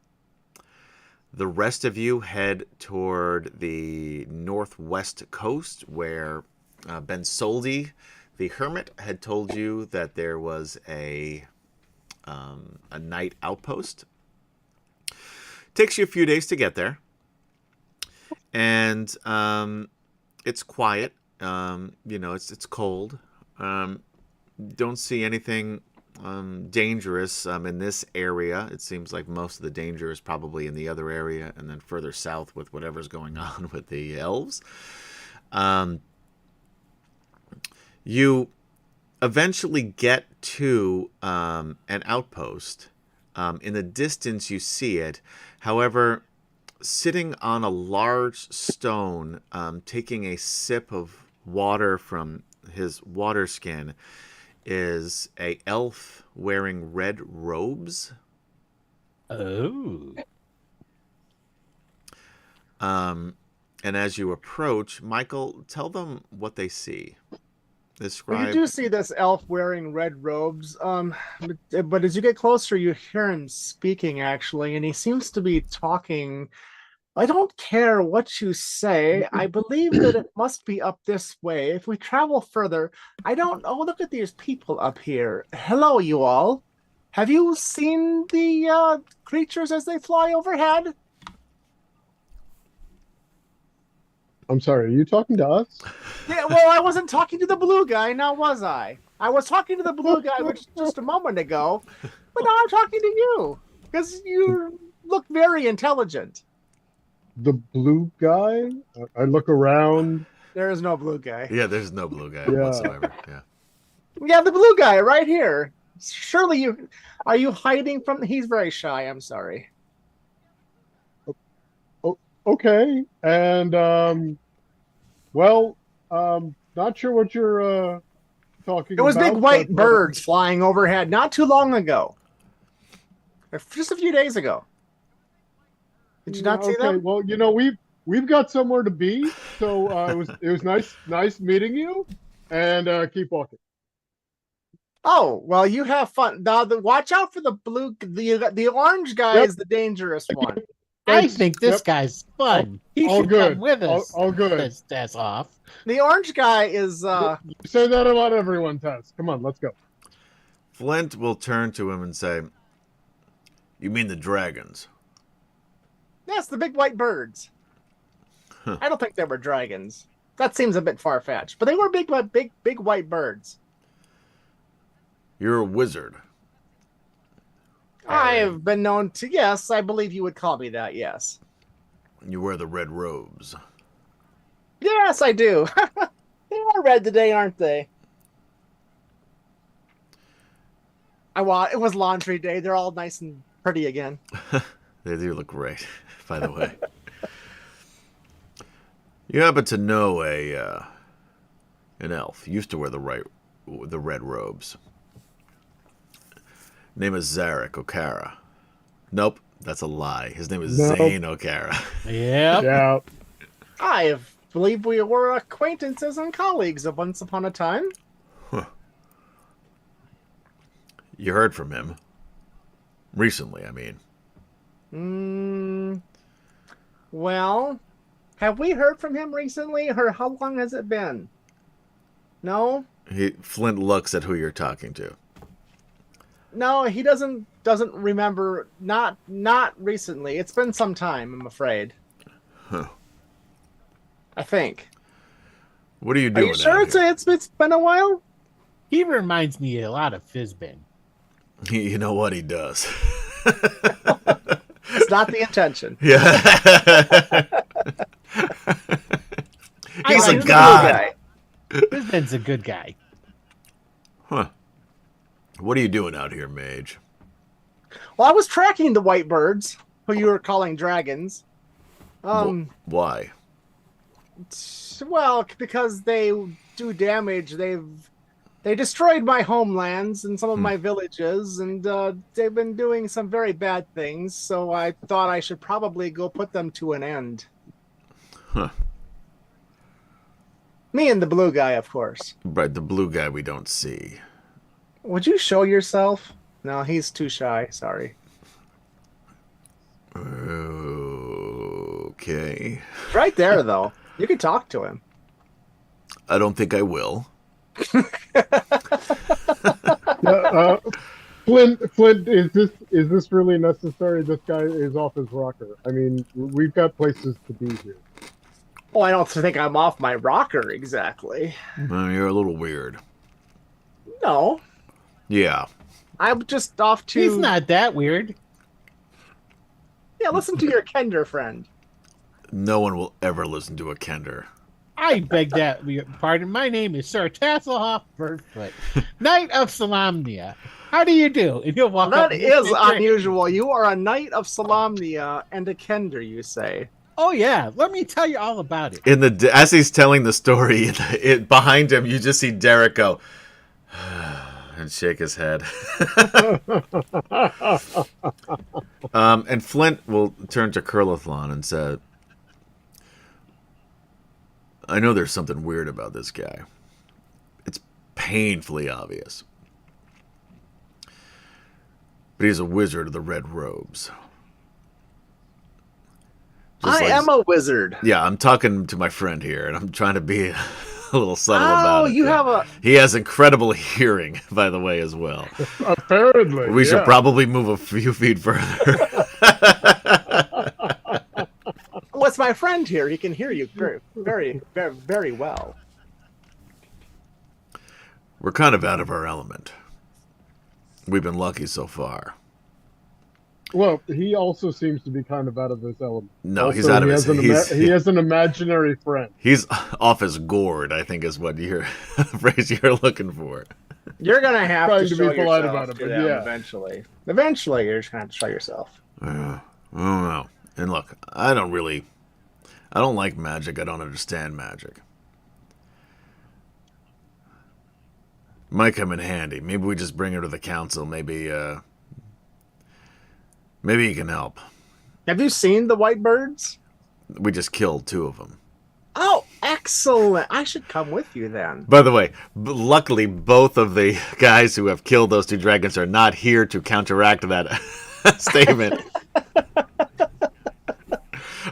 The rest of you head toward the northwest coast, where Ben Soldi, the hermit, had told you that there was a night outpost. Takes you a few days to get there, and it's quiet. It's cold. Don't see anything dangerous in this area. It seems like most of the danger is probably in the other area, and then further south with whatever's going on with the elves. You eventually get to an outpost. In the distance, you see it. However, sitting on a large stone, taking a sip of water from his water skin, is a elf wearing red robes. Oh. And as you approach, Michael, tell them what they see. Well, Describe. you do see this elf wearing red robes. But as you get closer, you hear him speaking actually, and he seems to be talking. I don't care what you say. I believe that it must be up this way. If we travel further, I don't. Oh, look at these people up here. Hello, you all. Have you seen the creatures as they fly overhead? I'm sorry, are you talking to us? Yeah, well, I wasn't talking to the blue guy, now was I? I was talking to the blue guy just a moment ago, but now I'm talking to you because you look very intelligent. The blue guy? I look around. There is no blue guy. Yeah, there's no blue guy Yeah. whatsoever. Yeah. Yeah, the blue guy right here. Surely you are you hiding from? He's very shy. I'm sorry. Okay, and not sure what you're talking It was about. big white but, birds flying overhead not too long ago, or just a few days ago. Did you not see okay, them? well, we've got somewhere to be, so it was nice meeting you, and keep walking. Oh, well, you have fun. Now, watch out for the blue. The orange guy Yep. is the dangerous one. I Thanks. think this Yep. guy's fun. He all should good. come with us. All good. That's off. The orange guy is. You say that about everyone, Tess. Come on, let's go. Flint will turn to him and say, "You mean the dragons?" Yes, the big white birds. Huh. I don't think they were dragons. That seems a bit far fetched, but they were big white birds. You're a wizard. I have been known to. Yes, I believe you would call me that. Yes. You wear the red robes. Yes, I do. They are red today, aren't they? It was laundry day. They're all nice and pretty again. They do look great, by the way. You happen to know an elf. Used to wear the red robes. Name is Zarek O'Kara. Nope, that's a lie. His name is Nope. Zane O'Kara. Yep. Yeah. I believe we were acquaintances and colleagues of once upon a time. You heard from him recently, I mean. Well, have we heard from him recently, or how long has it been? No? Flint looks at who you're talking to. No, he doesn't remember. Not recently. It's been some time, I'm afraid. Huh. I think. What are you Are doing? you sure out here? it's been a while? He reminds me a lot of Fizbin. You know what he does. It's not the intention. Yeah. He's like a the god. blue guy. Fizbin's a good guy. Huh. What are you doing out here, mage? Well, I was tracking the white birds, who you were calling dragons. Why? Well, because they do damage. They destroyed my homelands and some of my villages, and they've been doing some very bad things. So I thought I should probably go put them to an end. Huh. Me and the blue guy, of course. Right, the blue guy we don't see. Would you show yourself? No, he's too shy. Sorry. Oh. okay. It's right there, though. You can talk to him. I don't think I will. Flint, is this really necessary? This guy is off his rocker. I mean, we've got places to be here. Oh, I don't think I'm off my rocker exactly. You're a little weird. No, Yeah. I'm just off to. He's not that weird. Yeah, listen to your Kender friend. No one will ever listen to a Kender. I beg that pardon. My name is Sir Tasselhoff Birdfoot, Knight of Solamnia. How do you do? And you'll walk up That and is say, unusual. You are a knight of Solamnia and a Kender, you say. Oh yeah, let me tell you all about it. As he's telling the story, behind him, you just see Derek go and shake his head. And Flint will turn to Curlithlon and say, I know there's something weird about this guy. It's painfully obvious. But he's a wizard of the red robes. I am a wizard. Yeah, I'm talking to my friend here, and I'm trying to be a little subtle about it. You have a... He has incredible hearing, by the way, as well. Apparently. We should probably move a few feet further. What's my friend here? He can hear you very, very, very, very well. We're kind of out of our element. We've been lucky so far. Well, he also seems to be kind of out of his element. No, also, he's out of his... He has an imaginary friend. He's off his gourd, I think is what you're phrase you're looking for. You're going to have Trying to to be show polite yourself about it, to but them yeah. eventually. Eventually, you're just going to have to show yourself. I don't know. And look, I don't like magic. I don't understand magic. Might come in handy. Maybe we just bring her to the council. Maybe he can help. Have you seen the white birds? We just killed 2 of them. Oh, excellent. I should come with you then. By the way, luckily, both of the guys who have killed those 2 dragons are not here to counteract that statement.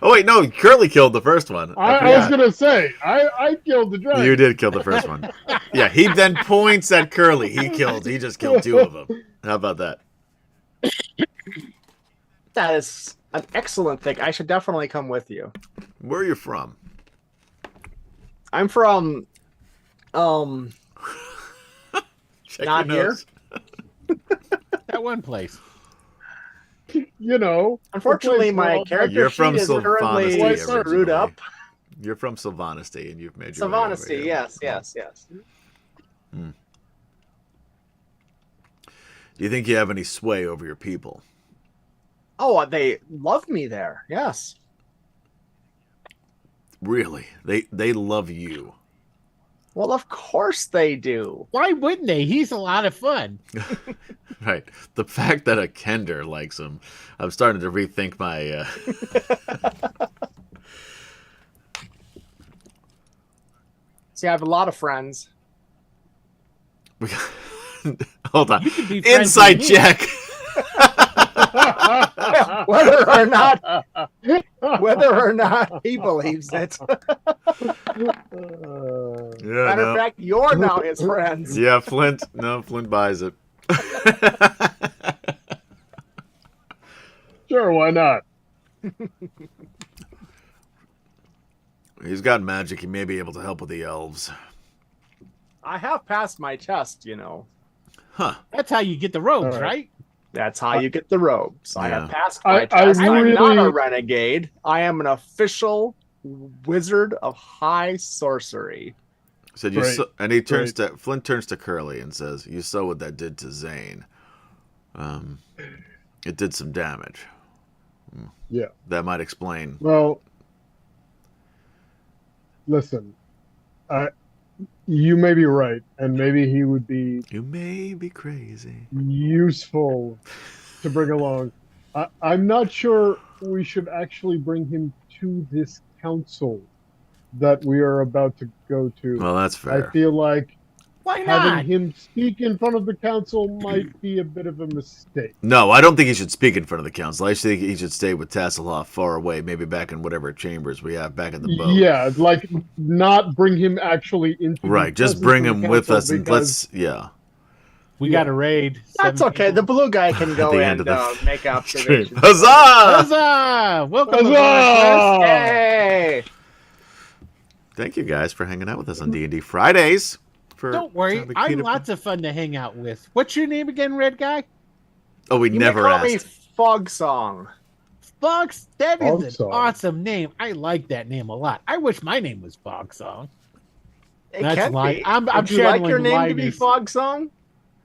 Oh, wait, no, Curly killed the first one. I was going to say, I killed the dragon. You did kill the first one. Yeah, he then points at Curly. He just killed 2 of them. How about that? That is an excellent thing. I should definitely come with you. Where are you from? I'm from, Check not your here. nose. That one place. You know. Unfortunately, the place my where- character You're from sheet is currently Sylvanas screwed originally. up. You're from Sylvanas, and you've made your way over Sylvanas, here. yes. Do you think you have any sway over your people? Oh, they love me there. Yes. Really? They love you. Well, of course they do. Why wouldn't they? He's a lot of fun. Right. The fact that a Kender likes him, I'm starting to rethink my... See, I have a lot of friends. Hold on. You could be friends Insight with me. check. Whether or not he believes it. Yeah, Matter no. of fact, you're now his friends. Yeah, Flint. No, Flint buys it. Sure, why not? He's got magic. He may be able to help with the elves. I have passed my test, you know. Huh. That's how you get the robes, All right. right? That's how you get the robes. I Yeah. have passed my I test. I'm not really- a renegade. I am an official wizard of high sorcery. Said you Great. and he turns to Flint turns to Curly and says, "You saw what that did to Zane. It did some damage. Yeah. That might explain." Well, listen, you may be right, and maybe he would be You may be crazy. useful to bring along. I'm not sure we should actually bring him to this council that we are about to go to. Well, that's I fair. feel like Why not? having him speak in front of the council might be a bit of a mistake. No, I don't think he should speak in front of the council. I think he should stay with Tasselhoff far away, maybe back in whatever chambers we have back in the boat. Yeah, like not bring him actually into the Right, just presence bring of the him with council us and because- let's, We got a raid. That's 7 okay. The people. blue guy can go the and end of the make stream. observations. Huzzah! Huzzah! Welcome Huzzah! aboard, Yay! Thank you guys for hanging out with us on D&D Fridays. Chris. Don't worry, I'm lots of fun to hang out with. What's your name again, Red Guy? Oh, we You never may call me asked. Fog Song. Fox? That is an Fogsong. awesome name. I like that name a lot. I wish my name was Fogsong. It That's can lying. be. I'm Would you like your channeling name to be Linus. Fog Song?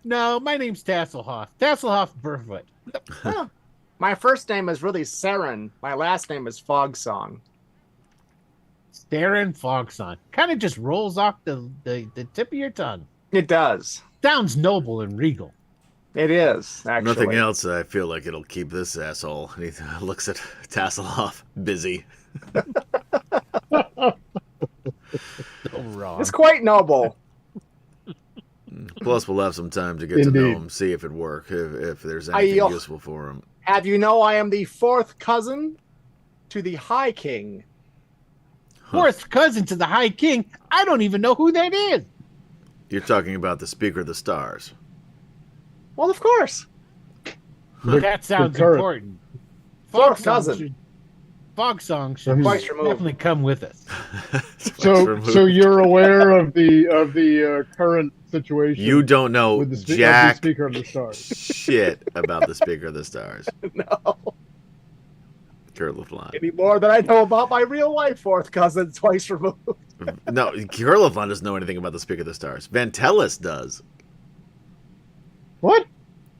No, my name's Tasselhoff. Tasselhoff Burfoot. Huh. My first name is really Saren. My last name is Fog Song. Darren Fogsong. Kind of just rolls off the tip of your tongue. It does. Sounds noble and regal. It is, actually. Nothing else. I feel like it'll keep this asshole. And he looks at Tasselhoff, busy. So wrong. It's quite noble. Plus, we'll have some time to get to know Indeed. him, see if it works, if there's anything Ayo. useful for him. Have you know I am the fourth cousin to the High King? Fourth cousin to the High King. I don't even know who that is. You're talking about the Speaker of the Stars. Well, of course. That sounds current. important. Fourth Fogsong cousin. should- Fogsong should Twice removed. definitely come with us. So you're aware of the current situation. You don't know with the, of the jack Speaker of the Stars. shit about the Speaker of the Stars. No. Kurt LaFleur. Any more than I know about my real life fourth cousin twice removed. No, Kurt LaFleur doesn't know anything about the Speaker of the Stars. Vantellis does. What?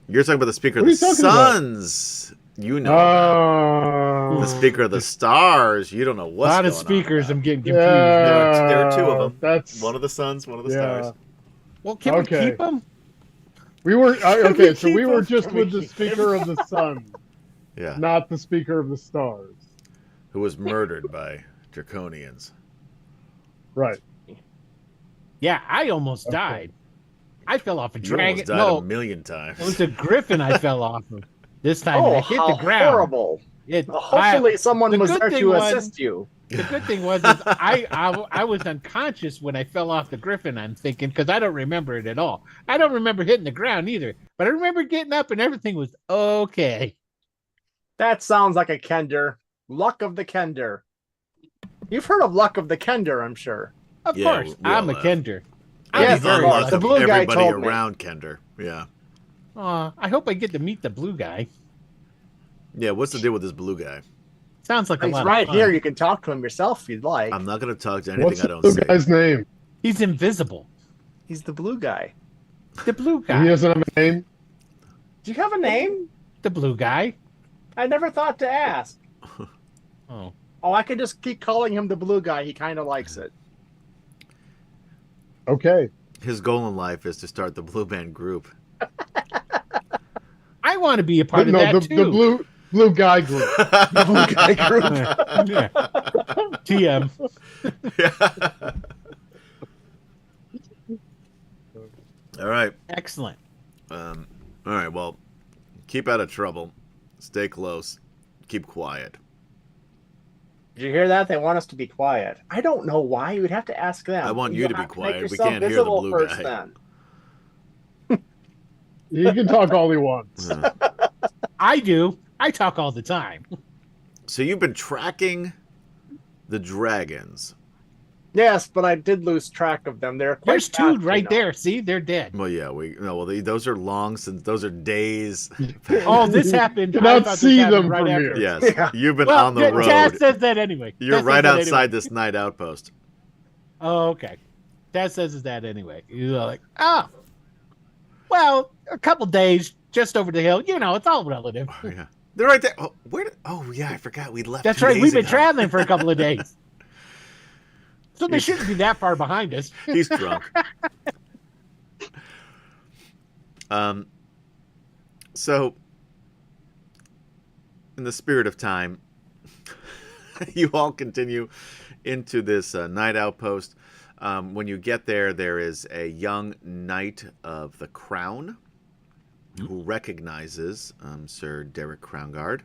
You're talking about the Speaker What of are the you talking about? Suns. You know about. The Speaker of the Stars. You don't know A what's lot of going on speakers. about. I'm getting confused. There are two of them. That's One of the suns, one of the yeah. stars. Well, can Okay. we keep them? We were okay. So we keep were him? just Can we with the keep Speaker of the Sun, Yeah. not the Speaker of the Stars. Who was murdered by Draconians. Right. Yeah, I almost Okay. died. I fell off a You almost dragon. died No, a million times. it was a griffin I fell off of. This time Oh, I hit how the ground. horrible. It, Hopefully someone the was good there thing to was- assist you. the good thing was is I was unconscious when I fell off the griffin. I'm thinking because I don't remember it at all. I don't remember hitting the ground either, but I remember getting up and everything was okay. That sounds like a Kender. Luck of the Kender. You've heard of Luck of the Kender, I'm sure. Of Yeah, course, we I'm all a have. Kender. Yes, The of unluck course. The of blue guy everybody told me. around Kender. Yeah. I hope I get to meet the blue guy. Yeah, what's the deal with this blue guy? Sounds like a He's lot right of fun. here. You can talk to him yourself if you'd like. I'm not going to talk to anything What's I the don't blue see. guy's name? He's invisible. He's the blue guy. The blue He guy. doesn't have a name. Do you have a name? The blue guy. I never thought to ask. Oh, Oh, I could just keep calling him the blue guy. He kind of likes it. Okay. His goal in life is to start the Blue Band group. I want to be a part of No, that the too. blue guy group. The blue guy group. Yeah. TM. All right. Excellent. All right. Well, keep out of trouble. Stay close. Keep quiet. Did you hear that? They want us to be quiet. I don't know why. You would have to ask them. I want you to be have quiet. make We yourself can't hear the visible blue first, guy. then. He can talk all he wants. I do. I talk all the time. So you've been tracking the dragons. Yes, but I did lose track of them. They're quite There's two fast, right you know. there. See, they're dead. Well, yeah, those are long since those are days. Oh, this happened. You I cannot thought this see happened them right from after. here. Yes, Yeah. you've been Well, on the road. Taz says that anyway. You're Taz right says that outside anyway. this night outpost. Oh, okay. Taz says that anyway. You're like, oh, well, a couple days just over the hill. You know, it's all relative. Oh, yeah, they're right there. Oh, oh yeah, I forgot we left. That's 2 right. days We've been ago. traveling for a couple of days. So they shouldn't be that far behind us. He's drunk. So, in the spirit of time, you all continue into this night outpost. When you get there, there is a young knight of the crown who recognizes Sir Derek Crownguard.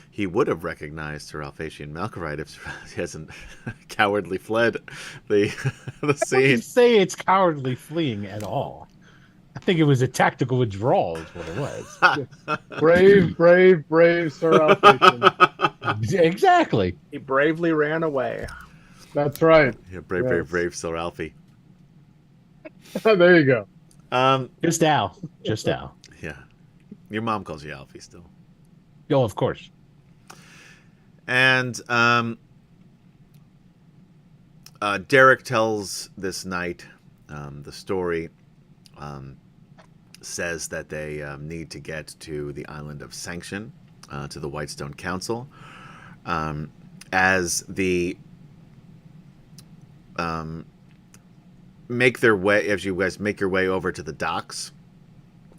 He would have recognized Sir Alphatian Malkorite if he hasn't cowardly fled the I scene. wouldn't say it's cowardly fleeing at all. I think it was a tactical withdrawal is what it was. Brave, Sir Alphatian. Exactly. He bravely ran away. That's right. Yeah, brave Sir Alfie. There you go. Just Al. Just Al. Yeah. Your mom calls you Alfie still. Oh, of course. And Derek tells this knight the story, says that they need to get to the island of Sanction, to the Whitestone Council. As the make their way, as you guys make your way over to the docks,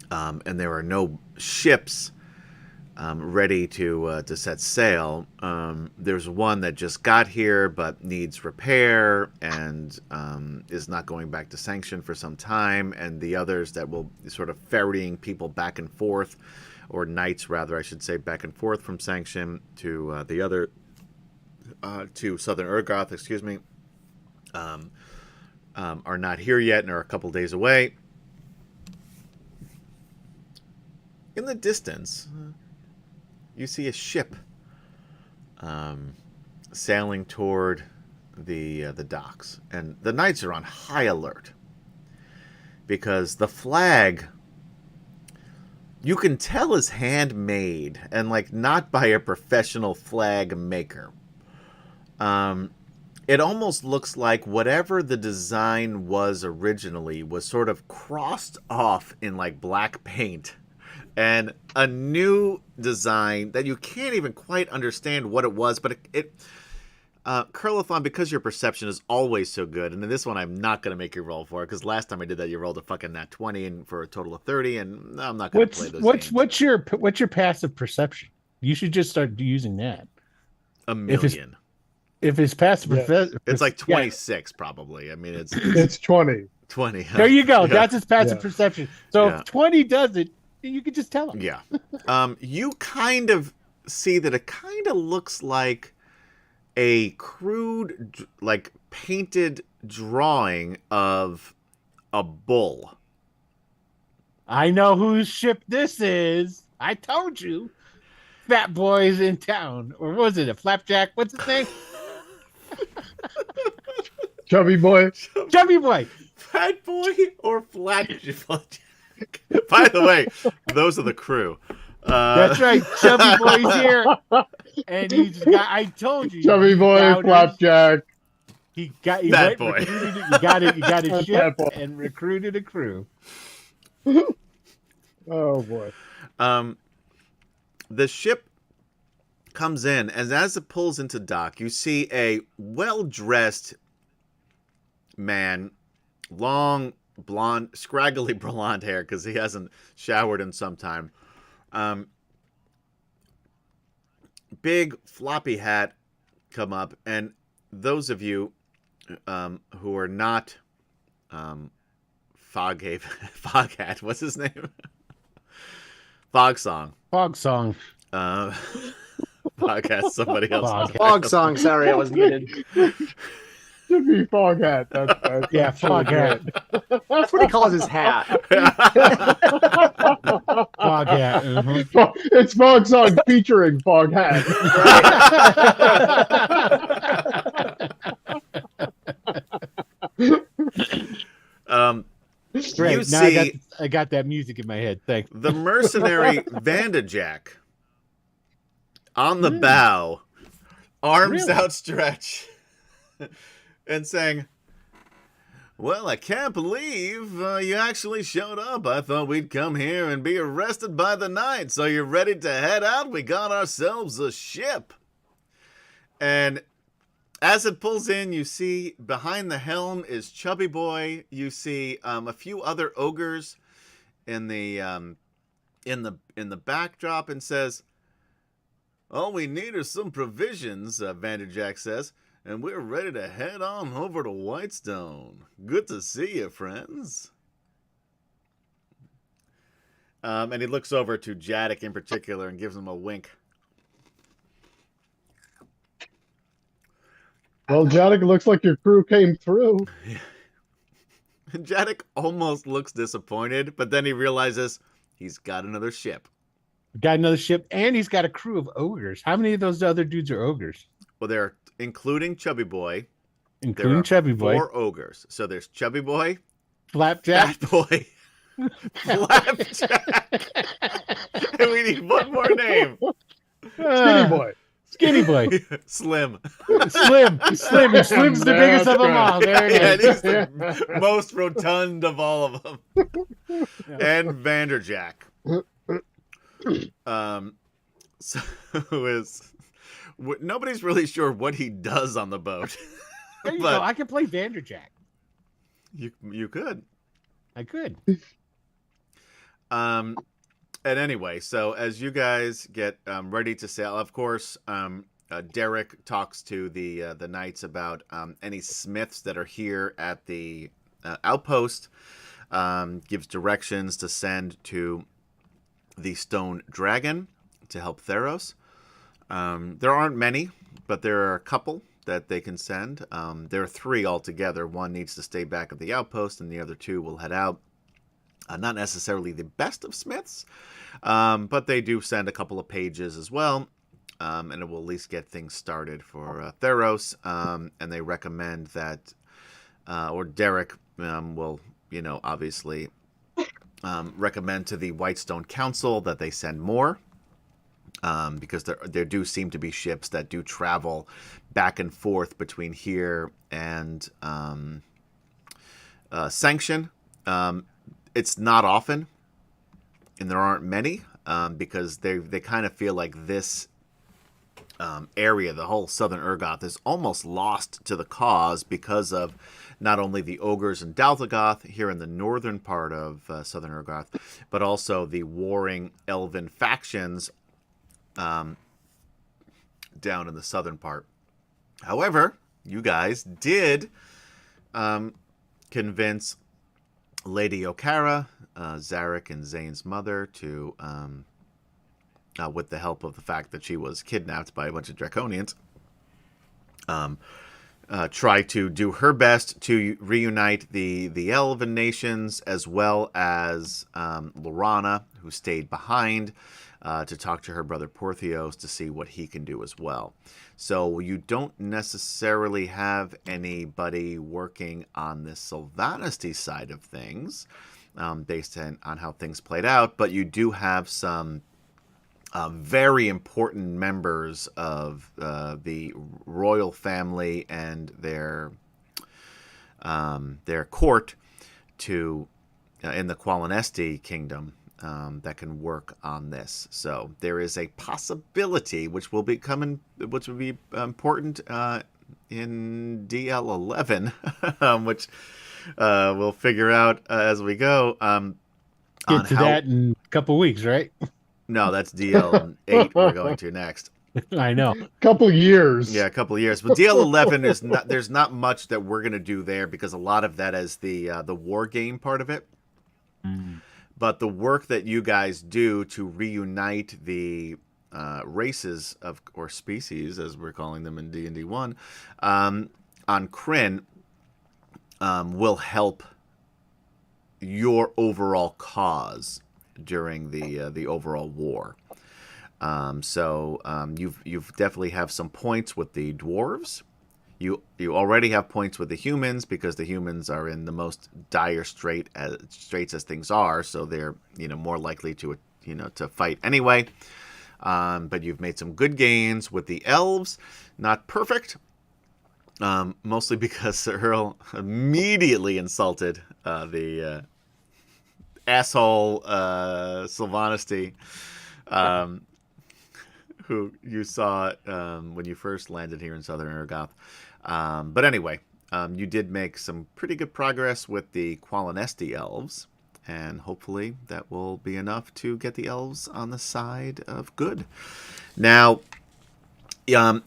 and there are no ships ready to set sail. There's one that just got here but needs repair and is not going back to Sanction for some time, and the others that will be sort of ferrying people back and forth, or knights rather, I should say, back and forth from Sanction to the other to Southern Urgoth, excuse me, are not here yet and are a couple days away. In the distance, you see a ship sailing toward the docks, and the knights are on high alert because the flag, you can tell, is handmade and like not by a professional flag maker. It almost looks like whatever the design was originally was sort of crossed off in like black paint, and a new design that you can't even quite understand what it was, but Curlathon, because your perception is always so good, and in this one I'm not going to make you roll for it, because last time I did that you rolled a fucking nat 20 and for a total of 30, and I'm not going to play those games. What's your passive perception? You should just start using that. A million. If it's passive perception, It's like 26 probably. I mean, It's 20. 20. There you go. Yeah. That's his passive Yeah. perception. So Yeah. if 20 does it, you can just tell him. Yeah. You kind of see that it kind of looks like a crude, like painted drawing of a bull. I know whose ship this is. I told you. Fat Boy's in town. Or was it a Flapjack? What's his name? Chubby boy. Chubby Boy. Fat Boy or Flapjack? By the way, those are the crew. That's right. Chubby Boy's here. And he's got, I told you. Chubby boy, doubters. Flapjack. He got Fat Boy. You got a Fat ship Boy. and recruited a crew. Oh boy. The ship comes in, and as it pulls into dock, you see a well-dressed man, long, blonde, scraggly blonde hair, because he hasn't showered in some time. Big floppy hat come up, and those of you who are not Foghat, what's his name? Fogsong. Fog Song. Podcast, somebody else. Fog. Fog song. Sorry, I was muted. Should be Foghat. That's Yeah, Fog Hat. That's what he calls his hat. Fog Hat. Mhm. It's Fog Song featuring Foghat. Great. You Now see I got that music in my head. Thanks. the mercenary Vandajack on the bow, arms Really? outstretched, and saying, "Well, I can't believe you actually showed up. I thought we'd come here and be arrested by the night. So you're ready to head out? We got ourselves a ship." And as it pulls in, you see behind the helm is Chubby Boy. You see a few other ogres in the backdrop, and says, "All we need are some provisions," Vanderjack says. and we're ready to head on over to Whitestone. Good to see you, friends. And he looks over to Jadek in particular and gives him a wink. Well, Jadek, it looks like your crew came through. Jadek almost looks disappointed, but then he realizes he's got another ship. Got another ship, and he's got a crew of ogres. How many of those other dudes are ogres? Well, they're including Chubby Boy. Including There are Chubby Boy, 4 ogres. So there's Chubby Boy, Flapjack, Fat Boy, Flapjack, and we need one more name. Skinny boy. Skinny Boy, Slim. Slim, and Slim's the biggest of them all. There it Yeah, is. he's the most rotund of all of them. And Vanderjack. So nobody's really sure what he does on the boat. There you But- go. I can play Vanderjack. You could. I could. And anyway, so as you guys get ready to sail, of course, Derek talks to the knights about any smiths that are here at the outpost. Gives directions to send to the Stone Dragon to help Theros. There aren't many, but there are a couple that they can send. There are 3 altogether. One needs to stay back at the outpost, and the other 2 will head out. Not necessarily the best of smiths, but they do send a couple of pages as well, and it will at least get things started for Theros. And they recommend that, or Derek will, obviously recommend to the Whitestone Council that they send more, because there do seem to be ships that do travel back and forth between here and Sanction. It's not often, and there aren't many, because they kind of feel like this area, the whole southern Urgoth, is almost lost to the cause because of not only the ogres and Dalthagoth here in the northern part of southern Urgoth, but also the warring elven factions down in the southern part. However, you guys did convince Lady Okara, Zarek and Zane's mother, to, with the help of the fact that she was kidnapped by a bunch of Draconians, try to do her best to reunite the Elven nations, as well as Lorana, who stayed behind to talk to her brother Porthios to see what he can do as well. So you don't necessarily have anybody working on the Sylvanesty side of things, based on how things played out, but you do have some very important members of the royal family and their court to in the Qualinesti kingdom that can work on this. So there is a possibility, which will be important in DL11, which we'll figure out as we go. Get to that in a couple weeks, right? No, that's DL8 we're going to next. I know. Couple years. Yeah, a couple of years. But DL11 is not. There's not much that we're going to do there because a lot of that is the war game part of it. But the work that you guys do to reunite the races or species, as we're calling them in D&D 1, on Kryn, will help your overall cause during the overall war. So you've definitely have some points with the dwarves. You already have points with the humans because the humans are in the most dire straits as things are, so they're more likely to fight anyway. But you've made some good gains with the elves. Not perfect, mostly because Sir Earl immediately insulted the asshole Sylvanesty, who you saw when you first landed here in southern Urgoth. But anyway, you did make some pretty good progress with the Qualinesti elves, and hopefully that will be enough to get the elves on the side of good. Now,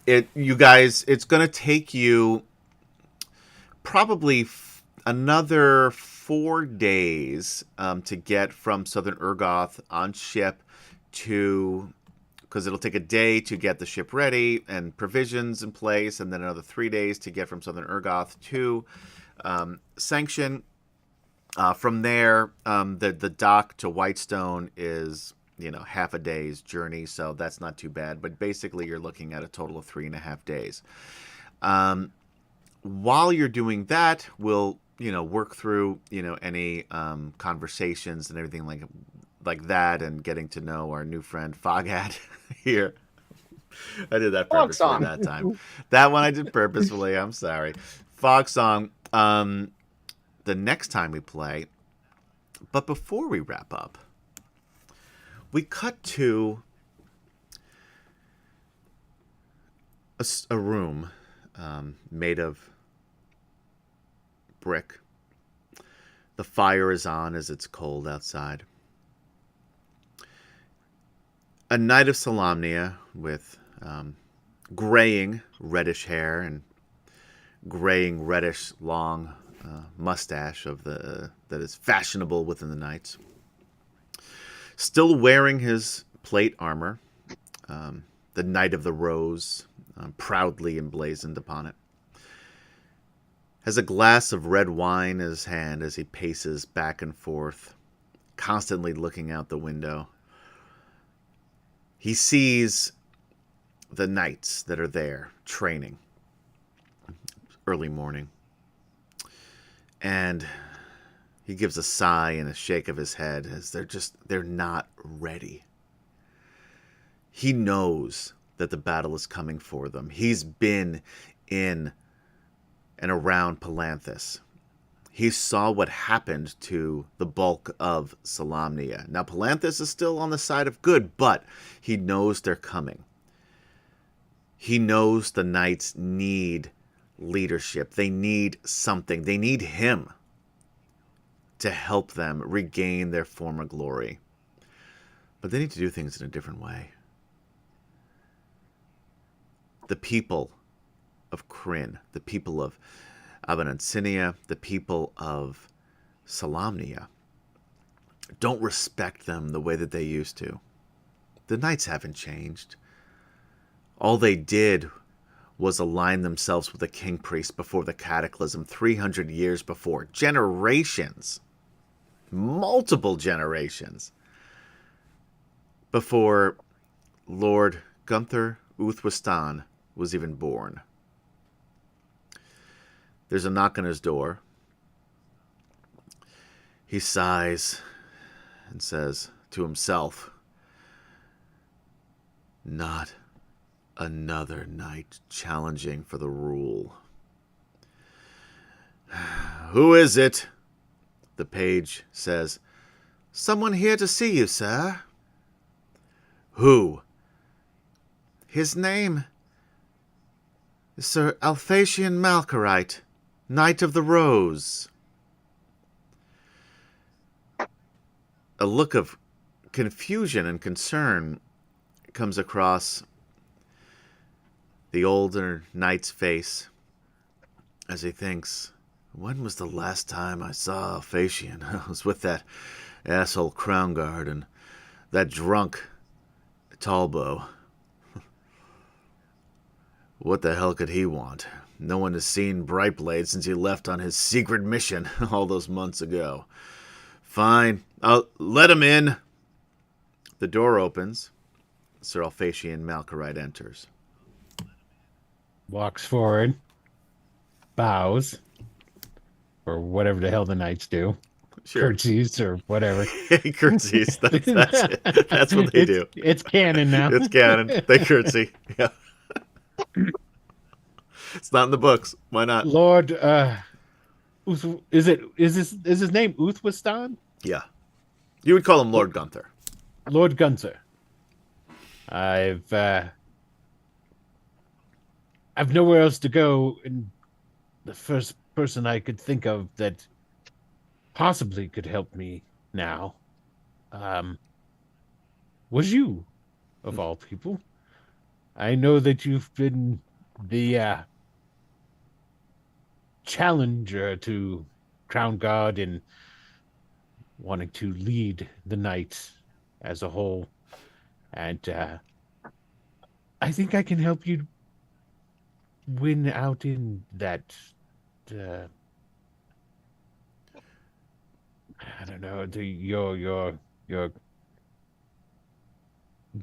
It's going to take you probably another 4 days to get from Southern Urgoth on ship to, because it'll take a day to get the ship ready and provisions in place, and then another 3 days to get from Southern Urgoth to Sanction. From there, the dock to Whitestone is half a day's journey, so that's not too bad. But basically, you're looking at a total of 3.5 days. While you're doing that, we'll work through any conversations and everything like that, and getting to know our new friend Foghat here. I did that purposefully that time. That one I did purposefully. I'm sorry. Fog Song. The next time we play. But before we wrap up, we cut to a room made of brick. The fire is on as it's cold outside. A knight of Solamnia with graying reddish hair and graying reddish long mustache that is fashionable within the knights. Still wearing his plate armor, the Knight of the Rose, proudly emblazoned upon it. Has a glass of red wine in his hand as he paces back and forth, constantly looking out the window. He sees the knights that are there training. Early morning. And he gives a sigh and a shake of his head as they're not ready. He knows that the battle is coming for them. He's been in and around Palanthas. He saw what happened to the bulk of Solamnia. Now, Palanthas is still on the side of good, but he knows they're coming. He knows the knights need leadership. They need something. They need him to help them regain their former glory. But they need to do things in a different way. The people of Kryn, the people of Abanansinia, the people of Solamnia don't respect them the way that they used to. The knights haven't changed. All they did was align themselves with the king priest before the cataclysm 300 years before. Generations. Multiple generations. Before Lord Gunther Uthwistan was even born. There's a knock on his door. He sighs and says to himself, "Not another knight challenging for the rule." "Who is it?" The page says. "Someone here to see you, sir." "Who?" "His name is Sir Alphatian Malkarite, Knight of the Rose." A look of confusion and concern comes across the older knight's face as he thinks, when was the last time I saw Alphatian? I was with that asshole crown guard and that drunk Talbo. What the hell could he want? No one has seen Brightblade since he left on his secret mission all those months ago. Fine, I'll let him in. The door opens. Sir Alphatian Malkarite enters. Walks forward, bows, or whatever the hell the knights do. Sure. Curtsies or whatever. Curtsies. That's it. That's what they do. It's canon now. It's canon. They curtsy. Yeah. It's not in the books. Why not? Lord, is his name Uthwistan? Yeah. You would call him Lord Gunther. Lord Gunther. I've nowhere else to go, and the first person I could think of that possibly could help me now was you, of all people. I know that you've been the challenger to Crown Guard and wanting to lead the knights as a whole. And I think I can help you win out in that. Uh, I don't know, your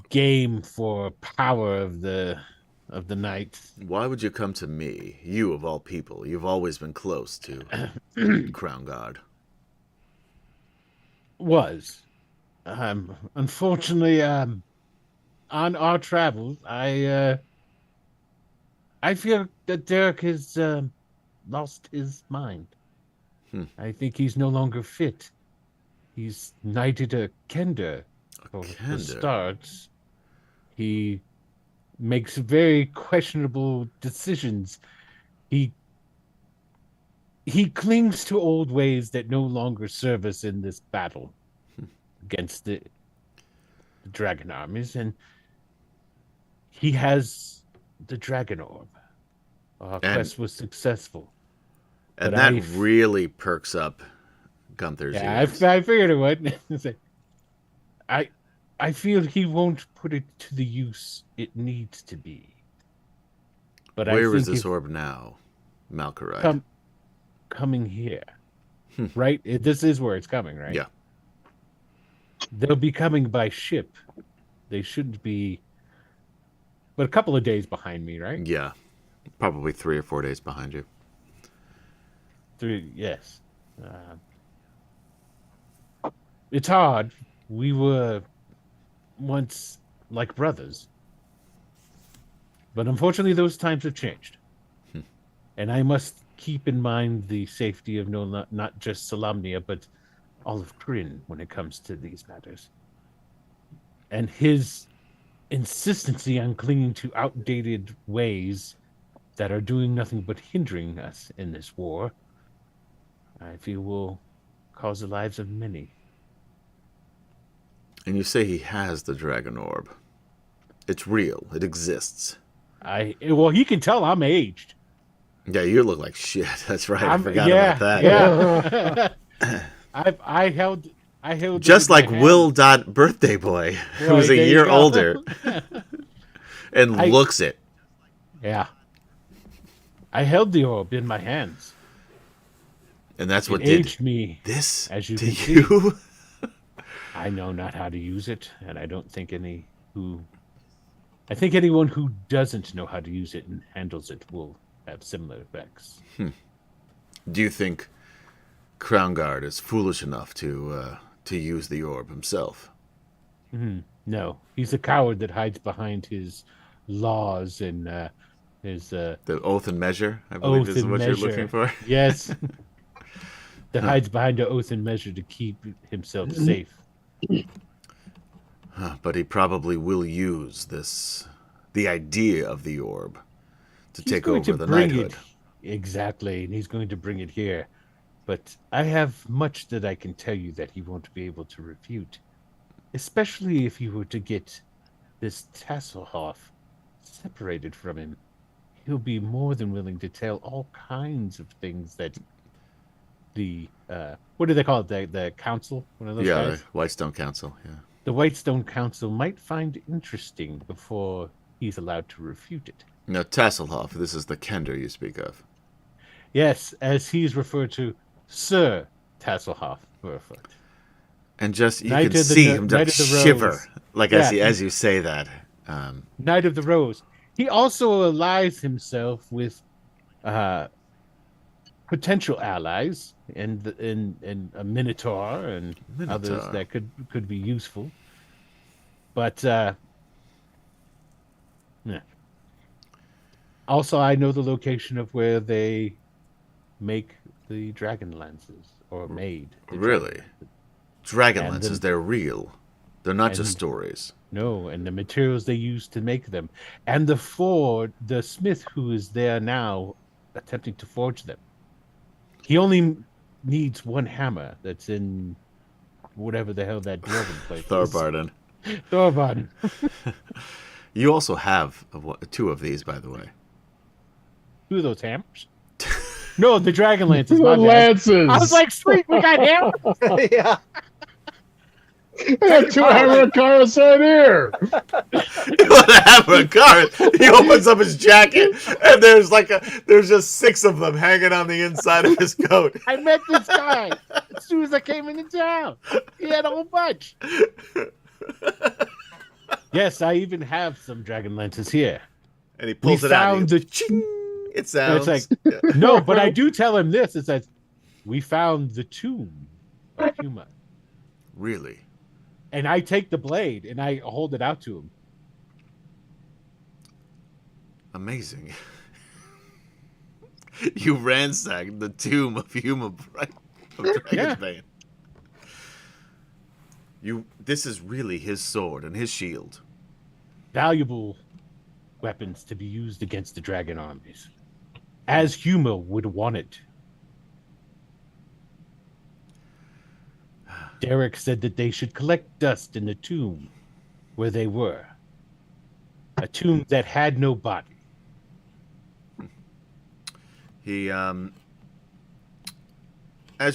game for power of the knights. Why would you come to me? You of all people. You've always been close to Crown Guard. Was unfortunately on our travels, I feel that Derek has lost his mind. I think he's no longer fit. He's knighted a Kender for starts. He makes very questionable decisions. He clings to old ways that no longer serve us in this battle against the dragon armies, and he has the dragon orb. Our quest was successful. And that really perks up Gunther's ears. I figured it would. I feel he won't put it to the use it needs to be. But where is this orb now, Malkarite? Coming here. Right? This is where it's coming, right? Yeah. They'll be coming by ship. They shouldn't be but a couple of days behind me, right? Yeah. Probably 3 or 4 days behind you. 3, yes. It's hard. We were once like brothers. But unfortunately, those times have changed. And I must keep in mind the safety of not just Solamnia, but all of Kryn when it comes to these matters. And his insistency on clinging to outdated ways that are doing nothing but hindering us in this war, I feel will cause the lives of many. And you say he has the dragon orb. It's real. It exists. Well, he can tell I'm aged. Yeah, you look like shit. That's right. I forgot about that. Yeah. I held just like Will. Birthday Boy, who's a year older, and looks it. Yeah. I held the orb in my hands. And that's what aged me. This as you to can you. See. I know not how to use it, and I don't think I think anyone who doesn't know how to use it and handles it will have similar effects. Do you think Crown Guard is foolish enough to use the orb himself? No, he's a coward that hides behind his laws and his the oath and measure. I believe is what you're looking for. Yes, that hides behind the oath and measure to keep himself safe. But he probably will use the idea of the orb to take over the knighthood. Exactly, and he's going to bring it here. But I have much that I can tell you that he won't be able to refute, especially if you were to get this Tasselhoff separated from him. He'll be more than willing to tell all kinds of things that the what do they call it? The council? One of those guys? The Whitestone Council. Yeah, the Whitestone Council might find interesting before he's allowed to refute it. No, Tasselhoff. This is the Kender you speak of. Yes, as he's referred to, Sir Tasselhoff Burfoot. And just you can see him just shiver like as you say that. Knight of the Rose. He also allies himself with potential allies and a Minotaur and others that could be useful. But yeah. Also, I know the location of where they make the DragonLances, or made. Really? DragonLances, they're real. They're not just stories. No, and the materials they use to make them. And the smith who is there now attempting to forge them. He only needs one hammer that's in whatever the hell that dwarven place is. Thorbarden. Thorbarden. You also have two of these, by the way. Two of those hammers? No, the Dragonlances. The My bad. lances. I was like, sweet, we got hammers. Yeah. I got two hammer cars right here. You want to have a card? He opens up his jacket, and there's just 6 of them hanging on the inside of his coat. I met this guy as soon as I came into town. He had a whole bunch. Yes, I even have some Dragonlances here. And he pulls it out. Found the Ching! It sounds. It's like, no, but I do tell him this. It says, we found the tomb of Huma. Really? And I take the blade and I hold it out to him. Amazing. You ransacked the tomb of Huma Bright of Dragonsbane. This is really his sword and his shield. Valuable weapons to be used against the dragon armies. As Huma would want it. Derek said that they should collect dust in the tomb where they were. A tomb that had no body. He, as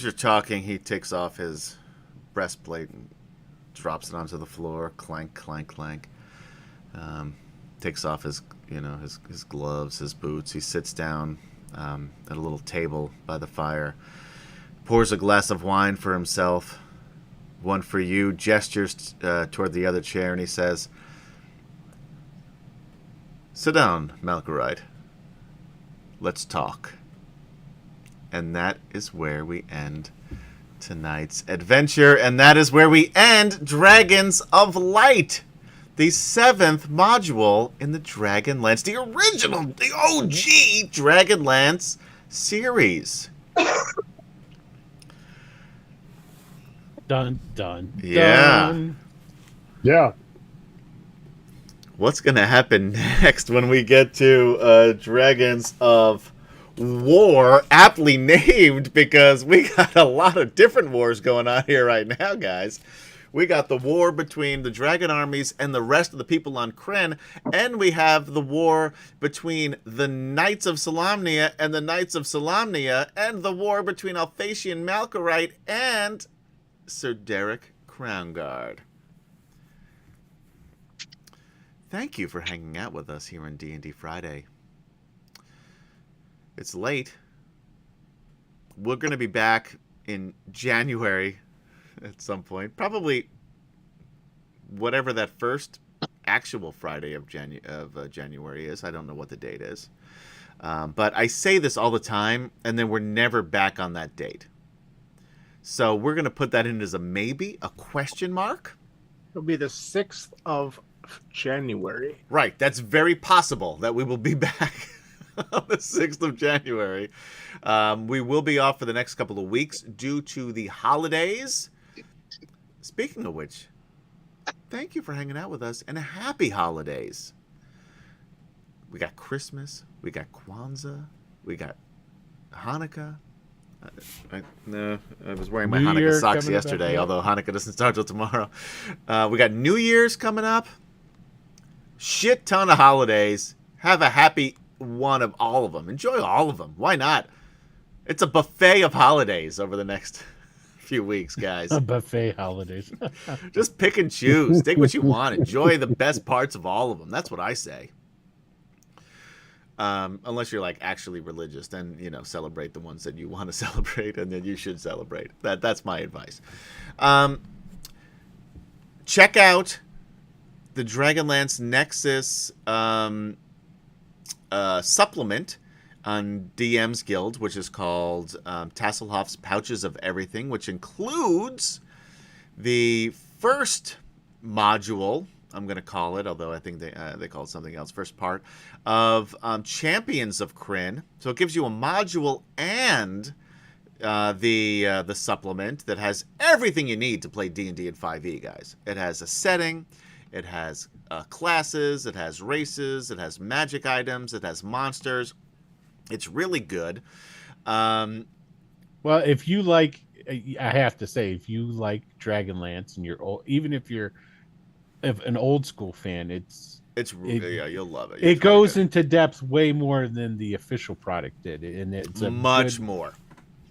you're talking, he takes off his breastplate and drops it onto the floor. Clank, clank, clank. Takes off his gloves, his boots. He sits down at a little table by the fire. Pours a glass of wine for himself. One for you. Gestures toward the other chair, and he says, "Sit down, Malkorite. Let's talk." And that is where we end tonight's adventure, and that is where we end Dragons of Light, the 7th module in the Dragonlance, the original, the OG Dragonlance series. Dun, dun, Yeah. dun. Yeah. What's going to happen next when we get to Dragons of War, aptly named because we got a lot of different wars going on here right now, guys. We got the war between the dragon armies and the rest of the people on Krynn, and we have the war between the Knights of Solamnia and the Knights of Solamnia, and the war between Alphasian Malkorite and Sir Derek Crownguard. Thank you for hanging out with us here on D&D Friday. It's late. We're going to be back in January at some point. Probably whatever that first actual Friday of January is. I don't know what the date is. But I say this all the time, and then we're never back on that date. So we're going to put that in as a maybe, a question mark. It'll be the 6th of January. Right. That's very possible that we will be back on the 6th of January. We will be off for the next couple of weeks due to the holidays. Speaking of which, thank you for hanging out with us, and happy holidays. We got Christmas, we got Kwanzaa, we got Hanukkah. I was wearing my New Hanukkah Year socks coming up, yesterday, yeah. although Hanukkah doesn't start till tomorrow. We got New Year's coming up. Shit ton of holidays. Have a happy one of all of them. Enjoy all of them. Why not? It's a buffet of holidays over the next few weeks, guys. A buffet holidays. Just pick and choose. Take what you want. Enjoy the best parts of all of them. That's what I say. Unless you're like actually religious, then celebrate the ones that you want to celebrate, and then you should celebrate. That's my advice. Check out the Dragonlance Nexus supplement on DM's Guild, which is called Tasselhoff's Pouches of Everything, which includes the first module, I'm going to call it, although I think they call it something else, first part of Champions of Krynn. So it gives you a module and the supplement that has everything you need to play D&D in 5e, guys. It has a setting, it has classes, it has races, it has magic items, it has monsters. It's really good. Well, if you like, I have to say, if you like Dragonlance and you're old, even if you're an old school fan, Yeah, you'll love it. it goes into depth way more than the official product did, and it's much more.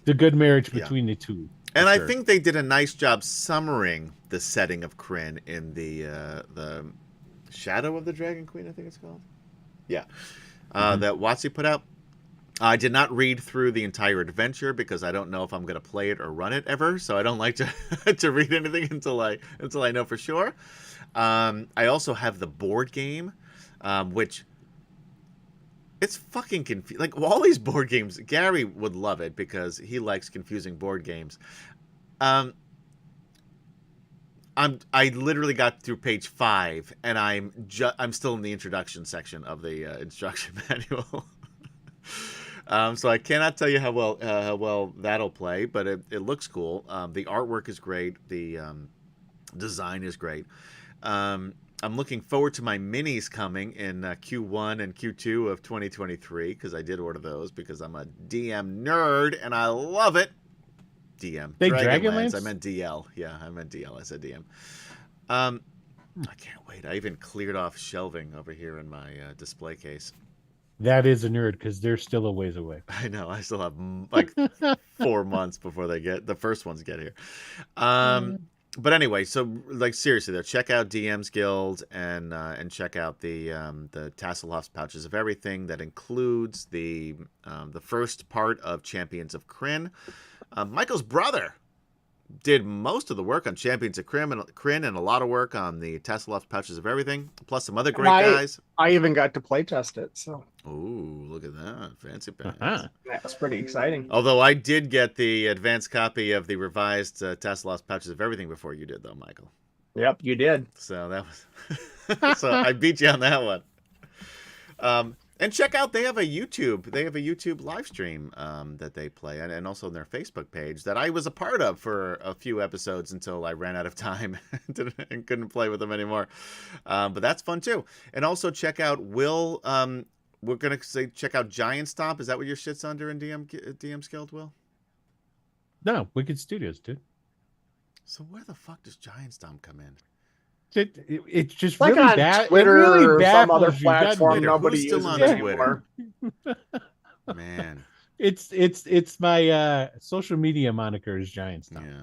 The good marriage Yeah. between the two. And I sure. think they did a nice job summarizing the setting of Kryn in the Shadow of the Dragon Queen, I think it's called. Yeah. That WotC put out. I did not read through the entire adventure because I don't know if I'm going to play it or run it ever, so I don't like to to read anything until I know for sure. I also have the board game, which it's fucking confusing. Like all these board games, Gary would love it because he likes confusing board games. I literally got through page 5, and I'm still in the introduction section of the instruction manual. So I cannot tell you how well that'll play, but it looks cool. The artwork is great. The design is great. I'm looking forward to my minis coming in Q1 and Q2 of 2023 because I did order those because I'm a DM nerd and I love it. DM. They DragonLance. DragonLance? I meant DL. Yeah, I meant DL. I said DM. I can't wait. I even cleared off shelving over here in my display case. That is a nerd because they're still a ways away. I know. I still have like 4 months before the first ones get here. But anyway, so like seriously though, check out DM's Guild and check out the Tasselhoff's Pouches of Everything. That includes the first part of Champions of Kryn. Michael's brother did most of the work on Champions of Kryn and a lot of work on the Tasselhoff's Pouches of Everything, plus some other great guys. I even got to playtest it, so. Ooh, look at that. Fancy pants. That was pretty exciting. Although I did get the advanced copy of the revised Tasselhoff's Pouches of Everything before you did, though, Michael. Yep, you did. So that was... so I beat you on that one. And check out, they have a YouTube live stream that they play, and also their Facebook page that I was a part of for a few episodes until I ran out of time and couldn't play with them anymore. But that's fun too. And also check out Will. We're gonna say check out Giant Stomp. Is that what your shit's under in DM's Guild, Will? No, Wicked Studios, dude. So where the fuck does Giant Stomp come in? It's just Like really on bad. Twitter it really or some other baffles you, doesn't platform it? nobody Who's still uses on anymore. Man. It's my social media moniker is Giant Stomp. Yeah.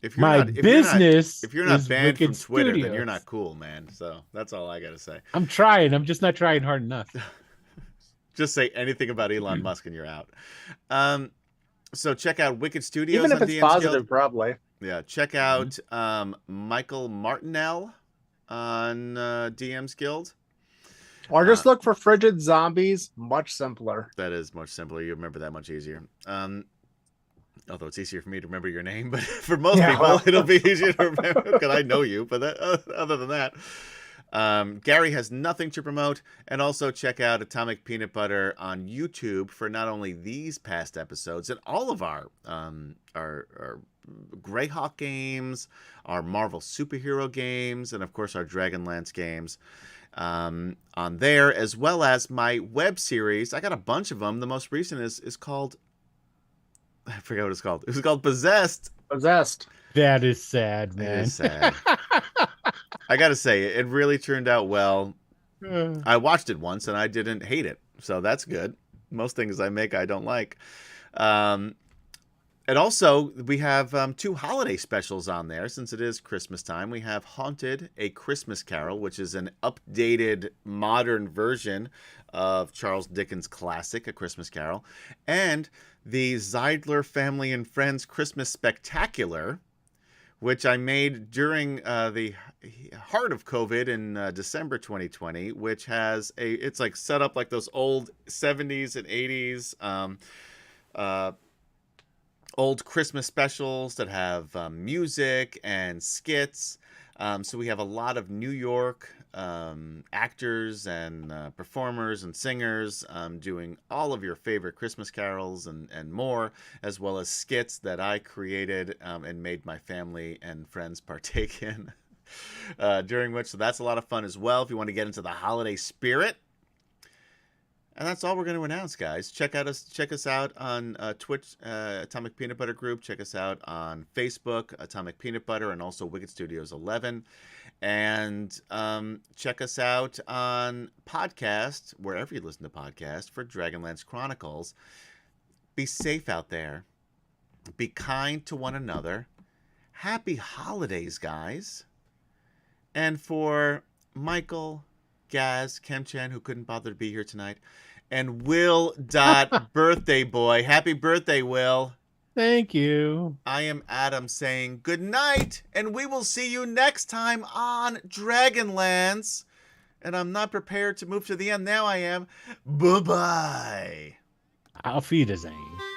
If If you're not is banned from Wicked Twitter, then Studios. you're not cool, man. So that's all I gotta say. I'm trying. I'm just not trying hard enough. Just say anything about Elon Musk and you're out. So check out Wicked Studios. Even if on it's DM's positive, Guild. probably. Yeah, check out Michael Martinell on DM's Guild. Or just look for Frigid Zombies. Much simpler. That is much simpler. You remember that much easier. Although it's easier for me to remember your name, but for most people, it'll be easier to remember because I know you. But other than that, Gary has nothing to promote. And also check out Atomic Peanut Butter on YouTube for not only these past episodes and all of our Greyhawk games, our Marvel superhero games, and of course our Dragonlance games on there, as well as my web series. I got a bunch of them. The most recent is called, I forget what it's called. It was called Possessed. Possessed. That is sad, man. It is sad. I gotta say, it really turned out well. I watched it once and I didn't hate it, so that's good. Most things I make I don't like. And also, we have 2 holiday specials on there since it is Christmas time. We have Haunted, A Christmas Carol, which is an updated, modern version of Charles Dickens' classic, A Christmas Carol, and the Zeidler Family and Friends Christmas Spectacular, which I made during the heart of COVID in December 2020, which has it's like set up like those old 70s and 80s old Christmas specials that have music and skits. So we have a lot of New York actors and performers and singers doing all of your favorite Christmas carols and more, as well as skits that I created and made my family and friends partake in during which. So that's a lot of fun as well if you want to get into the holiday spirit. And that's all we're going to announce, guys. Check us out on Twitch, Atomic Peanut Butter Group. Check us out on Facebook, Atomic Peanut Butter, and also Wicked Studios 11. And check us out on podcast, wherever you listen to podcasts, for Dragonlance Chronicles. Be safe out there. Be kind to one another. Happy holidays, guys. And for Michael, Gaz, Kemchan, who couldn't bother to be here tonight, and Will Birthday Boy. Happy birthday, Will. Thank you. I am Adam saying good night, and we will see you next time on Dragonlance. And I'm not prepared to move to the end. Now I am. Bye-bye. Auf Wiedersehen.